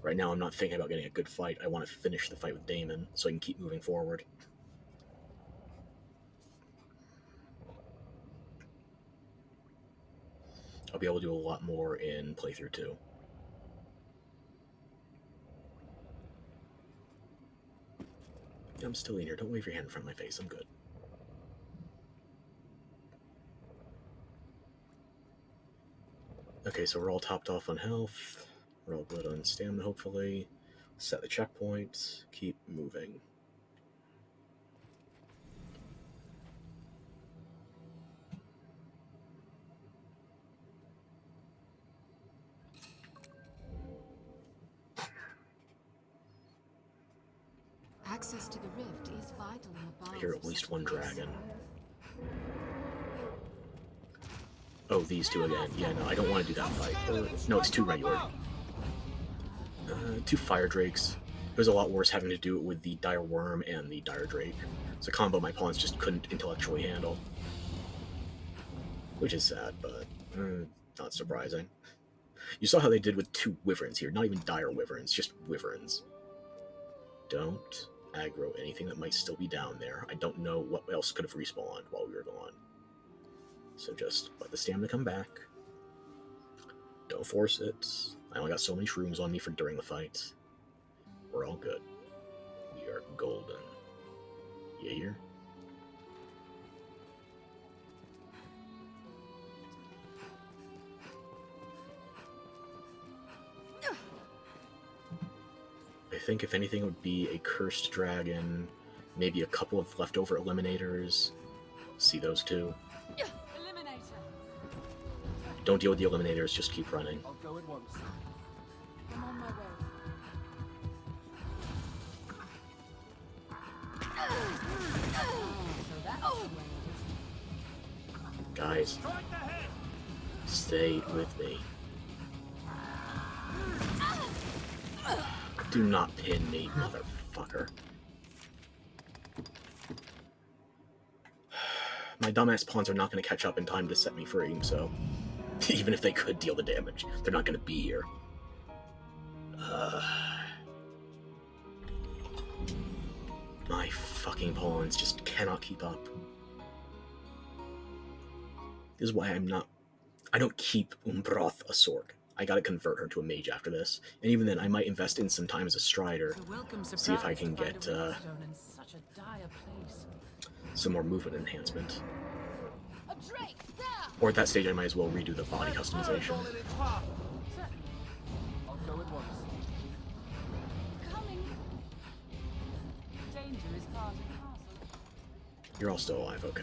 right now I'm not thinking about getting a good fight. I want to finish the fight with Damon so I can keep moving forward. I'll be able to do a lot more in playthrough 2. I'm still in here. Don't wave your hand in front of my face. I'm good. Okay, so we're all topped off on health. We're all good on stamina, hopefully. Set the checkpoint. Keep moving. Access to the rift is vital in the bounds I hear of at least such a one place. dragon. Oh, these two again. Yeah, no, I don't want to do that fight. No, it's 2 regular. 2 fire drakes. It was a lot worse having to do it with the dire worm and the dire drake. It's a combo my pawns just couldn't intellectually handle. Which is sad, but not surprising. You saw how they did with 2 wyverns here. Not even dire wyverns, just wyverns. Don't aggro anything that might still be down there. I don't know what else could have respawned while we were gone. So just let the stamina come back. Don't force it. I only got so many shrooms on me for during the fight. We're all good. We are golden. You hear? I think if anything it would be a cursed dragon, maybe a couple of leftover eliminators. See those 2. Eliminator. Don't deal with the eliminators, just keep running. I'll go at once. I'm on my way. So that's the way it is. Guys, Strike the head! stay with me. Do not pin me, motherfucker. My dumbass pawns are not going to catch up in time to set me free, so even if they could deal the damage, they're not going to be here. My fucking pawns just cannot keep up. This is why I don't keep Umbroth a Sork. I gotta convert her to a mage after this, and even then I might invest in some time as a strider, see if I can get some more movement enhancement. A drake, there! Or at that stage I might as well redo the body customization. Fireball in its path. I'll go at once. Coming. Danger is part of the castle. You're all still alive, okay.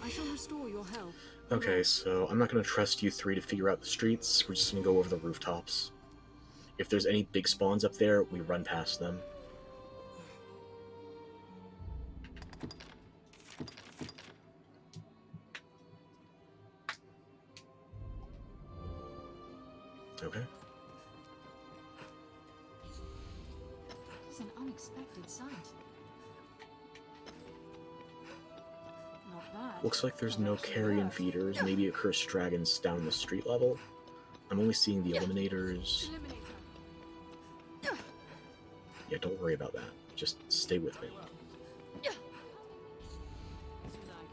I shall restore your health. Okay, so I'm not going to trust you 3 to figure out the streets. We're just going to go over the rooftops. If there's any big spawns up there, we run past them. Okay. This is an unexpected sight. Not bad. Looks like there's no carrion feeders, maybe a cursed dragons down the street level. I'm only seeing the eliminators. Eliminator. Yeah, don't worry about that. Just stay with me.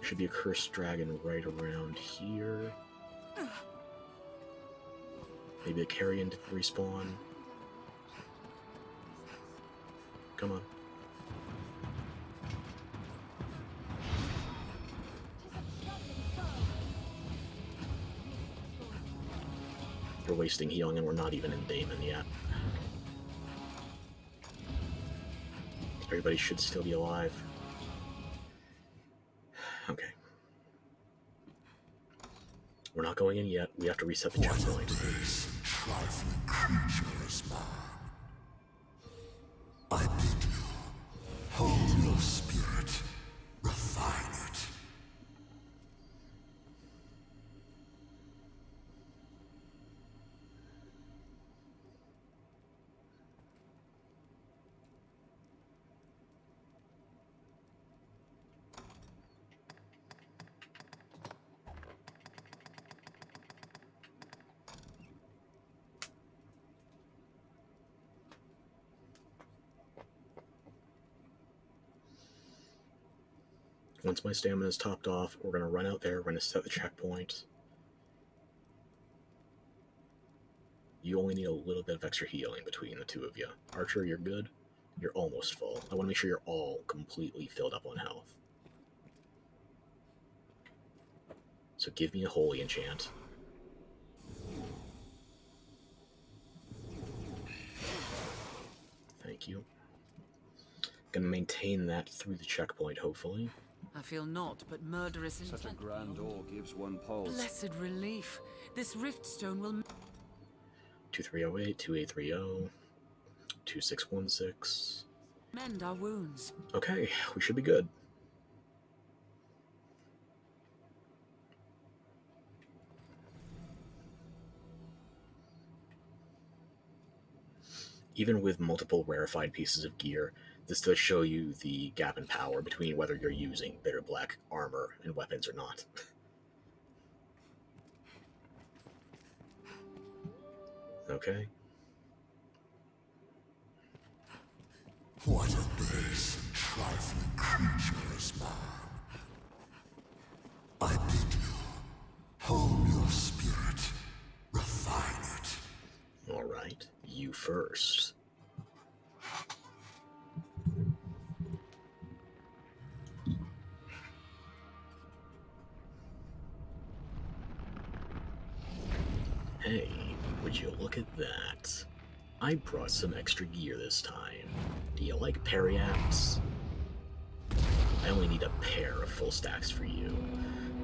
Should be a cursed dragon right around here. Maybe a carrion to respawn. Come on. You're wasting healing and we're not even in Damon yet. Everybody should still be alive. Okay. We're not going in yet. We have to reset the checkpoint. This trifling creature is mine. I bid you, hold your spirit, refine it. Once my stamina is topped off, we're going to run out there, we're going to set the checkpoint. You only need a little bit of extra healing between the 2 of you. Archer, you're good. You're almost full. I want to make sure you're all completely filled up on health. So give me a holy enchant. Thank you. Gonna maintain that through the checkpoint, hopefully. I feel naught but murderous intent. Such a grand ore gives one pulse. Blessed relief. This rift stone will... 2308, 2830, 2616. Mend our wounds. Okay, we should be good. Even with multiple rarefied pieces of gear, this does show you the gap in power between whether you're using Bitterblack armor and weapons or not. Okay. What a base and trifling creature is man. I bid you, hone your spirit, refine it. Alright, you first. Hey, would you look at that? I brought some extra gear this time. Do you like periaps? I only need a pair of full stacks for you,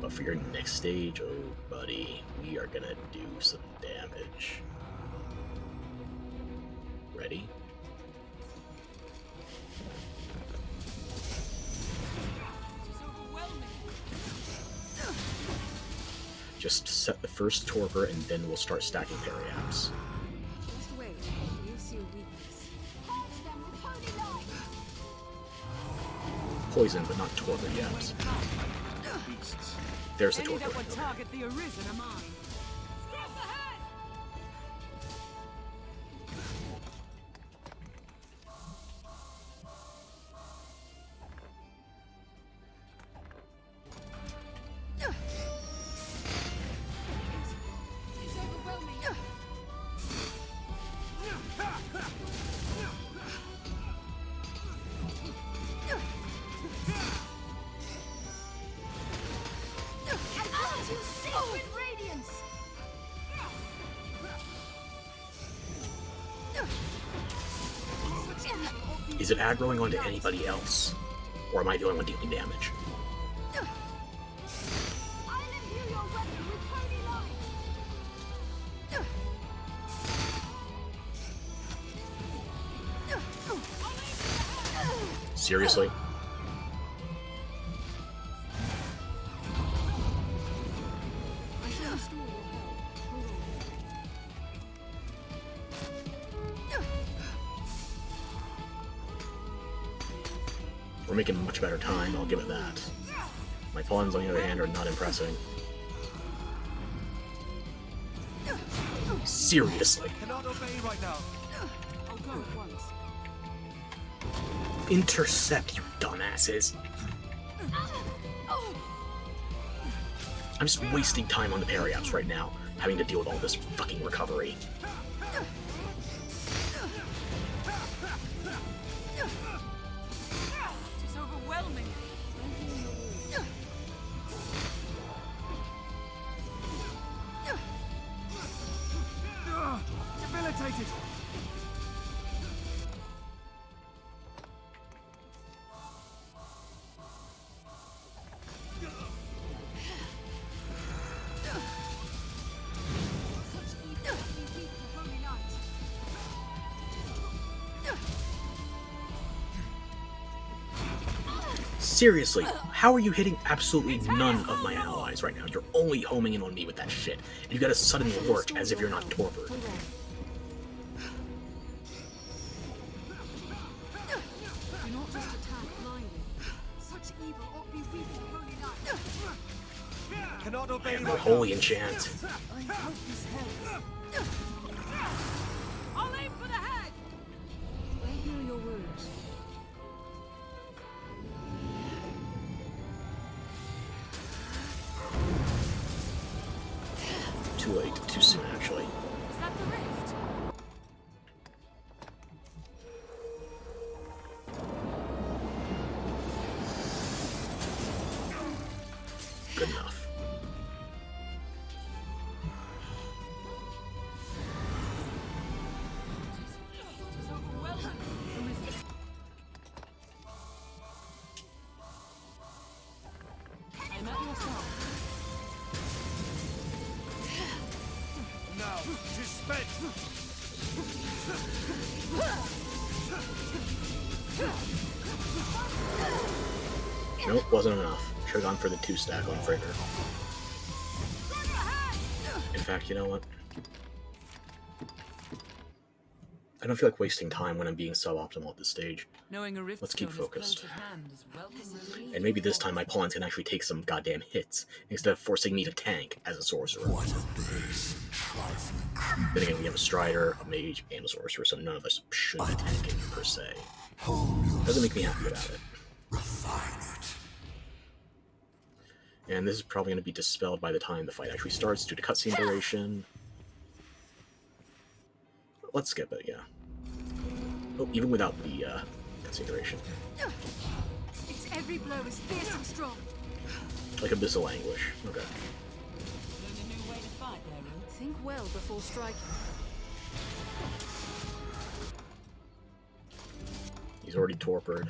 but for your next stage, oh buddy, we are gonna do some damage. Ready? Just set the first torpor and then we'll start stacking periaps. Just wait. You see a weakness. Purge them with holy light. Poison, but not torpor yet. There's the Any that torpor. would target the Arisen are mine. Scrap the head. It's overwhelming. I want you sacred radiance. Is it aggroing onto anybody else? Or am I the only one dealing damage? I'll imbue your weapon with holy light. Seriously? I shall restore your health. Hold on. We're making much better time, I'll give it that. My pawns, on the other hand, are not impressing. Seriously? Cannot obey right now. I'll go at once. Intercept, you dumbasses! I'm just wasting time on the periaps right now, having to deal with all this fucking recovery. It's overwhelming. Debilitated. Such evil be weak for holy light. Seriously, how are you hitting absolutely none of my allies right now? You're only homing in on me with that shit, and you gotta suddenly lurch as if you're not torpored. Hold on. Do not just attack blindly. Such evil ought be weak for holy light. Cannot obey No right holy enchant. I hope this helps. I'll aim for the head. I heal your wounds. Too late, too soon actually. Is that the rift? Good enough. It's overwhelming. I'm at your side. now. Tis spent. Nope, wasn't enough. Should've gone for the 2-stack on Frigger. In fact, you know what? I don't feel like wasting time when I'm being suboptimal at this stage. Knowing a rift Let's keep stone is focused. close at hand is welcome relief. And maybe this time my pawns can actually take some goddamn hits, instead of forcing me to tank as a sorcerer. What a base and trifling Then again, we have a Strider, a Mage, and a Sorcerer, so none of us should be tanking, per se. Doesn't make me happy about it. refine it. And this is probably going to be dispelled by the time the fight actually starts, due to cutscene duration. Let's skip it, yeah. Oh, even without the cutscene duration. Its every blow is fierce and strong. Like Abyssal Anguish. Okay. Learn a new way to fight there, Ruth. Think well before striking. He's already torpid.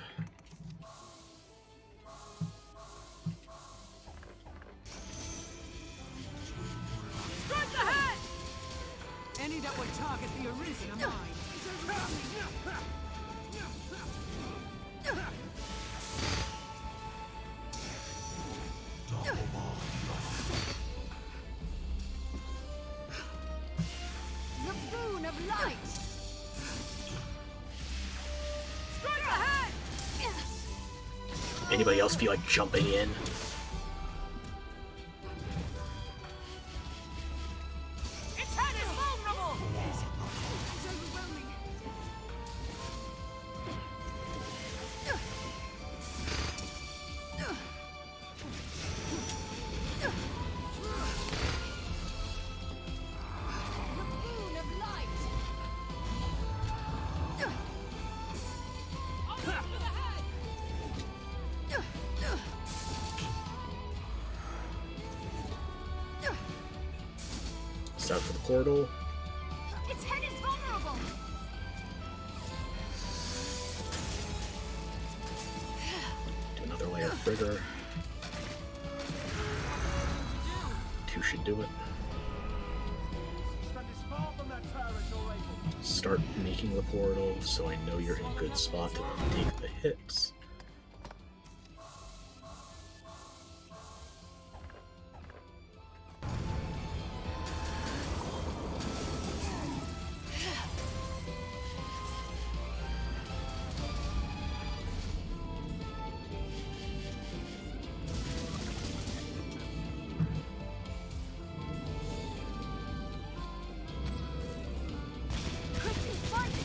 Strike the head! Any that would target the Arisen are mine. The boon of light. Strike the head! Anybody else feel like jumping in? Its head is vulnerable! It's overwhelming. The boon of light. Over the head! Set up for the portal. Its head is vulnerable. Do another layer of Frigger. 2 should do it. Stand as far from that tower as you're able. Start making the portal so I know you're in a good spot to take the hits. Quickly find it.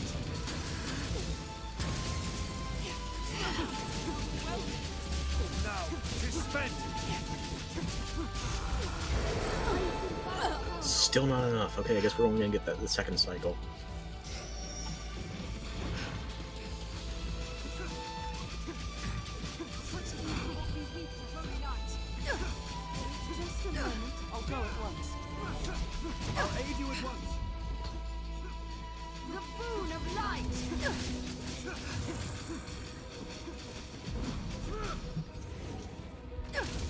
Now, it is spent. Still not enough. Okay, I guess we're only gonna get that the second cycle. Such a evil won't be weak for holy light. Just a moment. I'll go at once. I'll aid you at once. The boon of light.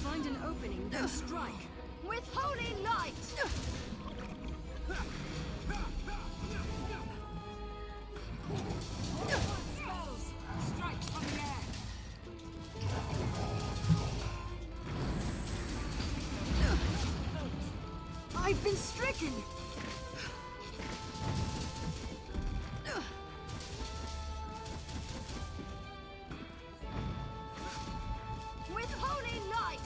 Find an opening, then strike. With holy light. Spells! Strike from the air! I've been stricken. With holy light.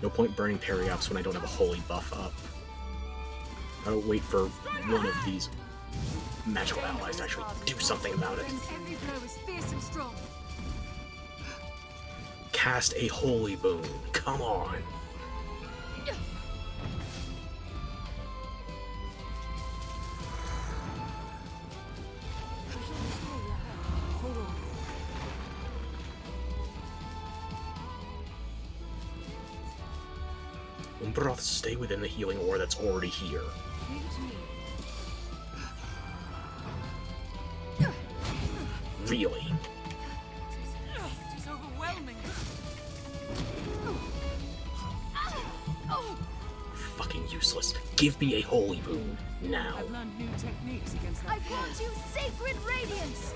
No point burning Periops when I don't have a holy buff up. Gotta wait for one of these magical allies to actually do something about it. Its every blow is fierce and strong. Cast a holy boon. Come on. Hold on. Umbroth, stay within the healing ore that's already here. Leave it to me. Really? It is overwhelming. Fucking useless. Give me a holy boon now. I've learned new techniques against that I grant foe. you sacred radiance!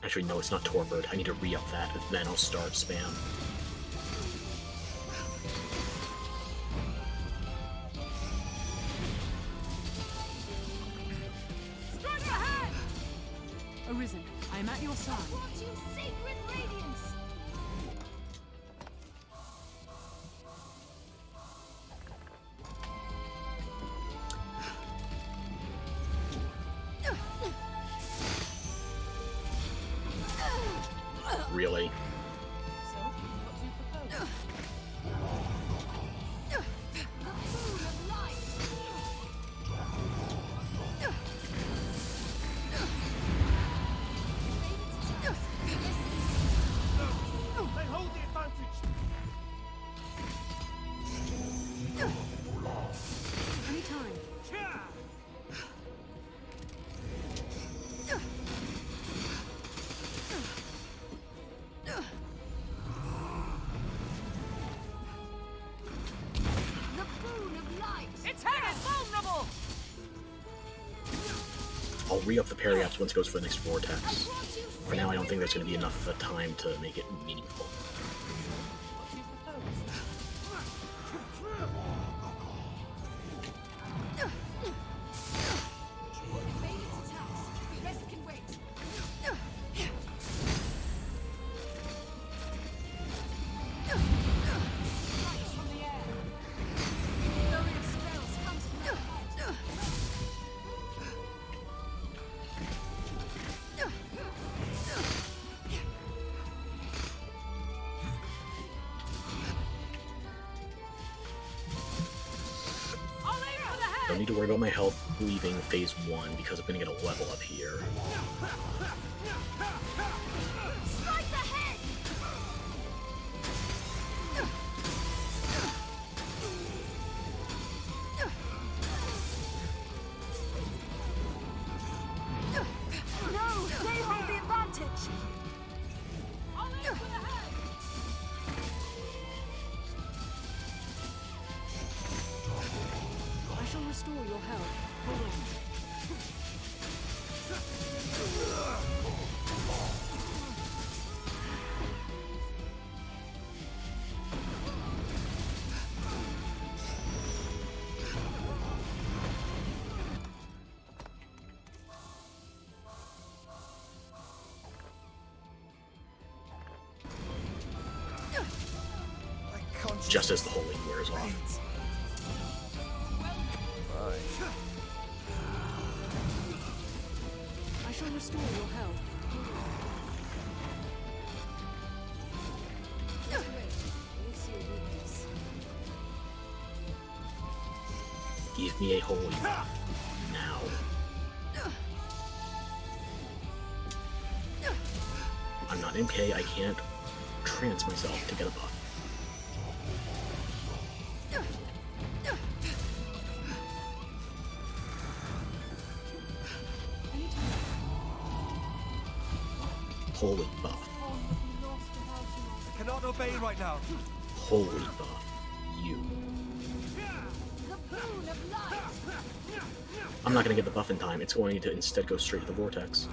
Actually, no, it's not Torbird. I need to re-up that, then I'll start spam. Strike ahead! Arisen, I am at your side. I grant you sacred radiance! Really? So, what do you propose? The moon of light! They hold the advantage. Anytime. Cha! The boon of light! Its head is vulnerable! I'll re-up the Periaps once it goes for the next I Vortex. grant you For now, I don't think there's going to be enough time to make it meaningful. What do you propose? Evade its attacks. The rest can wait. Light from the air. Flurry of spells comes from the head. I'll aim for the head! Don't need to worry about my health leaving phase 1 because I'm going to get a level up here. Strike the head! No, they hold the advantage! I'll aim for the head! I shall restore your health. Hold on. Just as the holy wears off. I shall restore your health. Just wait. We'll see your weakness. Give me a holy buff now. I'm not MK, I can't trance myself to get a buff. Holy buff. I cannot obey right now. Holy buff. You. The boon of light! I'm not gonna get the buff in time, it's going to instead go straight to the vortex.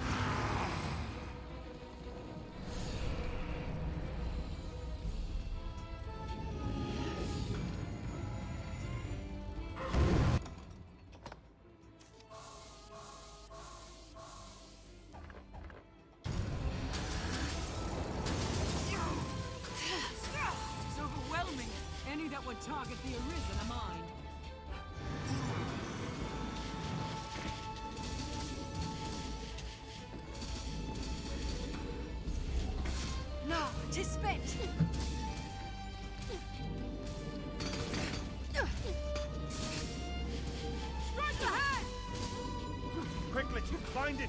It's overwhelming. Any that would target the Arisen are mine. Now, 'tis spent! Strike the head! Quickly, find it.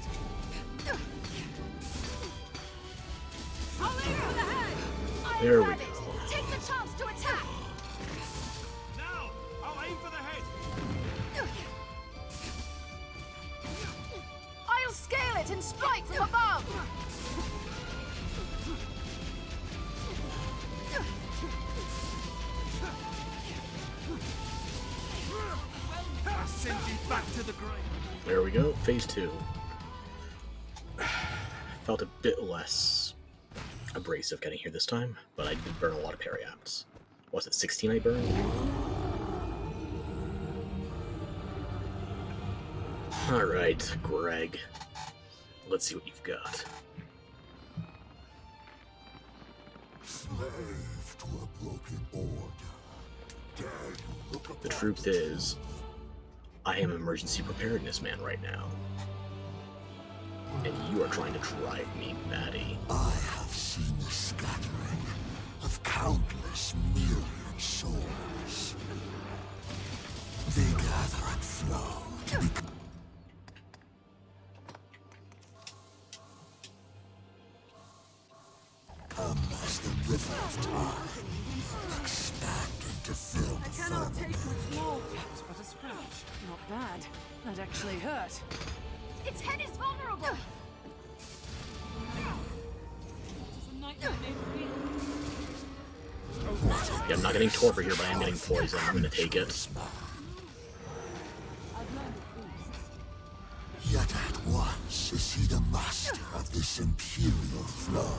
I'll aim for the head! I There we grab it! go. Take the chance to attack! Now, I'll aim for the head. and strike from above! I send you back to the grave. There we go, phase 2. Felt a bit less abrasive getting here this time, but I did burn a lot of parry apps. Was it 16 I burned? Alright, Greg. Let's see what you've got. Slave to a broken order. Dare you look upon The truth is, I am an emergency preparedness man right now. And you are trying to drive me batty. I have seen the scattering of countless myriad souls. They gather and flow to become as the river of time, expanding to fill the Cannot take firmament. much more. It's but a scratch. Not bad. That actually hurt. Its head is vulnerable! It's a nightmare made real. Yeah, I'm not getting torpor here, but I am getting poison. I'm gonna take it. I've learned of beasts. Yet at once is he the master of this imperial flow.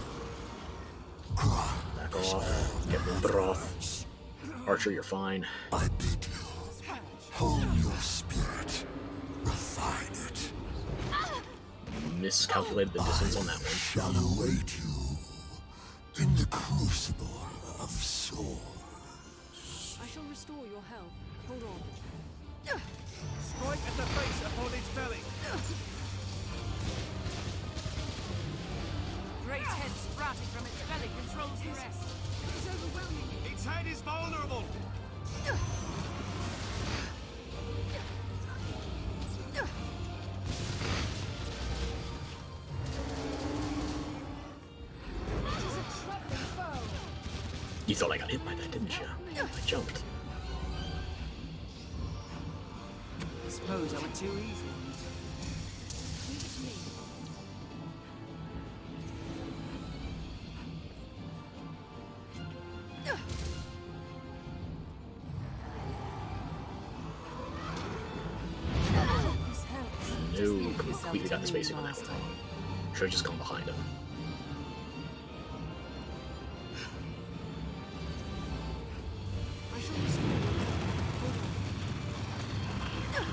Back off. Get the broth. Archer, you're fine. I bid you, hone your spirit, refine it, Miscalculated the distance on that one. shall await you in the crucible of soul. I shall restore your health. Hold on. Strike at the face upon its belly. Great head sprouting from its belly controls the rest. It's overwhelming. Its head is vulnerable. You thought I got hit by that, didn't you? I jumped. I suppose I went too easy. This hurts. No, completely got the spacing on that one wrong. Should have just gone behind him. I shall restore your health.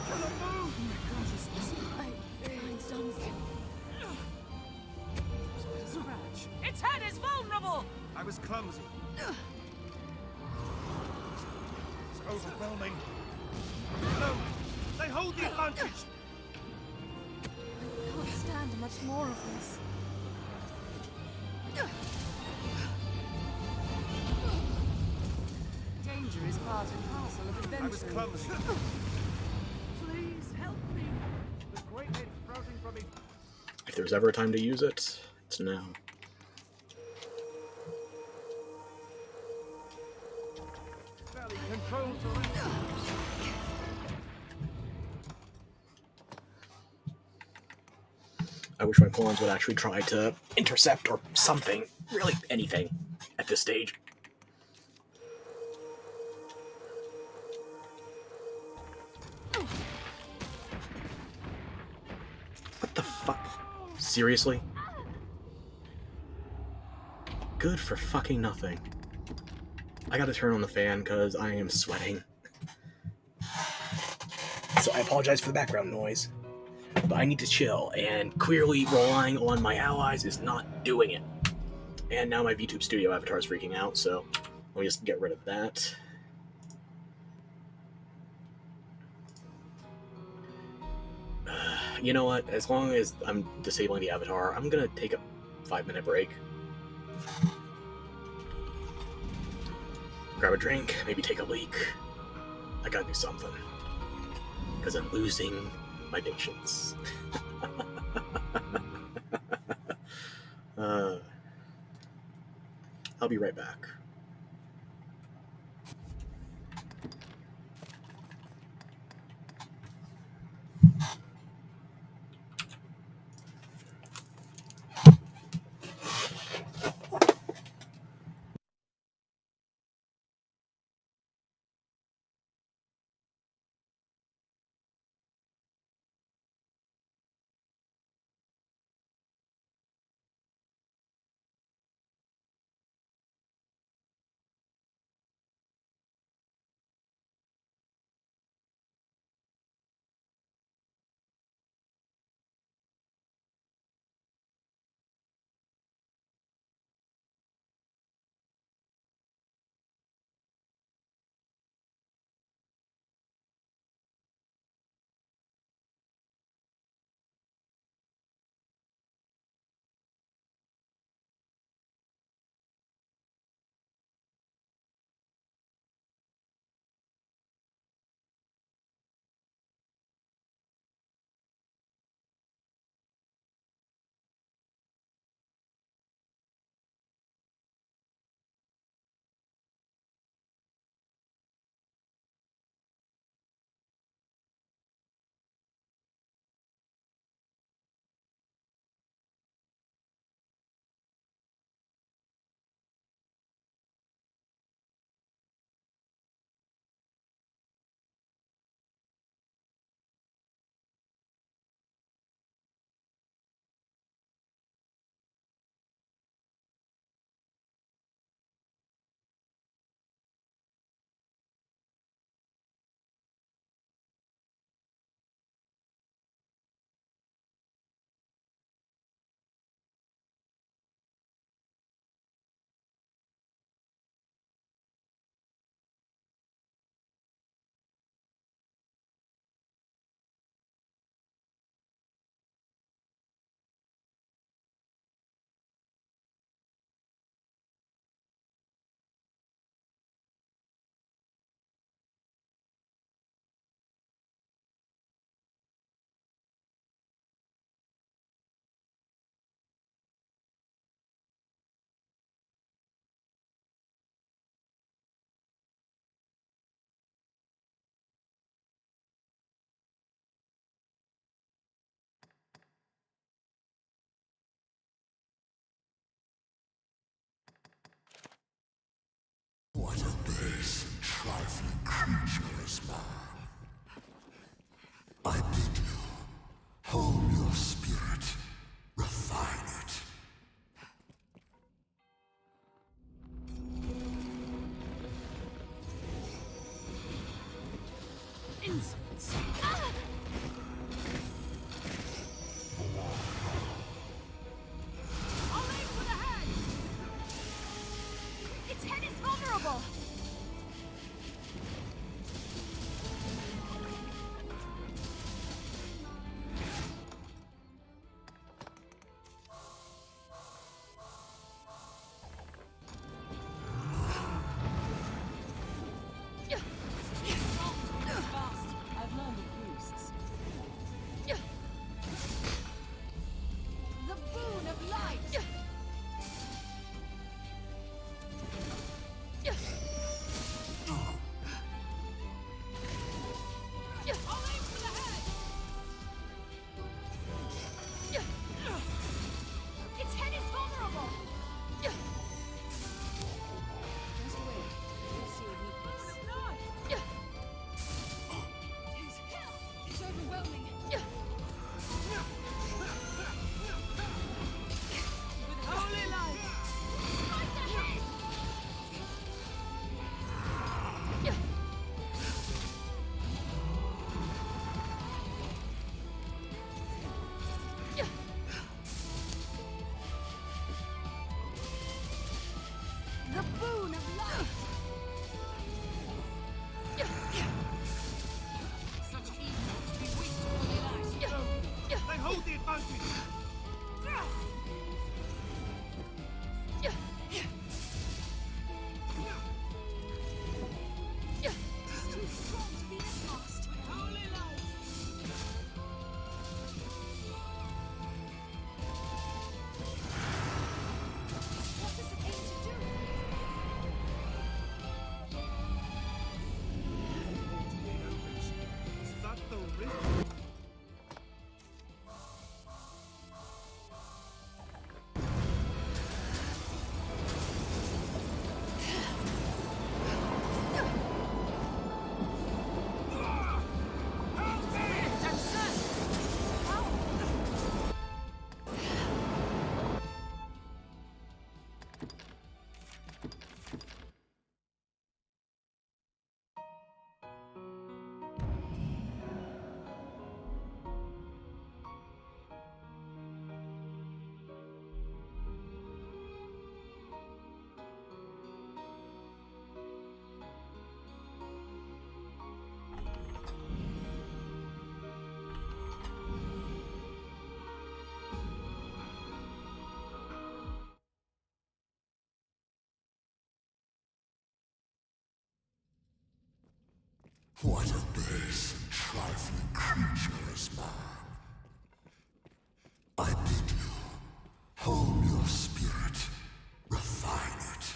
Hold on. Oh my consciousness. Mine's done for. Scratch. Its head is vulnerable! I was clumsy. It's overwhelming. No, they hold the advantage. I can't stand much more of this. Danger is part and parcel of adventure. I was clumsy. Please help me. The great head sprouting from its If there's ever a time to use it, it's now. belly controls the rest. I wish my pawns would actually try to intercept or something. Really, anything at this stage. What the fuck? Seriously? Good for fucking nothing. I gotta turn on the fan because I am sweating. So I apologize for the background noise. But I need to chill, and clearly relying on my allies is not doing it. And now my VTube Studio avatar is freaking out, so let me just get rid of that. You know what? As long as I'm disabling the avatar, I'm gonna take a 5-minute break. Grab a drink, maybe take a leak. I gotta do something. Because I'm losing my patience. I'll be right back. What a base and trifling creature is man. I bid you, hone your spirit, refine it.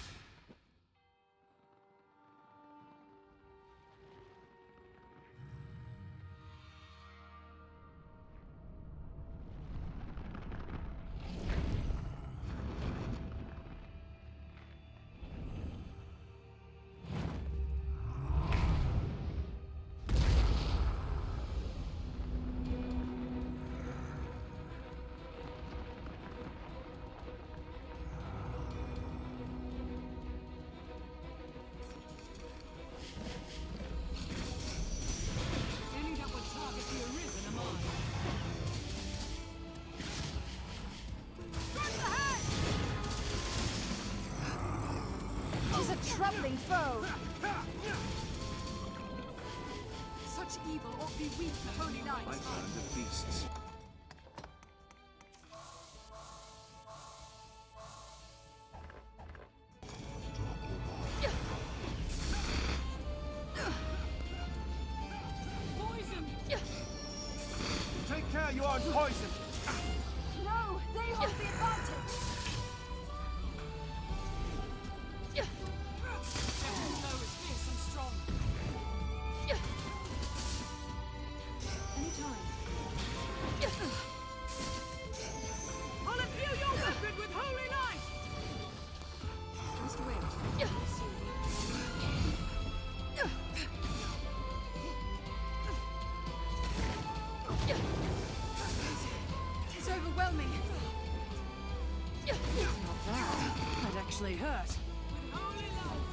Any that would target the Arisen are mine. Strike the head! Tis a troubling foe. Such evil ought be weak to holy I've knights. learned of beasts. Poison! Take care you aren't poisoned! No, they hold the advantage. Every blow is fierce and strong. Anytime. I'll imbue your weapon with holy light! Just wait. You'll see. It's overwhelming. Not bad. That actually hurt. With holy light!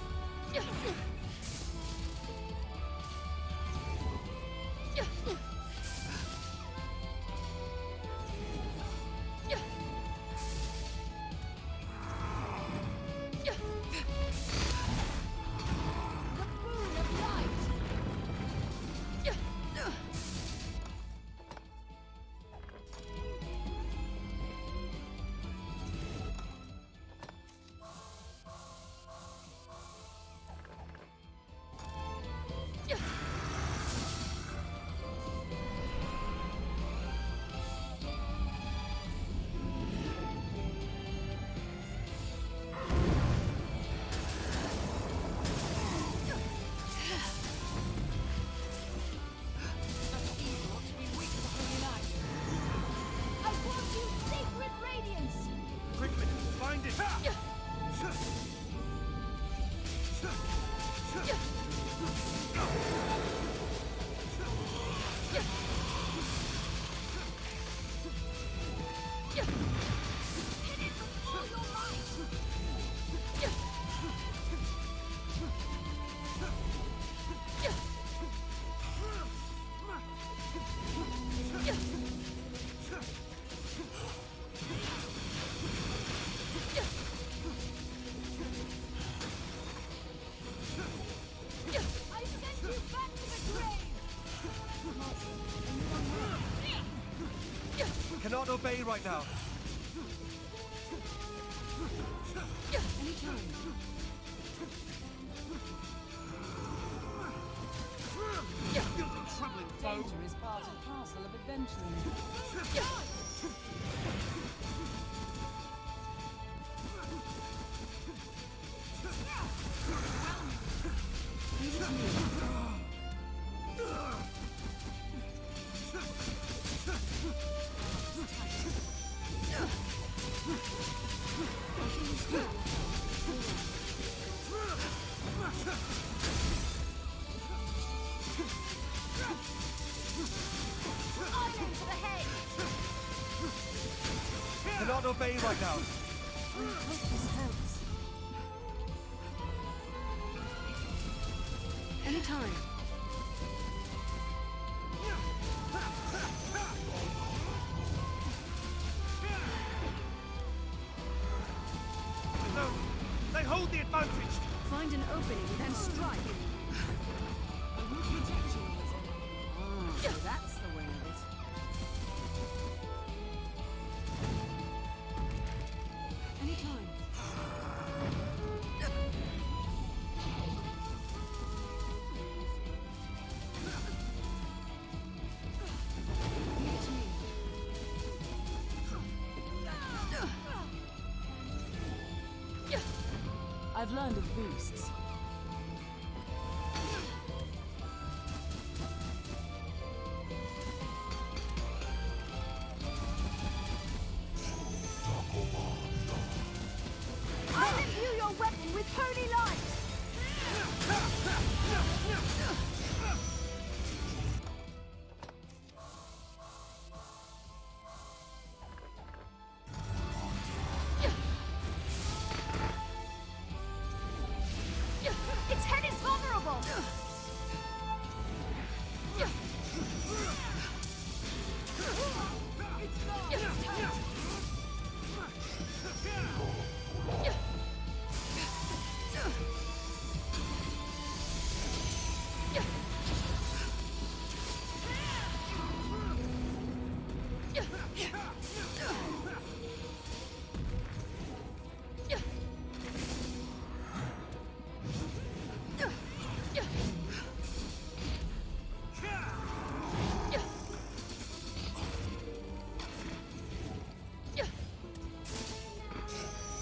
The boon of light. Such evil ought to be weak to holy light. I want you sacred radiance. Quickly, find it! Hit it with all your might. I send you back to the grave. Cannot obey right now. Anytime. Troubling foe. Danger is part and parcel of adventuring. Leave it to me. Iron to the head. Cannot obey right now. I hope this helps. Anytime. No, they hold the advantage. Find an opening, then strike. I will protect you, Arisen. Ah, so that's the way of it. Anytime. I've learned of beasts. I'll imbue your weapon with holy light! Its head is vulnerable!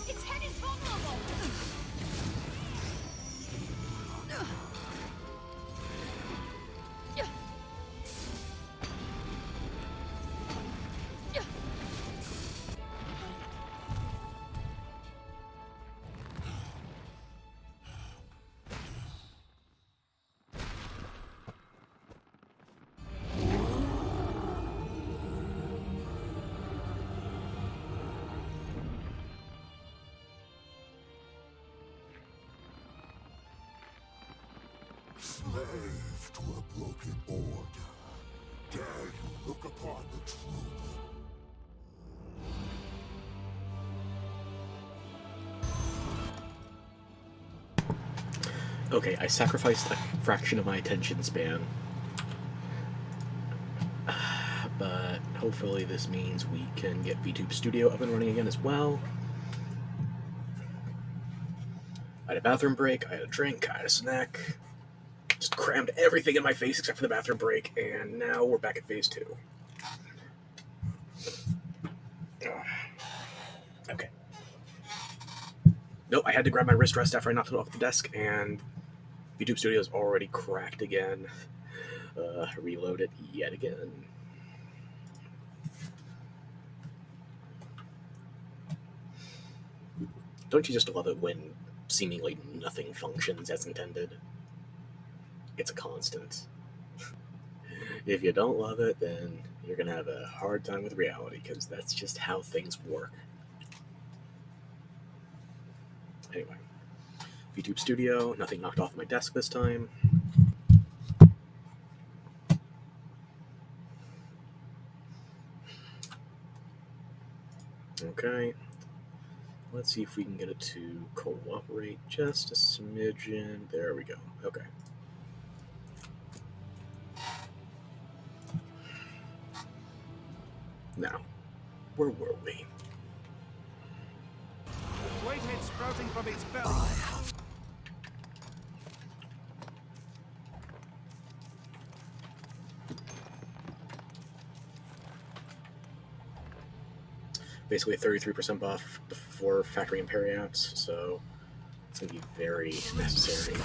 Its head is vulnerable! Slave to a broken order, dare you look upon the truth? Okay, I sacrificed a fraction of my attention span. But hopefully this means we can get VTube Studio up and running again as well. I had a bathroom break, I had a drink, I had a snack. Just crammed everything in my face except for the bathroom break, and now we're back at phase 2. Okay. Nope, I had to grab my wrist rest after I knocked it off the desk, and VTube Studio is already cracked again. Reload it yet again. Don't you just love it when seemingly nothing functions as intended? It's a constant. If you don't love it, then you're gonna have a hard time with reality, because that's just how things work. Anyway, VTube Studio, nothing knocked off my desk this time. Okay, let's see if we can get it to cooperate just a smidgen. There we go. Okay. Now, where were we? Great head sprouting from its belly. Basically a 33% buff before factory and periapts, so it's going to be very necessary.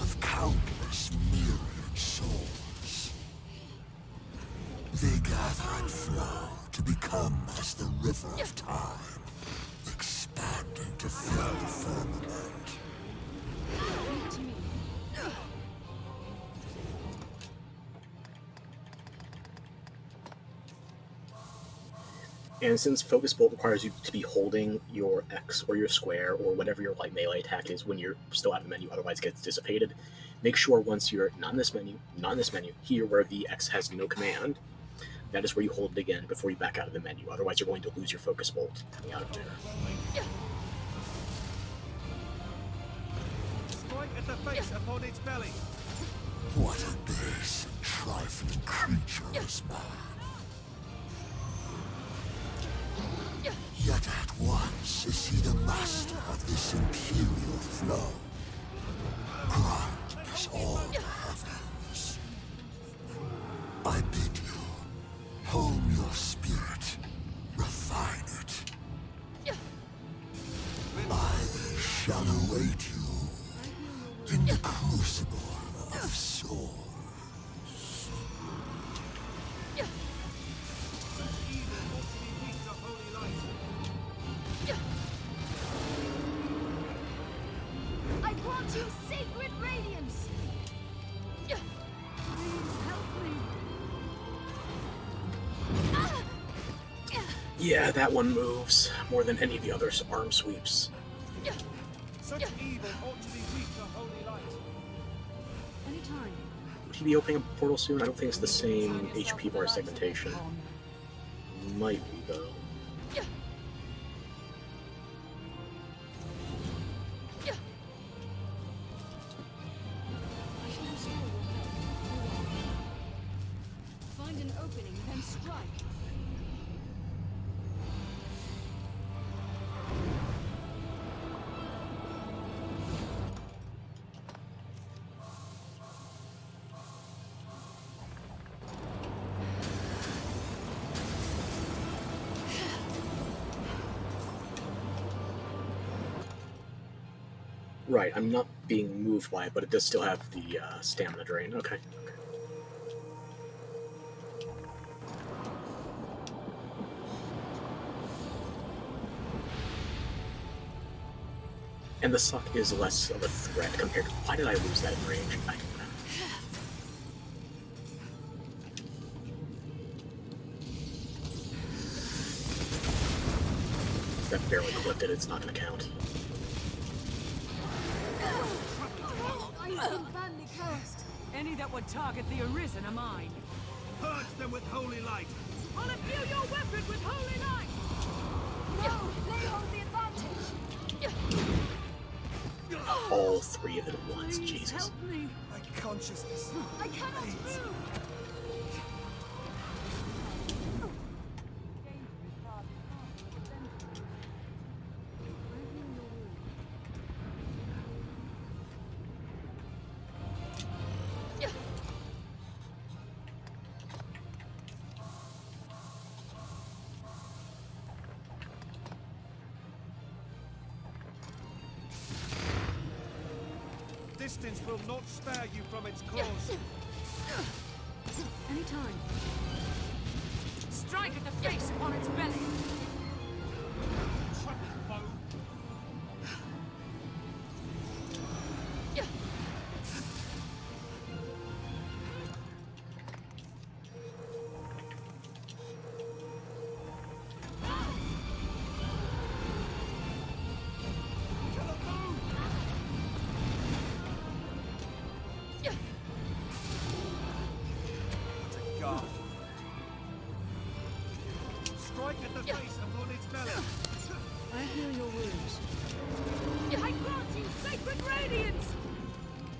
Of countless myriad souls. They gather and flow to become as the river of time, expanding to fill the firmament. And since Focus Bolt requires you to be holding your X or your square or whatever your light melee attack is when you're still out of the menu, otherwise it gets dissipated, make sure once you're not in this menu, here where the X has no command, that is where you hold it again before you back out of the menu. Otherwise you're going to lose your Focus Bolt coming out of there. Strike at the face upon its belly. What a base and trifling creature is man. Yet at once is he the master of this imperial flow. Grand as all the heavens. I bid you, hone your spirit, refine it. I will shall await you in the crucible of souls. I grant you sacred radiance! Please help me! Yeah, that one moves more than any of the other arm sweeps. Such evil ought to be weak to holy light. Anytime. Would he be opening a portal soon? I don't think it's the same HP bar segmentation. Might be, though. Find an opening, then strike. Right, I'm not being moved by it, but it does still have the stamina drain. Okay. And the suck is less of a threat compared to... Why did I lose that in range? I don't know. That barely clipped it, it's not going to count. I've been badly cursed. Any that would target the Arisen are mine. Purge them with holy light. I'll imbue your weapon with holy light! No, they hold the advantage. All three of them at once, Please Jesus. help me. My consciousness. I cannot move. Distance will not spare you from its claws. Anytime. Strike at the face upon its belly. Troubling foe. Strike at the face upon its belly. I heal your wounds. I grant you sacred radiance!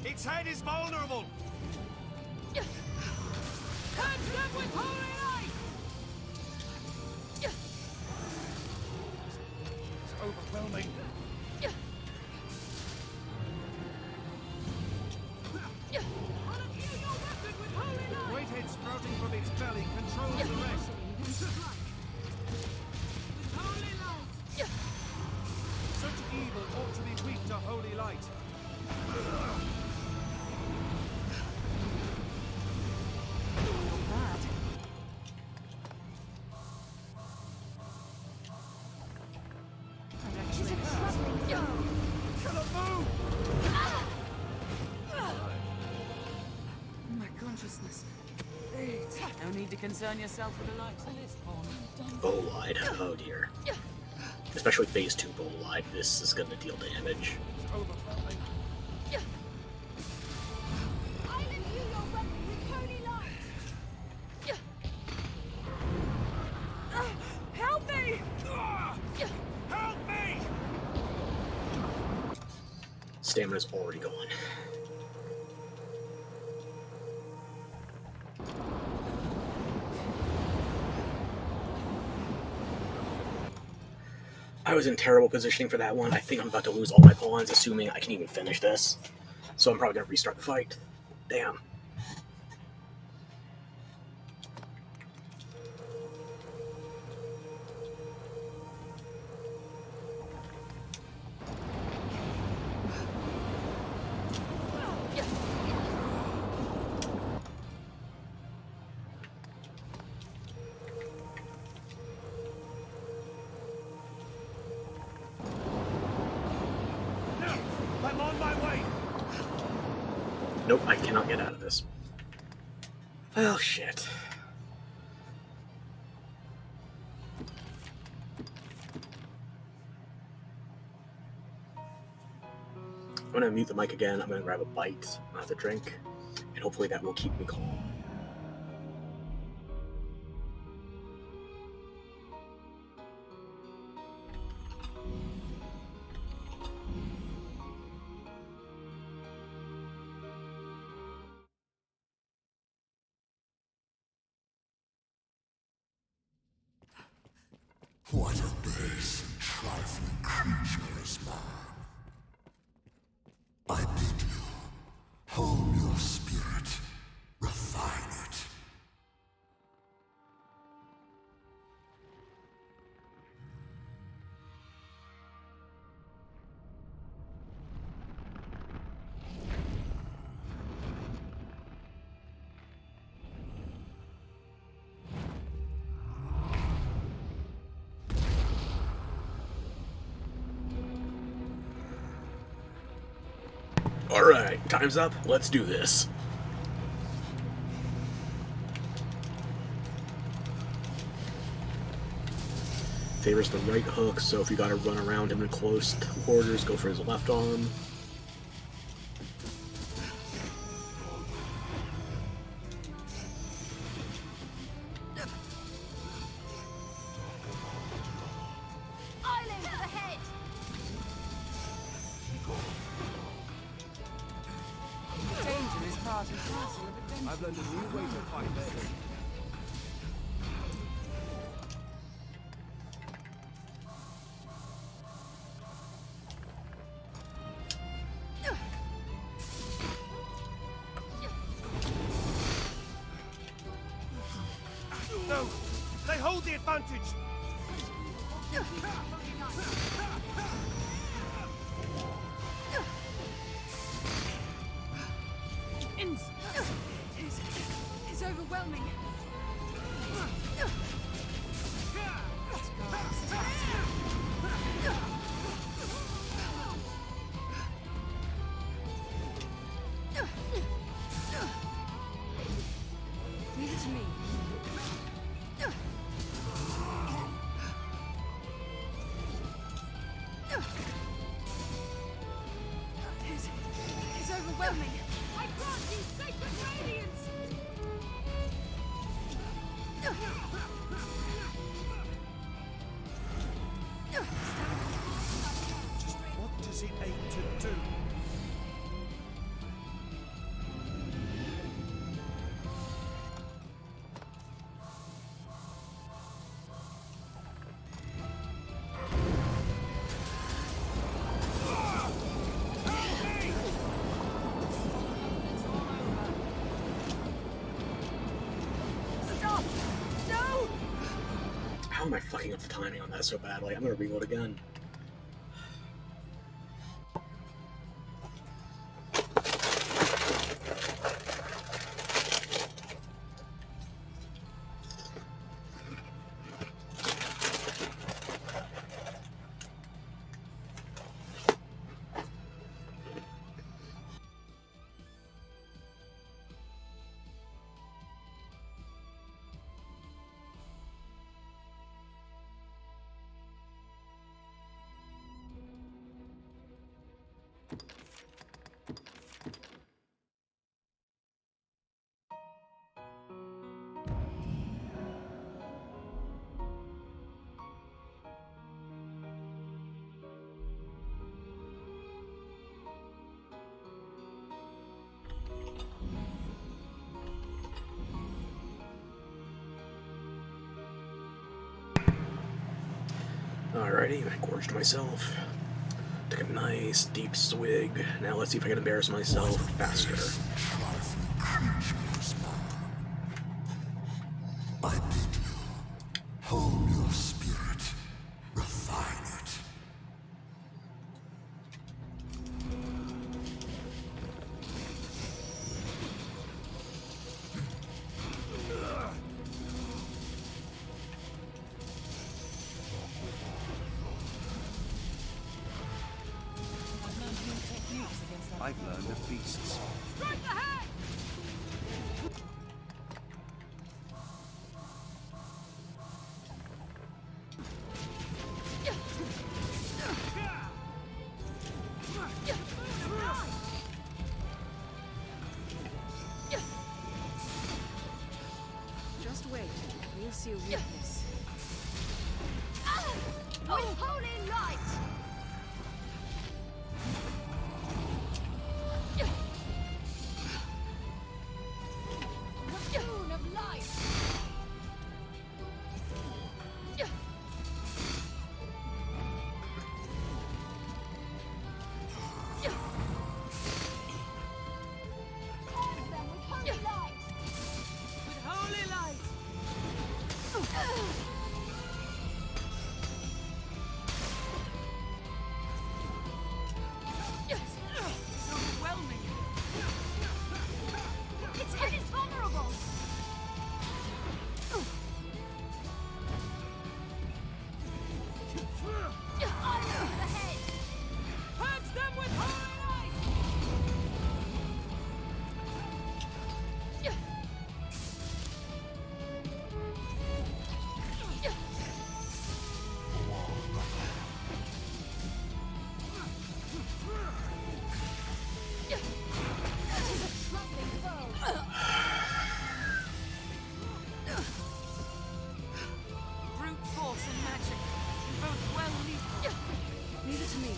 Its head is vulnerable. Purge them with holy light! It's overwhelming. I'll imbue your weapon with holy The light! great head sprouting from its belly controls the rest. With holy light! Such evil ought to be weak to holy light. Not bad. I'd actually hurt. Cannot move! My consciousness. No need to concern yourself with the likes of this pawn. Bolide, oh dear. Especially phase 2 Bolide, this is going to deal damage. It's overwhelming. I'll imbue your weapon with holy light. Help me! Help me! Stamina's already gone. I was in terrible positioning for that one. I think I'm about to lose all my pawns, assuming I can even finish this. So I'm probably going to restart the fight. Damn. I'm on my way. Nope, I cannot get out of this. Well, shit. I'm gonna mute the mic again. I'm gonna grab a bite, not the drink, and hopefully that will keep me calm. What a base and trifling creature is man. I bid you, hone your spirit, refine it. Alright, time's up. Let's do this. Favors the right hook, so if you gotta run around him in close quarters, go for his left arm. Island ahead! Danger is part and parcel of adventure. I've learned a new way to fight this. No! They hold the advantage! It's overwhelming. Leave it to me. It's overwhelming. I grant you sacred radiance! What does it aim to do? Stop! No! How am I fucking up the timing on that so badly? I'm gonna reload again. Alrighty, I gorged myself. Took a nice deep swig. Now let's see if I can embarrass myself faster. Trifling creature is man. I bid you, hone your spirit, refine it. I've learned new techniques. I've learned of beasts. Strike the head! Just wait. We'll see a weakness. With holy light! The moon of light! Charge them with holy light! With holy light! It's overwhelming. Its head is vulnerable! I lose the head! Purge them with holy light! Troubling foe! Brute force and magic. Both well needed. Leave it to me.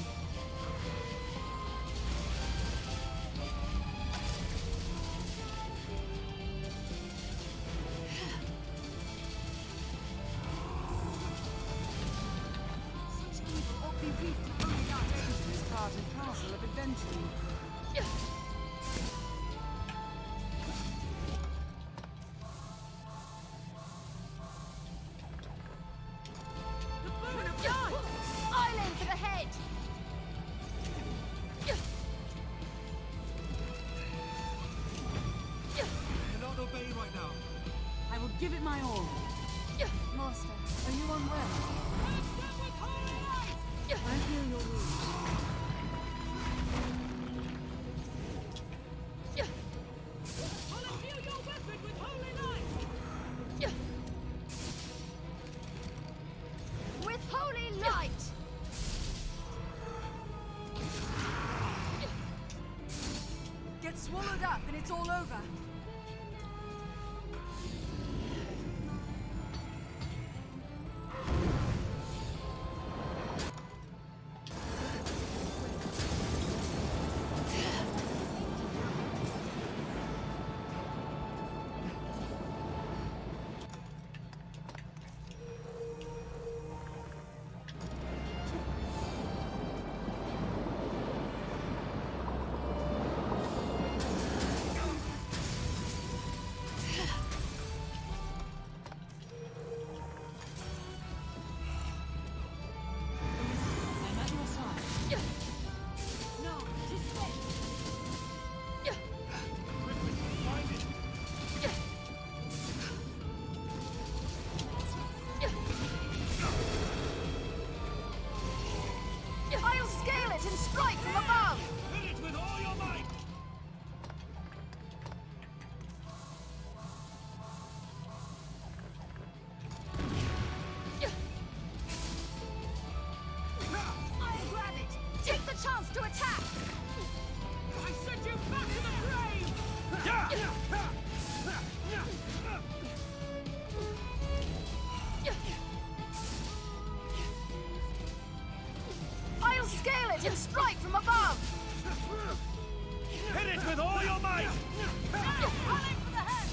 Such evil ought be wreaked to holy light. Danger is part and parcel of adventuring. The boon of light! Island for the head! Cannot obey right now. I will give it my all. Master, are you unwell? Purge them with holy light! I'll heal your wounds. I'll imbue your weapon with holy light! With holy light! Get swallowed up and it's all over. I'm at your side. No, tis fate! Find it. I'll scale it and strike from above! Hit it with all your might. I'll grab it! Take the chance to attack! I send you back to the grave! I'll scale it and strike from above! Hit it with all your might. I'll aim for the head!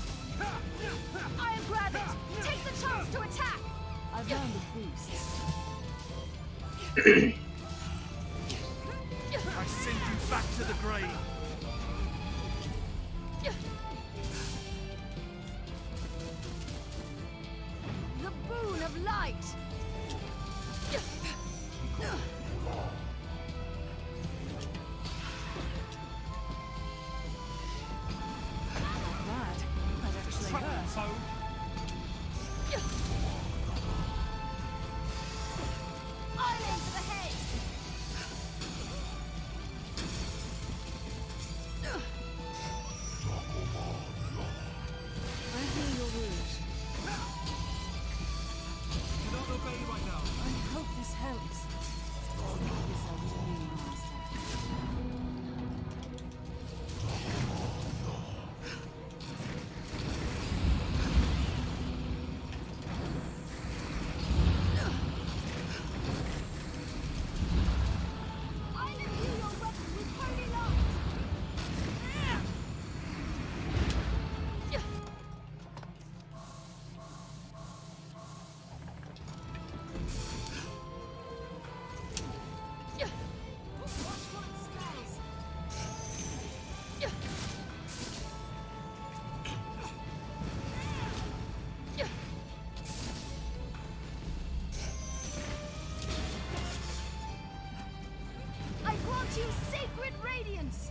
I'll grab it! Take the chance to attack! I've learned of beasts. I send you back to the grave. The boon of light! That actually Trouble hurt. foe. I'll aim for the head! you sacred radiance!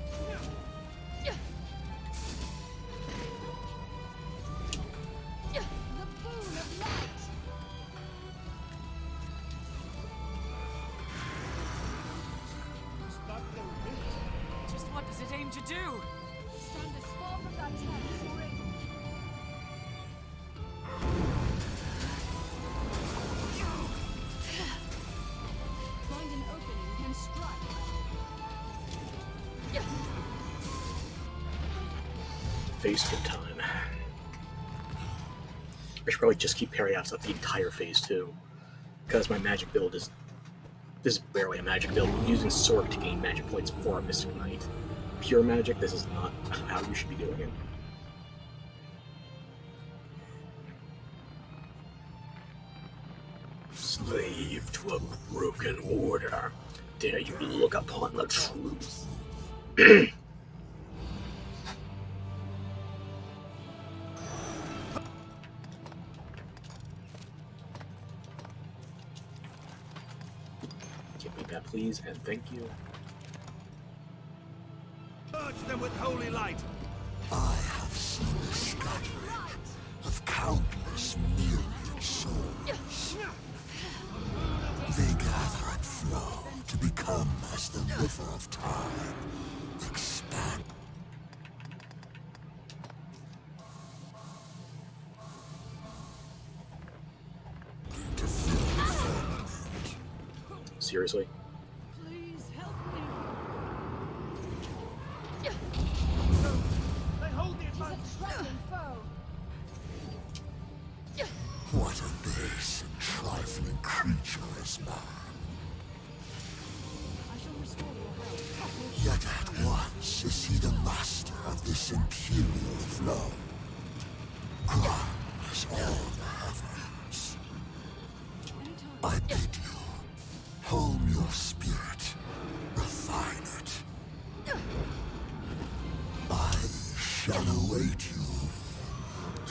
The boon of light! Is that the rift? Just what does it aim to do? Stand as far from that tent as you're able. Find an opening and strike. Phase 2 time. I should probably just keep parry outs up the entire phase 2. Because my magic build is... This is barely a magic build. I'm using sword to gain magic points for a Mystic Knight. Pure magic, this is not how you should be doing it. Slave to a broken order. Dare you look upon the truth. Give me that, please, and thank you. Purge them with holy light. I have seen the scattering of countless myriad souls. They gather and flow to become as the river of time expand. To fill the firmament. Seriously? Please help me. They hold the He's advantage. a troubling foe. What a base and trifling creature is man. I shall restore your health. Yet at once is he the master of this imperial flow. Grand as all the heavens. I bid you, hone your spirit, refine it. I shall await you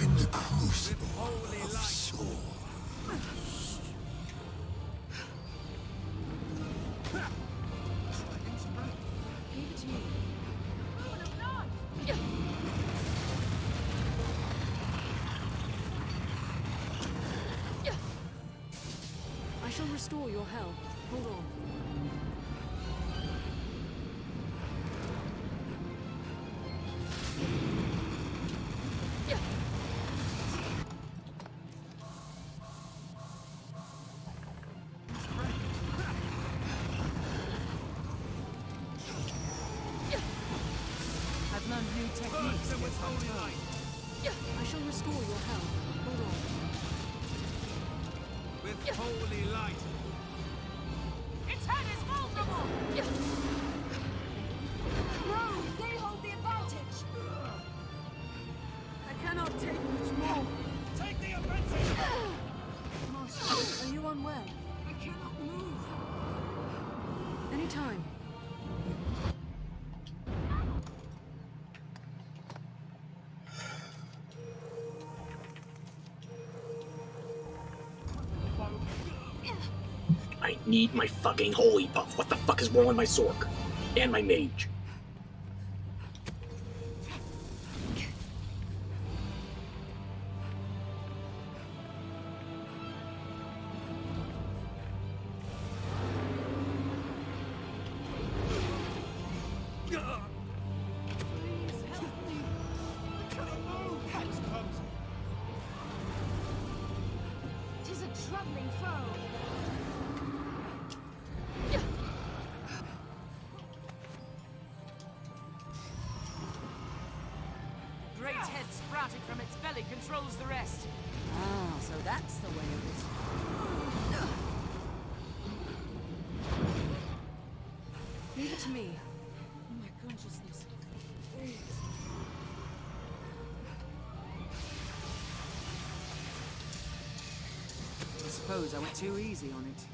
in the crucible of soul. Leave it to me. I shall restore your health. Hold on. I've learned new Purge techniques them with against holy control. light. I shall restore your health. Hold on. With holy light. Its head is vulnerable! No, they hold the advantage. I cannot take much more. Take the offensive. Master, are you unwell? I cannot move. Anytime. I need my fucking holy buff. What the fuck is wrong with my Zork? And my mage? Please help me. I cannot move. It's clumsy. Tis a troubling foe. Great head sprouting from its belly controls the rest. Ah, so that's the way of it. Leave it to me. My consciousness. Please. I suppose I went too easy on it.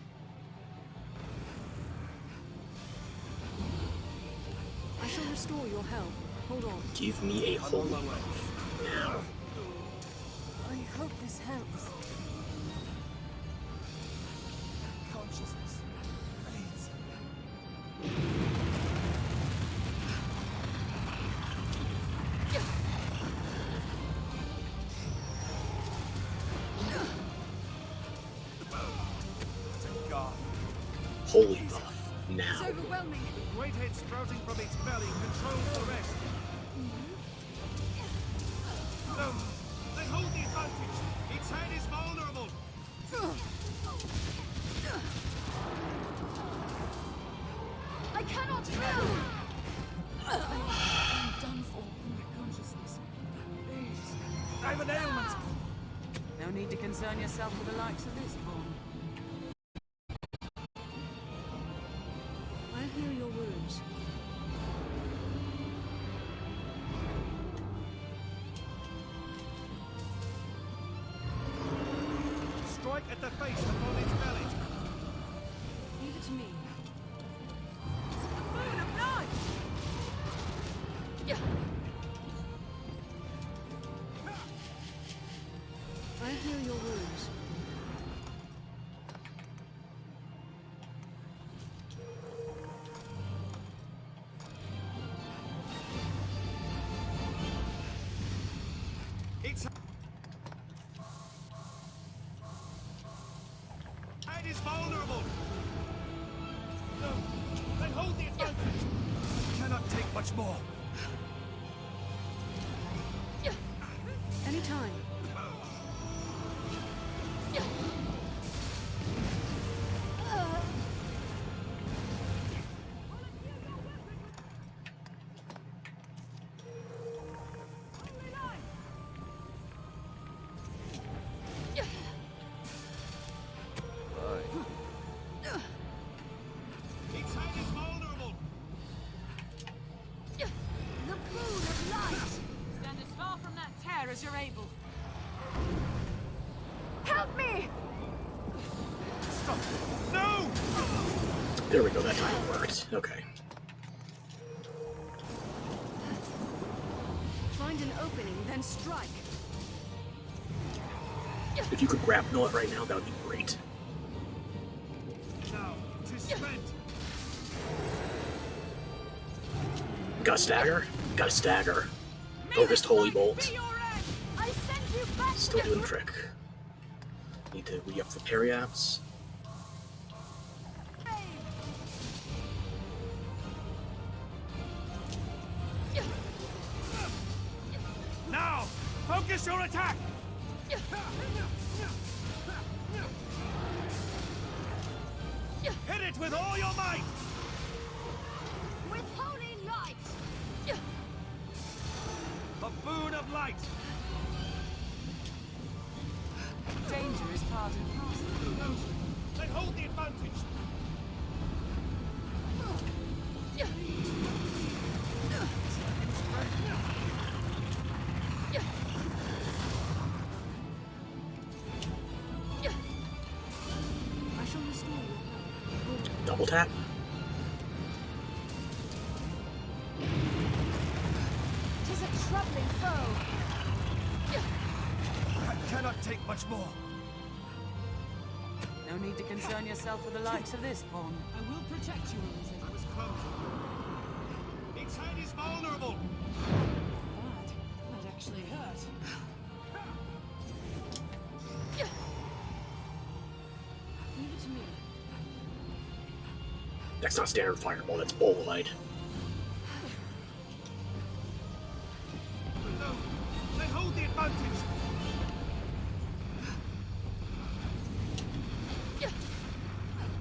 I shall restore your health. Hold on. Give me a I'm on holy my way. buff. Now. I hope this helps. Consciousness. Please. great head sprouting from its belly controls the rest. No, they hold the advantage. Its head is vulnerable. I cannot move! I'm done for. My consciousness. I have an ailment. No need to concern yourself with the likes of this pawn. I'll heal your wounds. Strike at the face upon its belly. Leave it to me. Moon of night! I'll heal your wounds. Its head is vulnerable. No, they hold the advantage. Cannot take much more. Anytime. Its head is vulnerable. The moon of light! Stand as far from that tear as you're able. Help me! Stop. No! There we go, that time it worked. Okay. Find an opening, then strike. If you could grapple it right now, that would be great. Now, 'tis spent. Got a stagger? Got a stagger. Focused Holy Bolt. Be your end! I send you back Still to doing the trick. Need to re-up the parry-apps. the grave! Now, focus your attack. Hit it with all your might. With holy light! A boon of light. Danger is part and parcel. No, they hold the advantage. I shall restore your health. Double tap. Tis a troubling foe! I cannot take much more. No need to concern yourself with the likes of this pawn. I will protect you, Arisen. I was clumsy. Its head is vulnerable. Bad. That actually hurt. Leave it to me. That's not standard fireball, that's bolide. No, they hold the advantage.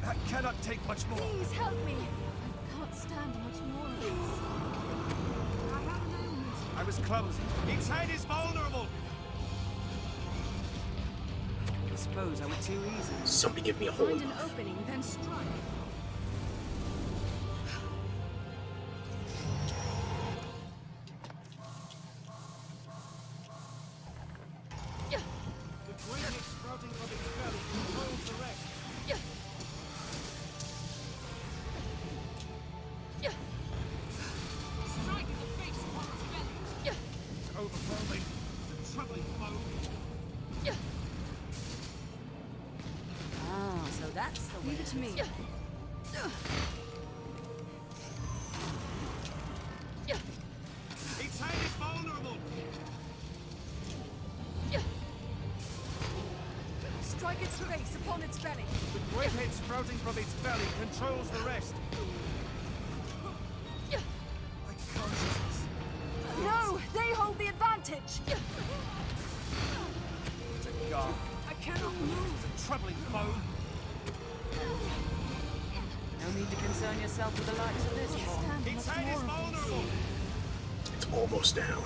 I cannot take much more. Please help me! I can't stand much more of this. I have an ailment. I was clumsy. Its head is vulnerable. I suppose I were too easy. Somebody give me a holy Find an buff. opening, then strike. The great head sprouting from its belly controls the rest. Strike in the face upon its belly. It's overwhelming. It's a troubling foe. Ah, so that's the way. Leave it to me. Its head is vulnerable. Strike its face upon its belly. The great head sprouting from its belly controls the rest. crawling foe. No need to concern yourself with the likes of this one. Its head is vulnerable. It's almost down.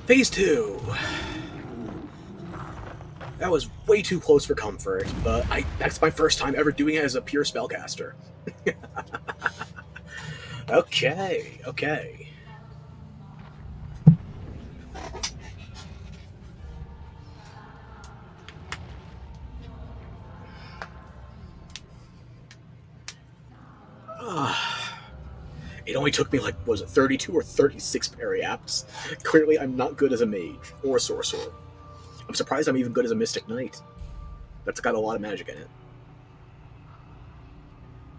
Phase 2. That was way too close for comfort, but that's my first time ever doing it as a pure spellcaster. Okay. It only took me, like, was it 32 or 36 parry-apps? Clearly, I'm not good as a mage or a sorcerer. I'm surprised I'm even good as a Mystic Knight. That's got a lot of magic in it.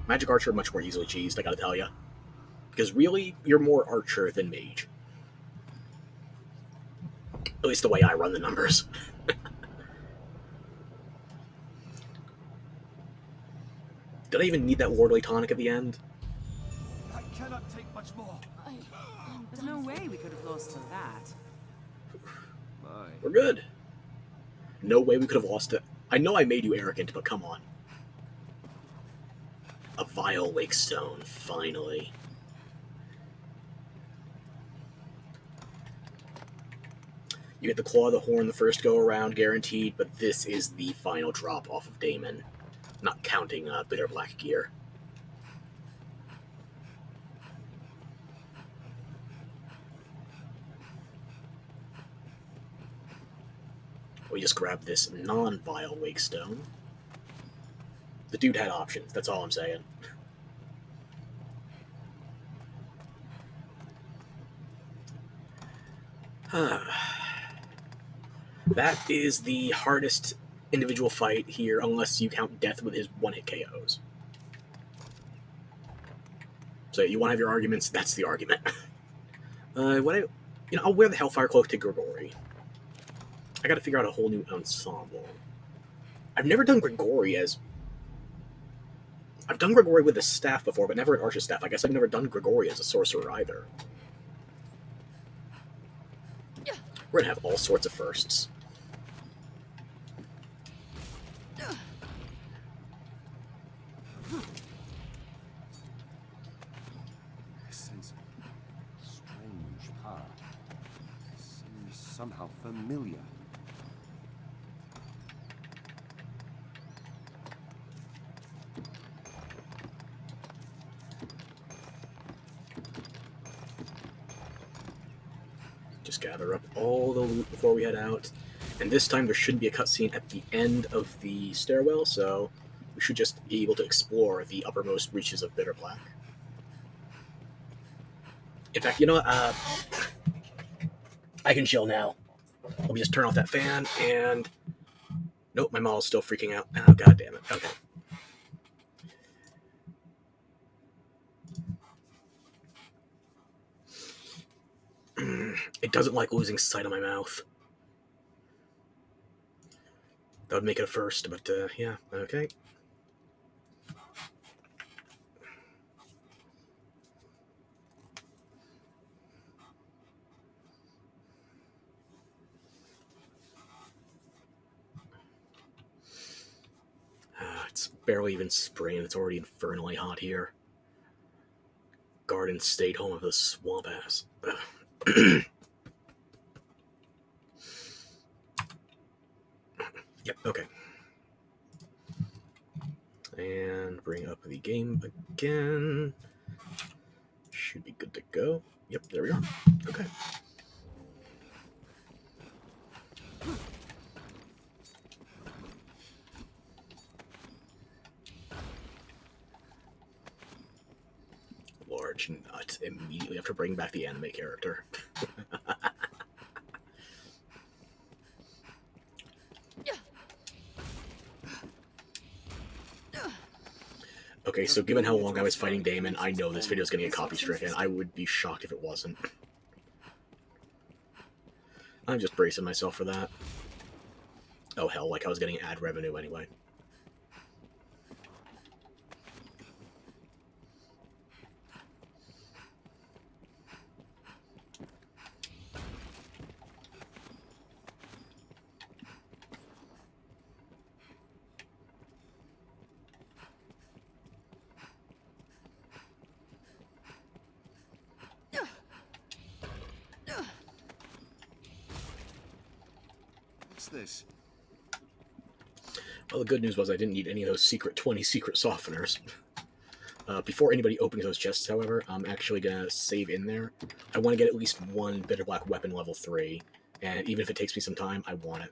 Magic Archer much more easily cheesed, I gotta tell ya. Because really, you're more Archer than Mage. At least the way I run the numbers. Did I even need that Lordly Tonic at the end? I cannot take much more. There's no way we could have lost to that. My. We're good. No way we could have lost it. I know I made you arrogant, but come on. A vile lake stone, finally. You get the Claw of the Horn the first go around, guaranteed, but this is the final drop off of Daemon. Not counting Bitterblack gear. We just grab this non-vile wake stone. The dude had options, that's all I'm saying. That is the hardest individual fight here, unless you count Death with his one-hit KOs. So you want to have your arguments, that's the argument. I'll wear the Hellfire Cloak to Grigori. I gotta figure out a whole new ensemble. I've never done Grigori as... I've done Grigori with a staff before, but never an Archer staff. I guess I've never done Grigori as a sorcerer either. We're gonna have all sorts of firsts. I sense a strange power. It seems somehow familiar. Just gather up all the loot before we head out. And this time there shouldn't be a cutscene at the end of the stairwell, so we should just be able to explore the uppermost reaches of Bitterblack. In fact, you know what? I can chill now. Let me just turn off that fan, and... Nope, my model's still freaking out. Oh, god damn it. Okay. It doesn't like losing sight of my mouth. That would make it a first, but yeah, okay. It's barely even spring, and it's already infernally hot here. Garden State, home of the swamp ass. Yep, okay. And bring up the game again. Should be good to go. Yep, there we are. Okay. Large nut. Immediately after bringing back the anime character. Okay, so given how long I was fighting Daemon, I know this video is going to get copy-stricken. I would be shocked if it wasn't. I'm just bracing myself for that. Oh hell, like I was getting ad revenue anyway. What's this? Well, the good news was I didn't need any of those 20 secret softeners. Before anybody opens those chests, however, I'm actually going to save in there. I want to get at least one Bitterblack weapon level 3, and even if it takes me some time, I want it.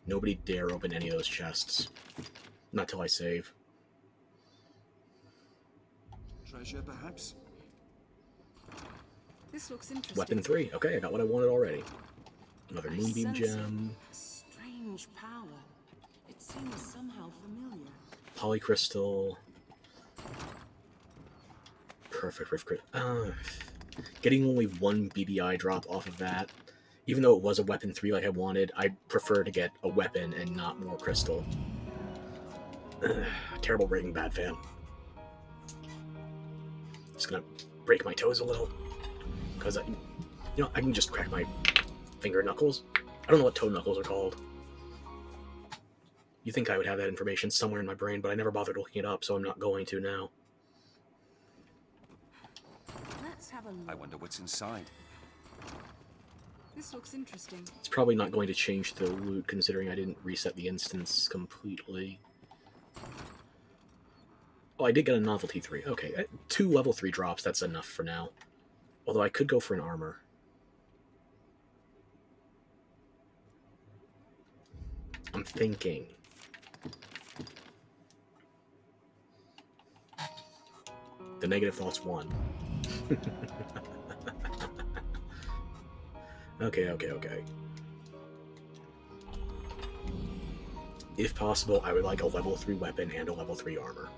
Nobody dare open any of those chests. Not till I save. Treasure, perhaps? This looks interesting. Weapon 3. Okay, I got what I wanted already. Another I moonbeam sense gem. a strange power. It seems somehow familiar. Polycrystal. Perfect rift crit. Getting only one BBI drop off of that, even though it was a weapon 3 like I wanted, I prefer to get a weapon and not more crystal. Terrible Breaking Bad fan. Just gonna break my toes a little, because I can just crack my finger knuckles. I don't know what toe knuckles are called. You think I would have that information somewhere in my brain, but I never bothered looking it up, so I'm not going to now. Let's have a look. I wonder what's inside. This looks interesting. It's probably not going to change the loot, considering I didn't reset the instance completely. Oh, I did get a novelty 3. Okay, 2 level 3 drops, that's enough for now. Although I could go for an armor. I'm thinking. The negative thought's 1. Okay. If possible, I would like a level 3 weapon and a level 3 armor.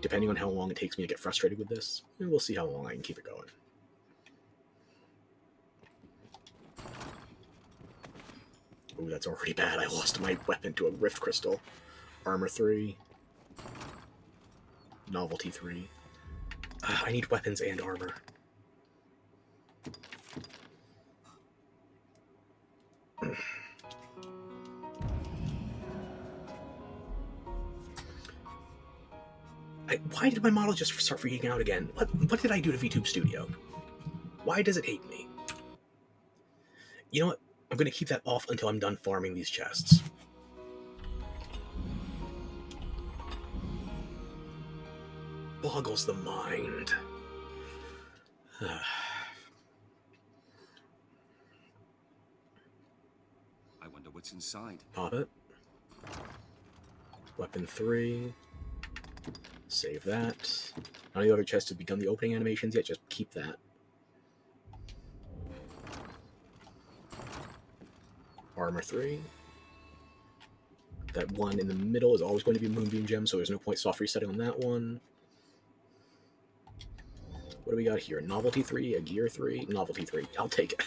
Depending on how long it takes me to get frustrated with this, we'll see how long I can keep it going. Ooh, that's already bad. I lost my weapon to a rift crystal. Armor 3. Novelty 3. I need weapons and armor. Why did my model just start freaking out again? What did I do to VTube Studio? Why does it hate me? You know what? I'm going to keep that off until I'm done farming these chests. Boggles the mind. I wonder what's inside. Pop it. Weapon 3. Save that. None of the other chests have begun the opening animations yet, just keep that. Armor 3. That one in the middle is always going to be a Moonbeam Gem, so there's no point soft resetting on that one. What do we got here? Novelty 3, a Gear 3, Novelty 3. I'll take it.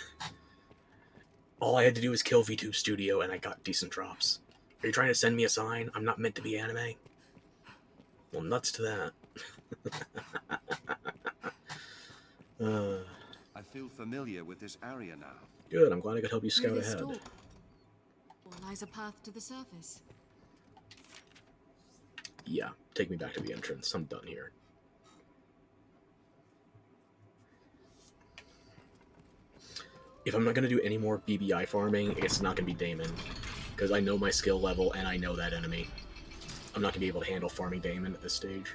All I had to do was kill VTube Studio, and I got decent drops. Are you trying to send me a sign? I'm not meant to be anime? Well, nuts to that. I feel familiar with this area now. Good, I'm glad I could help you Through scout this ahead. door lies a path to the surface. Yeah, take me back to the entrance. I'm done here. If I'm not going to do any more BBI farming, it's not going to be Daemon. Because I know my skill level, and I know that enemy. I'm not going to be able to handle farming Daemon at this stage.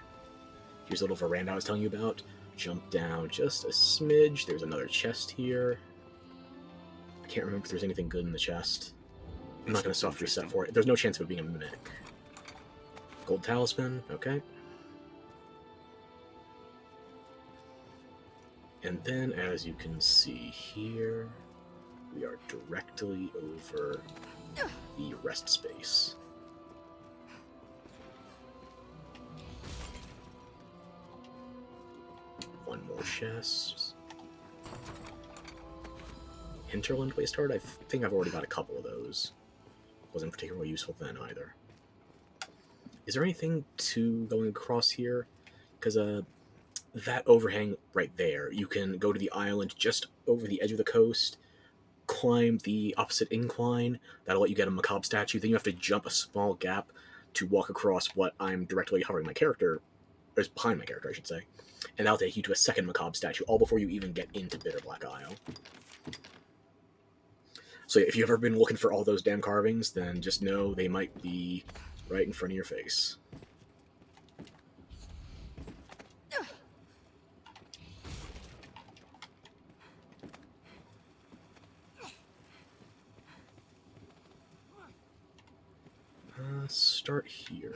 Here's a little veranda I was telling you about. Jump down just a smidge. There's another chest here. I can't remember if there's anything good in the chest. I'm not going to soft reset for it. There's no chance of it being a mimic. Gold talisman, okay. And then, as you can see here, we are directly over the rest space. One more chest. Hinterland waste heart? I think I've already got a couple of those. Wasn't particularly useful then either. Is there anything to going across here? Because that overhang right there, you can go to the island just over the edge of the coast, climb the opposite incline. That'll let you get a macabre statue. Then you have to jump a small gap to walk across what I'm directly hovering my character, or behind my character, I should say, and that'll take you to a second macabre statue, all before you even get into Bitterblack Isle. So if you've ever been looking for all those damn carvings, then just know they might be right in front of your face. Start here.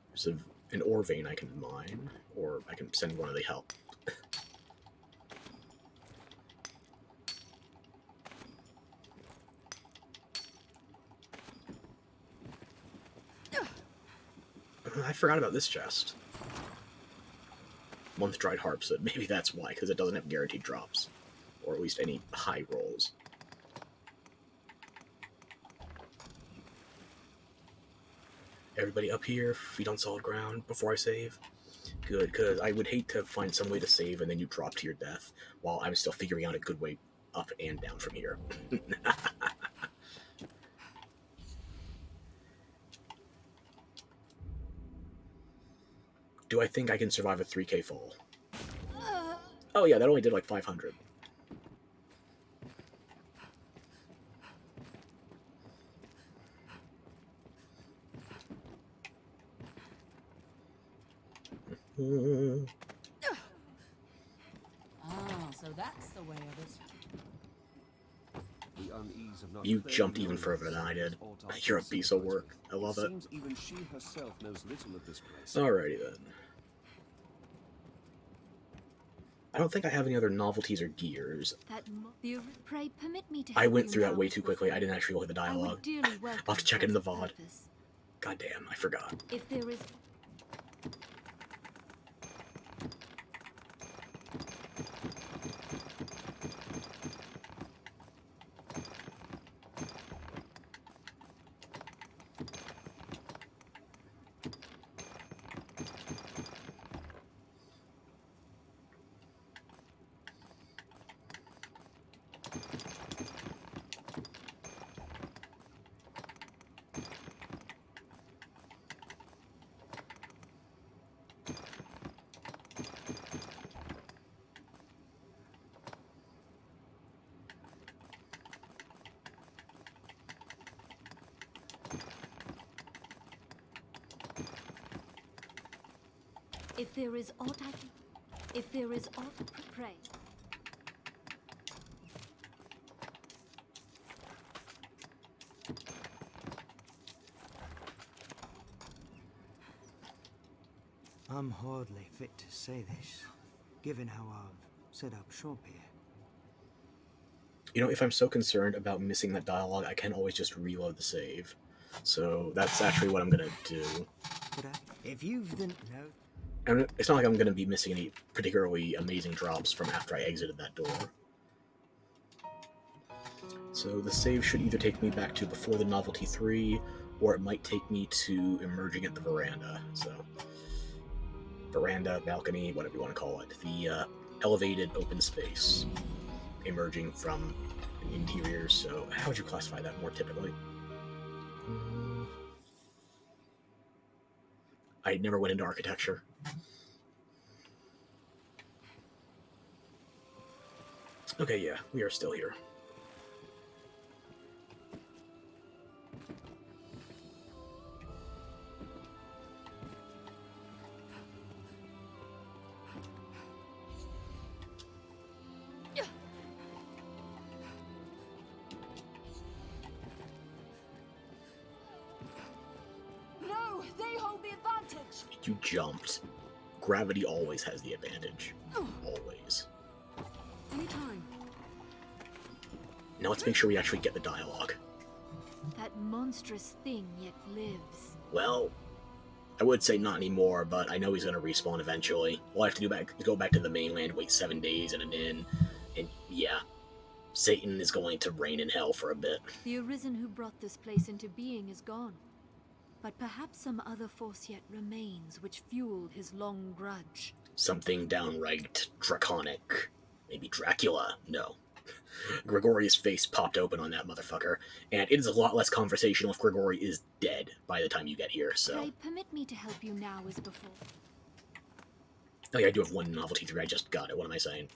There's an ore vein I can mine, or I can send one of the help. I forgot about this chest. Month dried harpswood. Maybe that's why, because it doesn't have guaranteed drops, or at least any high rolls. Everybody up here, feet on solid ground before I save. Good, because I would hate to find some way to save and then you drop to your death while I'm still figuring out a good way up and down from here. Do I think I can survive a 3K fall? Oh yeah, that only did like 500. Oh, so that's the way of it. The unease of not You clearly jumped even knowing further than I did. ought to You're a piece of work. I love it. Seems even she herself knows little of this place. Alrighty then. I don't think I have any other novelties or gears. Pray permit me to I help went you through that now, way too quickly. I Professor. didn't actually look at the I would dialogue. dearly I'll welcome have to check it in the such VOD. purpose. God damn, I forgot. If there is If there is aught I can... If there is aught... Pray. I'm hardly fit to say this, given how I've set up shop here. You know, if I'm so concerned about missing that dialogue, I can always just reload the save. So that's actually what I'm gonna do. But if you've the... No. And it's not like I'm gonna be missing any particularly amazing drops from after I exited that door. So the save should either take me back to before the Novelty 3, or it might take me to emerging at the veranda. So, veranda, balcony, whatever you want to call it. The elevated open space emerging from interior. So how would you classify that more typically? I never went into architecture. Okay, yeah, we are still here. No, they hold the advantage. You jumped. Gravity always has the advantage. Always. Anytime. Now let's make sure we actually get the dialogue. That monstrous thing yet lives. Well, I would say not anymore, but I know he's going to respawn eventually. All I have to do is go back to the mainland, wait 7 days in an inn, and yeah, Satan is going to reign in hell for a bit. The Arisen who brought this place into being is gone. But perhaps some other force yet remains which fueled his long grudge. Something downright draconic. Maybe Dracula? No. Gregori's face popped open on that motherfucker, and it is a lot less conversational if Gregori is dead by the time you get here, so... Pray permit me to help you now as before. Oh yeah, I do have one novelty 3, I just got it, what am I saying?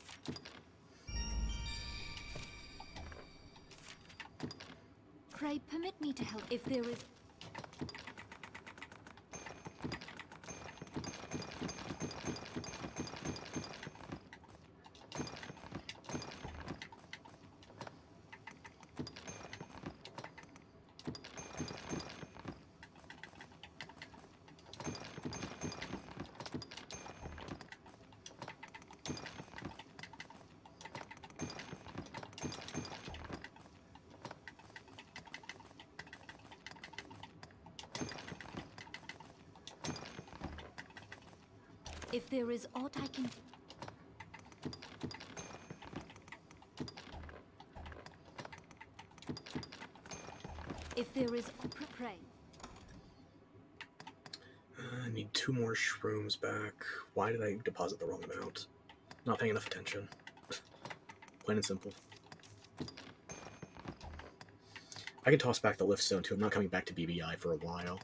Pray permit me to help if there is... If there is aught I can... If there is... Pray. I need 2 more shrooms back. Why did I deposit the wrong amount? Not paying enough attention. Plain and simple. I can toss back the lift stone too. I'm not coming back to BBI for a while.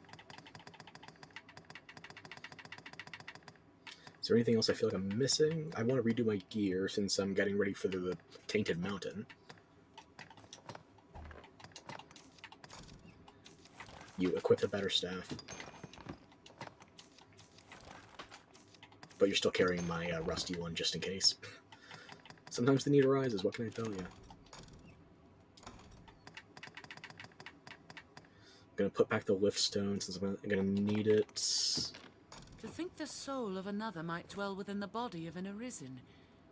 Is there anything else I feel like I'm missing? I want to redo my gear since I'm getting ready for the Tainted Mountain. You equipped a better staff. But you're still carrying my rusty one just in case. Sometimes the need arises, what can I tell you? I'm gonna put back the lift stone since I'm gonna need it. To think the soul of another might dwell within the body of an Arisen.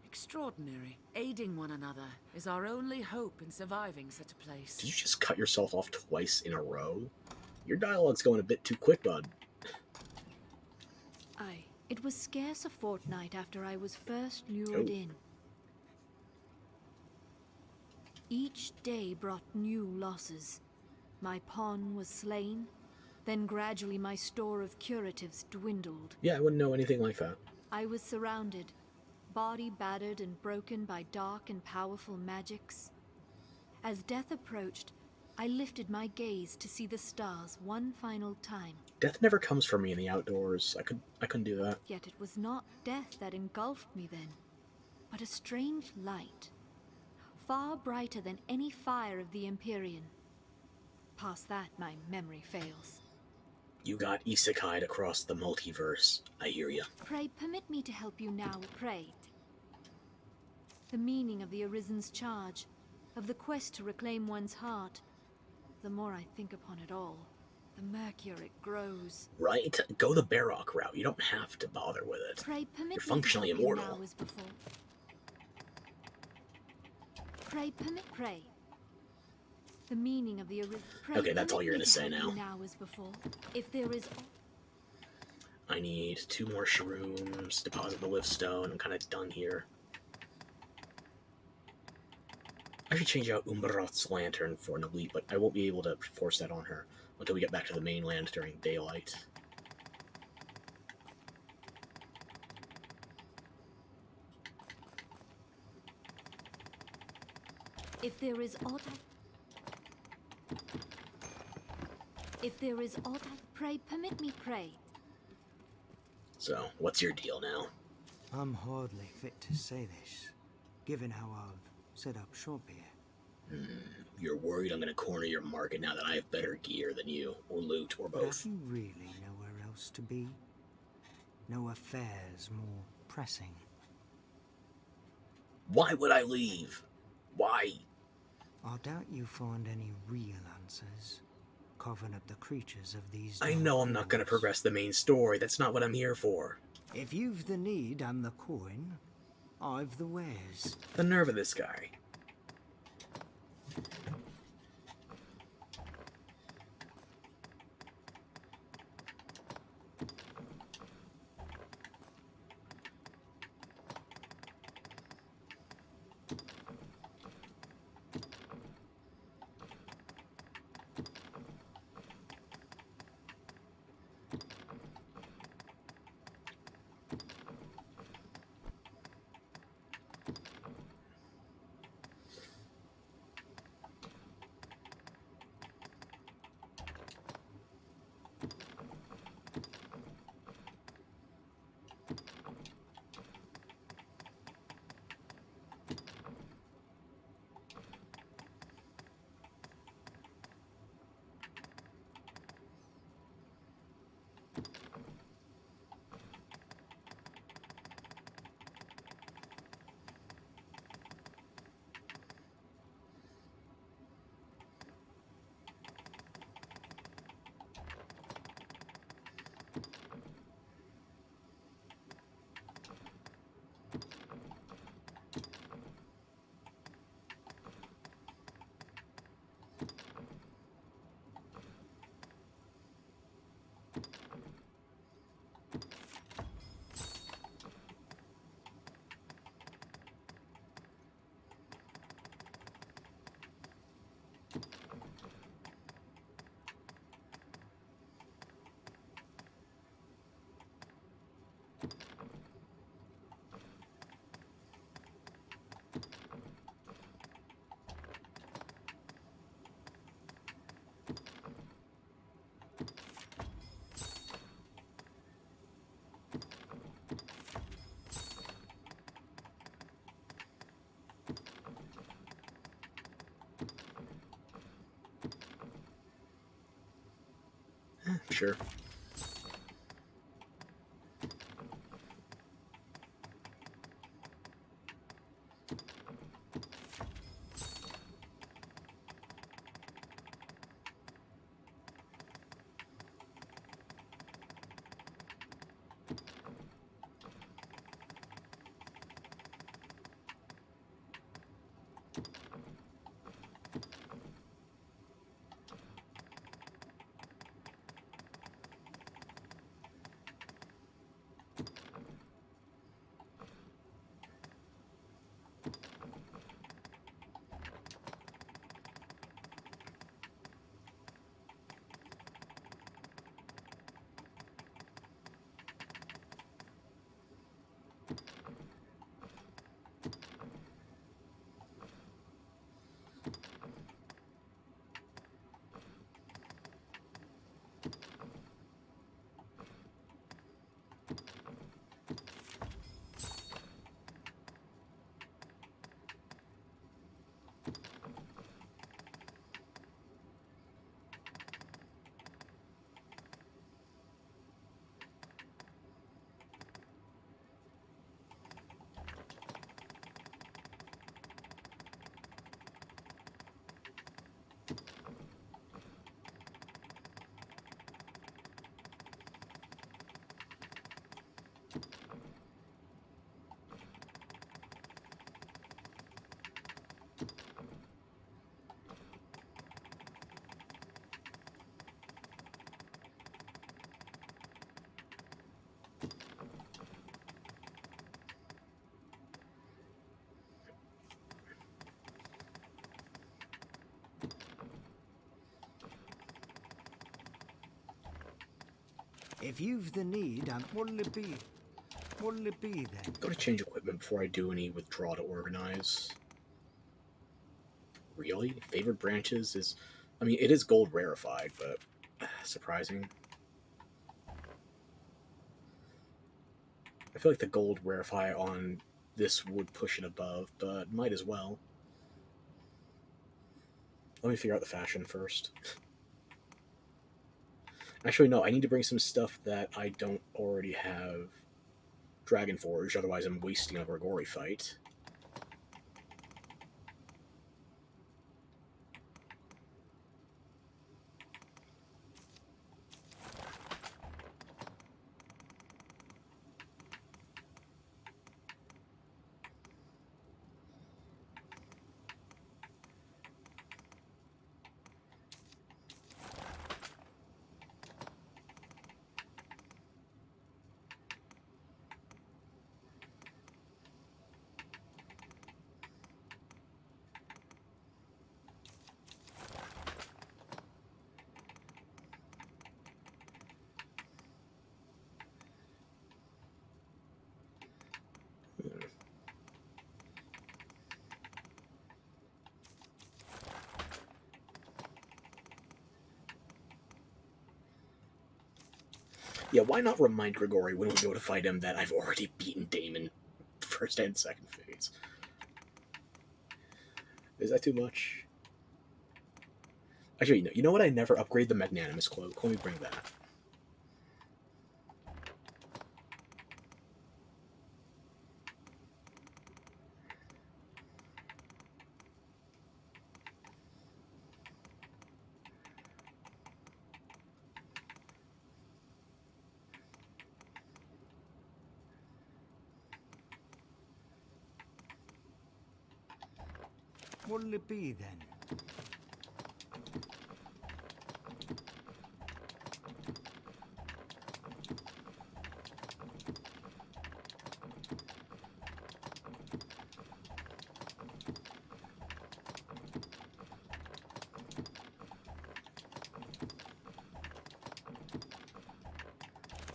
Extraordinary. Aiding one another is our only hope in surviving such a place. Did you just cut yourself off twice in a row? Your dialogue's going a bit too quick, bud. Aye. It was scarce a fortnight after I was first lured in. Each day brought new losses. My pawn was slain, then gradually my store of curatives dwindled. Yeah, I wouldn't know anything like that. I was surrounded, body battered and broken by dark and powerful magics. As death approached, I lifted my gaze to see the stars one final time. Death never comes for me in the outdoors. I couldn't do that. Yet it was not death that engulfed me then, but a strange light, far brighter than any fire of the Empyrean. Past that, my memory fails. You got isekai'd across the multiverse. I hear ya. Pray permit me to help you now, pray. The meaning of the Arisen's charge, of the quest to reclaim one's heart. The more I think upon it all, the murkier it grows. Right? Go the Barrock route. You don't have to bother with it. Pray permit You're me functionally to help immortal. you now as before. Pray permit, pray. The meaning of the Okay, that's all you're gonna say now. Now as before. If there is... I need 2 more shrooms, deposit the lift stone. I'm kind of done here. I should change out Umbaroth's lantern for an elite, but I won't be able to force that on her until we get back to the mainland during daylight. If there is aught If there is aught pray, permit me pray. So, what's your deal now? I'm hardly fit to say this, given how I've set up shop here. You're worried I'm gonna corner your market now that I have better gear than you, or loot, or But both. have you really nowhere else to be? No affairs more pressing? Why would I leave? Why? I doubt you find any real answers, carving up the creatures of these... I know I'm not gonna worlds. progress the main story. That's not what I'm here for. If you've the need and the coin, I've the wares. The nerve of this guy. Sure. If you've the need, what'll it be? What'll it be then? Go to change equipment before I do any withdraw to organize. Really? Favorite branches is... I mean, it is gold rarefied, but... surprising. I feel like the gold rarefy on this would push it above, but might as well. Let me figure out the fashion first. Actually, no, I need to bring some stuff that I don't already have Dragon Forge, otherwise I'm wasting a Grigori fight. Yeah, why not remind Grigori when we go to fight him that I've already beaten Damon first and second phase? Is that too much? Actually, no, you know what? I never upgrade the Magnanimous Cloak. Let me bring that. What'll it be then?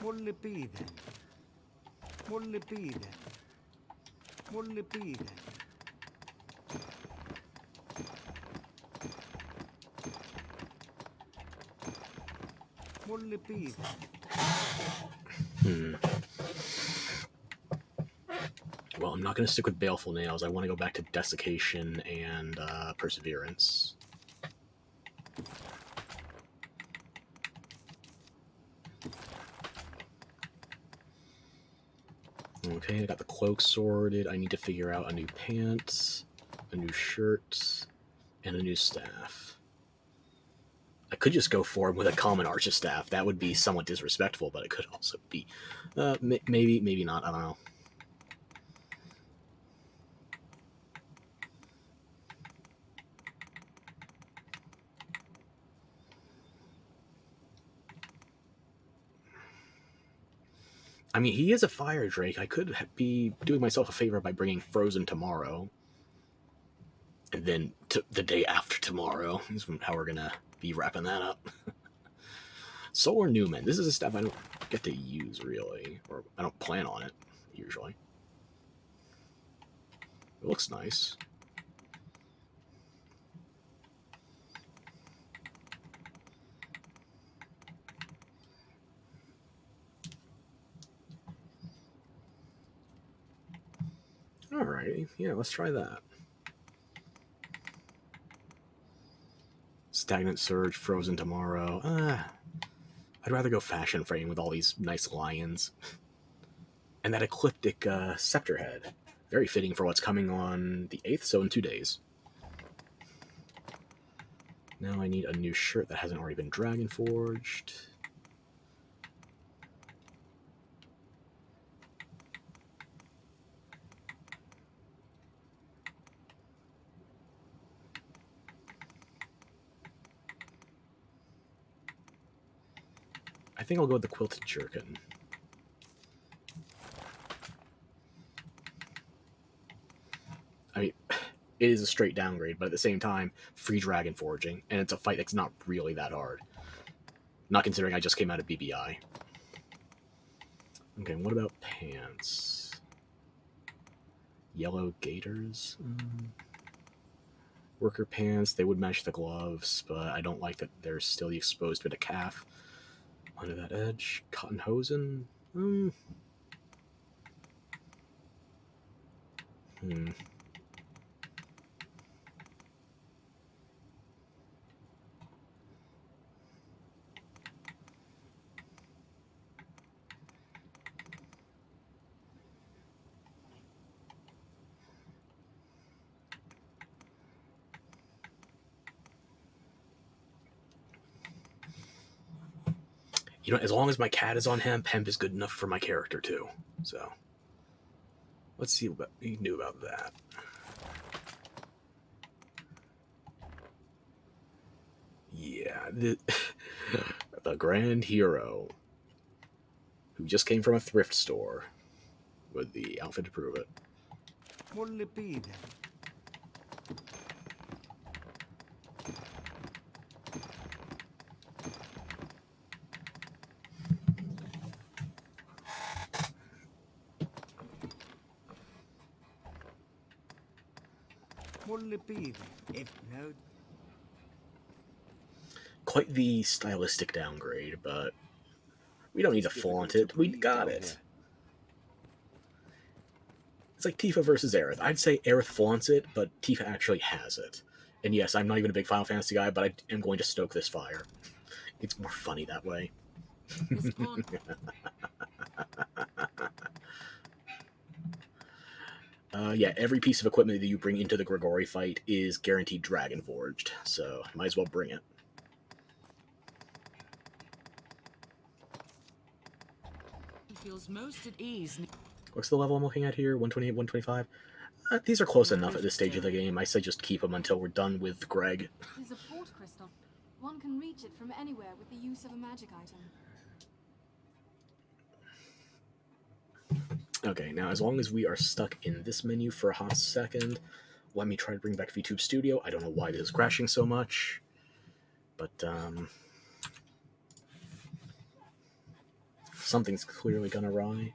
What'll it be then? What'll it be then? What'll it be then? What'll it be then? Well, I'm not going to stick with Baleful Nails. I want to go back to Desiccation and Perseverance. Okay, I got the cloak sorted. I need to figure out a new pants, a new shirt, and a new staff. I could just go forward with a common Archer staff. That would be somewhat disrespectful, but it could also be... maybe not. I don't know. I mean, he is a fire drake. I could be doing myself a favor by bringing Frozen tomorrow. And then the day after tomorrow is how we're going to be wrapping that up. Solar Newman. This is a staff I don't get to use, really. Or I don't plan on it, usually. It looks nice. Alrighty, yeah, let's try that. Stagnant Surge, Frozen tomorrow. I'd rather go Fashion Frame with all these nice lions. And that Ecliptic Scepter Head. Very fitting for what's coming on the 8th, so in 2 days. Now I need a new shirt that hasn't already been Dragon Forged. I think I'll go with the Quilted Jerkin. I mean, it is a straight downgrade, but at the same time, free Dragon Forging, and it's a fight that's not really that hard. Not considering I just came out of BBI. Okay, what about pants? Yellow gaiters? Worker pants, they would match the gloves, but I don't like that there's still the exposed bit of calf under that edge. Cotton hosen? You know, as long as my cat is on hemp, hemp is good enough for my character too. So, let's see what he knew about that. Yeah, the grand hero who just came from a thrift store with the outfit to prove it. What'll it be then? What'll it be then? If no... Quite the stylistic downgrade, but we don't need to flaunt it. We got it. It's like Tifa versus Aerith. I'd say Aerith flaunts it, but Tifa actually has it. And yes, I'm not even a big Final Fantasy guy, but I am going to stoke this fire. It's more funny that way. Yeah, every piece of equipment that you bring into the Grigori fight is guaranteed Dragon Forged, so might as well bring it. Feels most at ease. What's the level I'm looking at here? 128, 125? These are close enough at this stage of the game. I say just keep them until we're done with Greg. There's a port crystal. One can reach it from anywhere with the use of a magic item. Okay, now as long as we are stuck in this menu for a hot second, let me try to bring back VTube Studio. I don't know why this is crashing so much, but Something's clearly gone awry.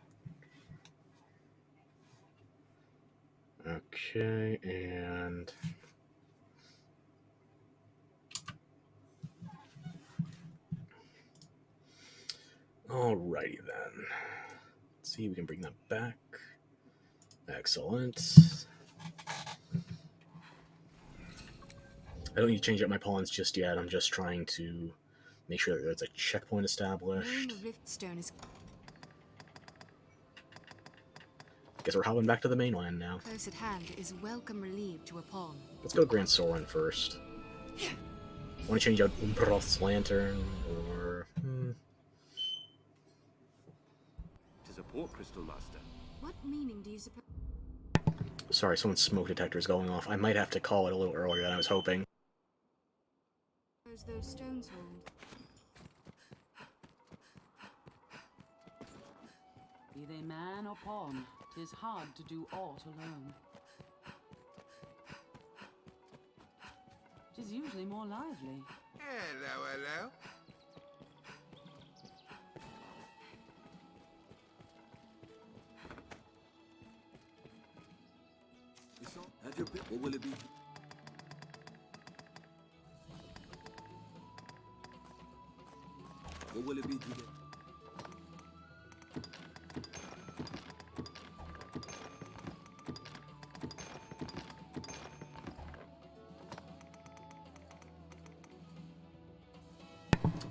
Okay, and... Alrighty then. Let's see if we can bring that back. Excellent. I don't need to change up my pawns just yet. I'm just trying to make sure that there's a checkpoint established. The rift stone is Guess we're hopping back to the mainland now. close at hand is welcome relief to a pawn. Let's go Grand Soren first. Want to change out Umbroth's lantern, or... Tis a port crystal, master. What meaning do you suppose Sorry, someone's smoke detector is going off. I might have to call it a little earlier than I was hoping. those stones hold? Be they man or pawn, 'tis hard to do aught alone. 'Tis usually more lively. Hello, hello. Have your pick. What will it be? What will it be today?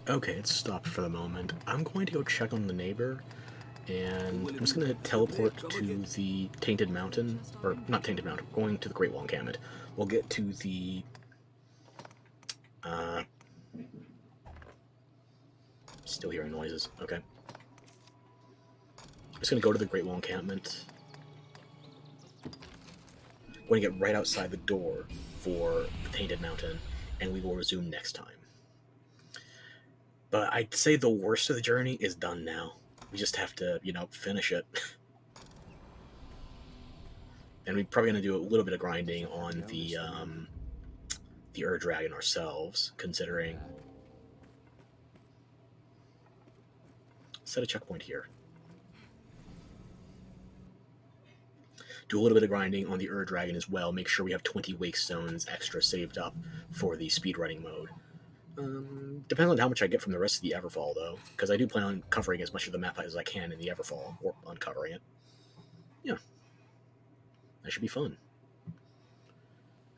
Okay, it's stopped for the moment. I'm going to go check on the neighbor, and I'm just going to teleport to the Tainted Mountain, or not Tainted Mountain, going to the Great Wall Encampment. We'll get to the, still hearing noises, okay. I'm just going to go to the Great Wall Encampment. I'm going to get right outside the door for the Tainted Mountain, and we will resume next time. But I'd say the worst of the journey is done now. We just have to, you know, finish it. And we're probably going to do a little bit of grinding on the Ur-Dragon ourselves, considering... Set a checkpoint here. Do a little bit of grinding on the Ur-Dragon as well. Make sure we have 20 wake stones extra saved up for the speedrunning mode. Depends on how much I get from the rest of the Everfall, though, because I do plan on covering as much of the map as I can in the Everfall, or uncovering it. Yeah. That should be fun.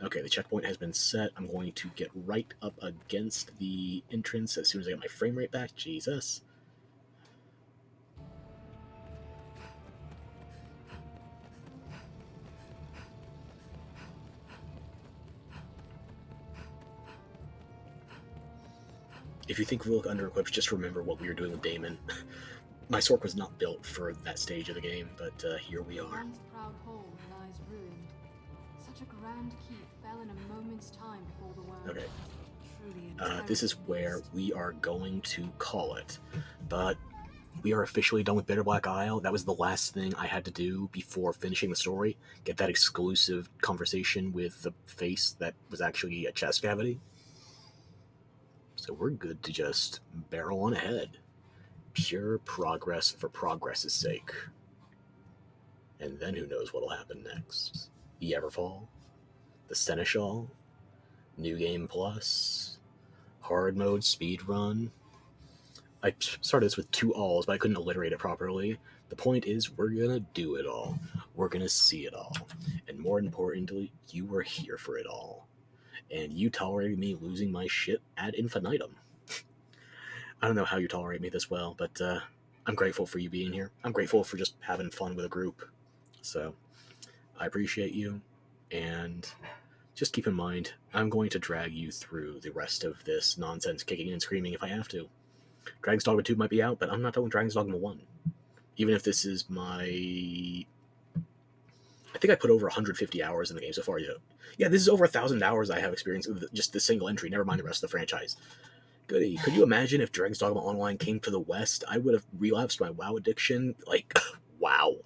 Okay, the checkpoint has been set. I'm going to get right up against the entrance as soon as I get my frame rate back. Jesus. If you think we look under-equipped, just remember what we were doing with Damon. My Sork was not built for that stage of the game, but here we are. Once proud hall lies ruined. Such a grand keep fell in a moment's time before the world. Okay. Truly a terrible This is where beast. we are going to call it. But we are officially done with Bitterblack Isle. That was the last thing I had to do before finishing the story. Get that exclusive conversation with the face that was actually a chest cavity. So we're good to just barrel on ahead. Pure progress for progress's sake. And then who knows what'll happen next. The Everfall, the Seneschal, New Game Plus, Hard Mode Speedrun. I started this with 2 alls, but I couldn't alliterate it properly. The point is, we're gonna do it all. We're gonna see it all. And more importantly, you were here for it all. And you tolerated me losing my shit ad infinitum. I don't know how you tolerate me this well, but I'm grateful for you being here. I'm grateful for just having fun with a group. So, I appreciate you, and just keep in mind, I'm going to drag you through the rest of this nonsense, kicking and screaming if I have to. Dragon's Dogma 2 might be out, but I'm not done with Dragon's Dogma 1. Even if this is my... I think I put over 150 hours in the game so far. Yeah, this is over 1,000 hours I have experience with just this single entry, never mind the rest of the franchise. Goody. Could you imagine if Dragon's Dogma Online came to the West? I would have relapsed my WoW addiction. Like, wow.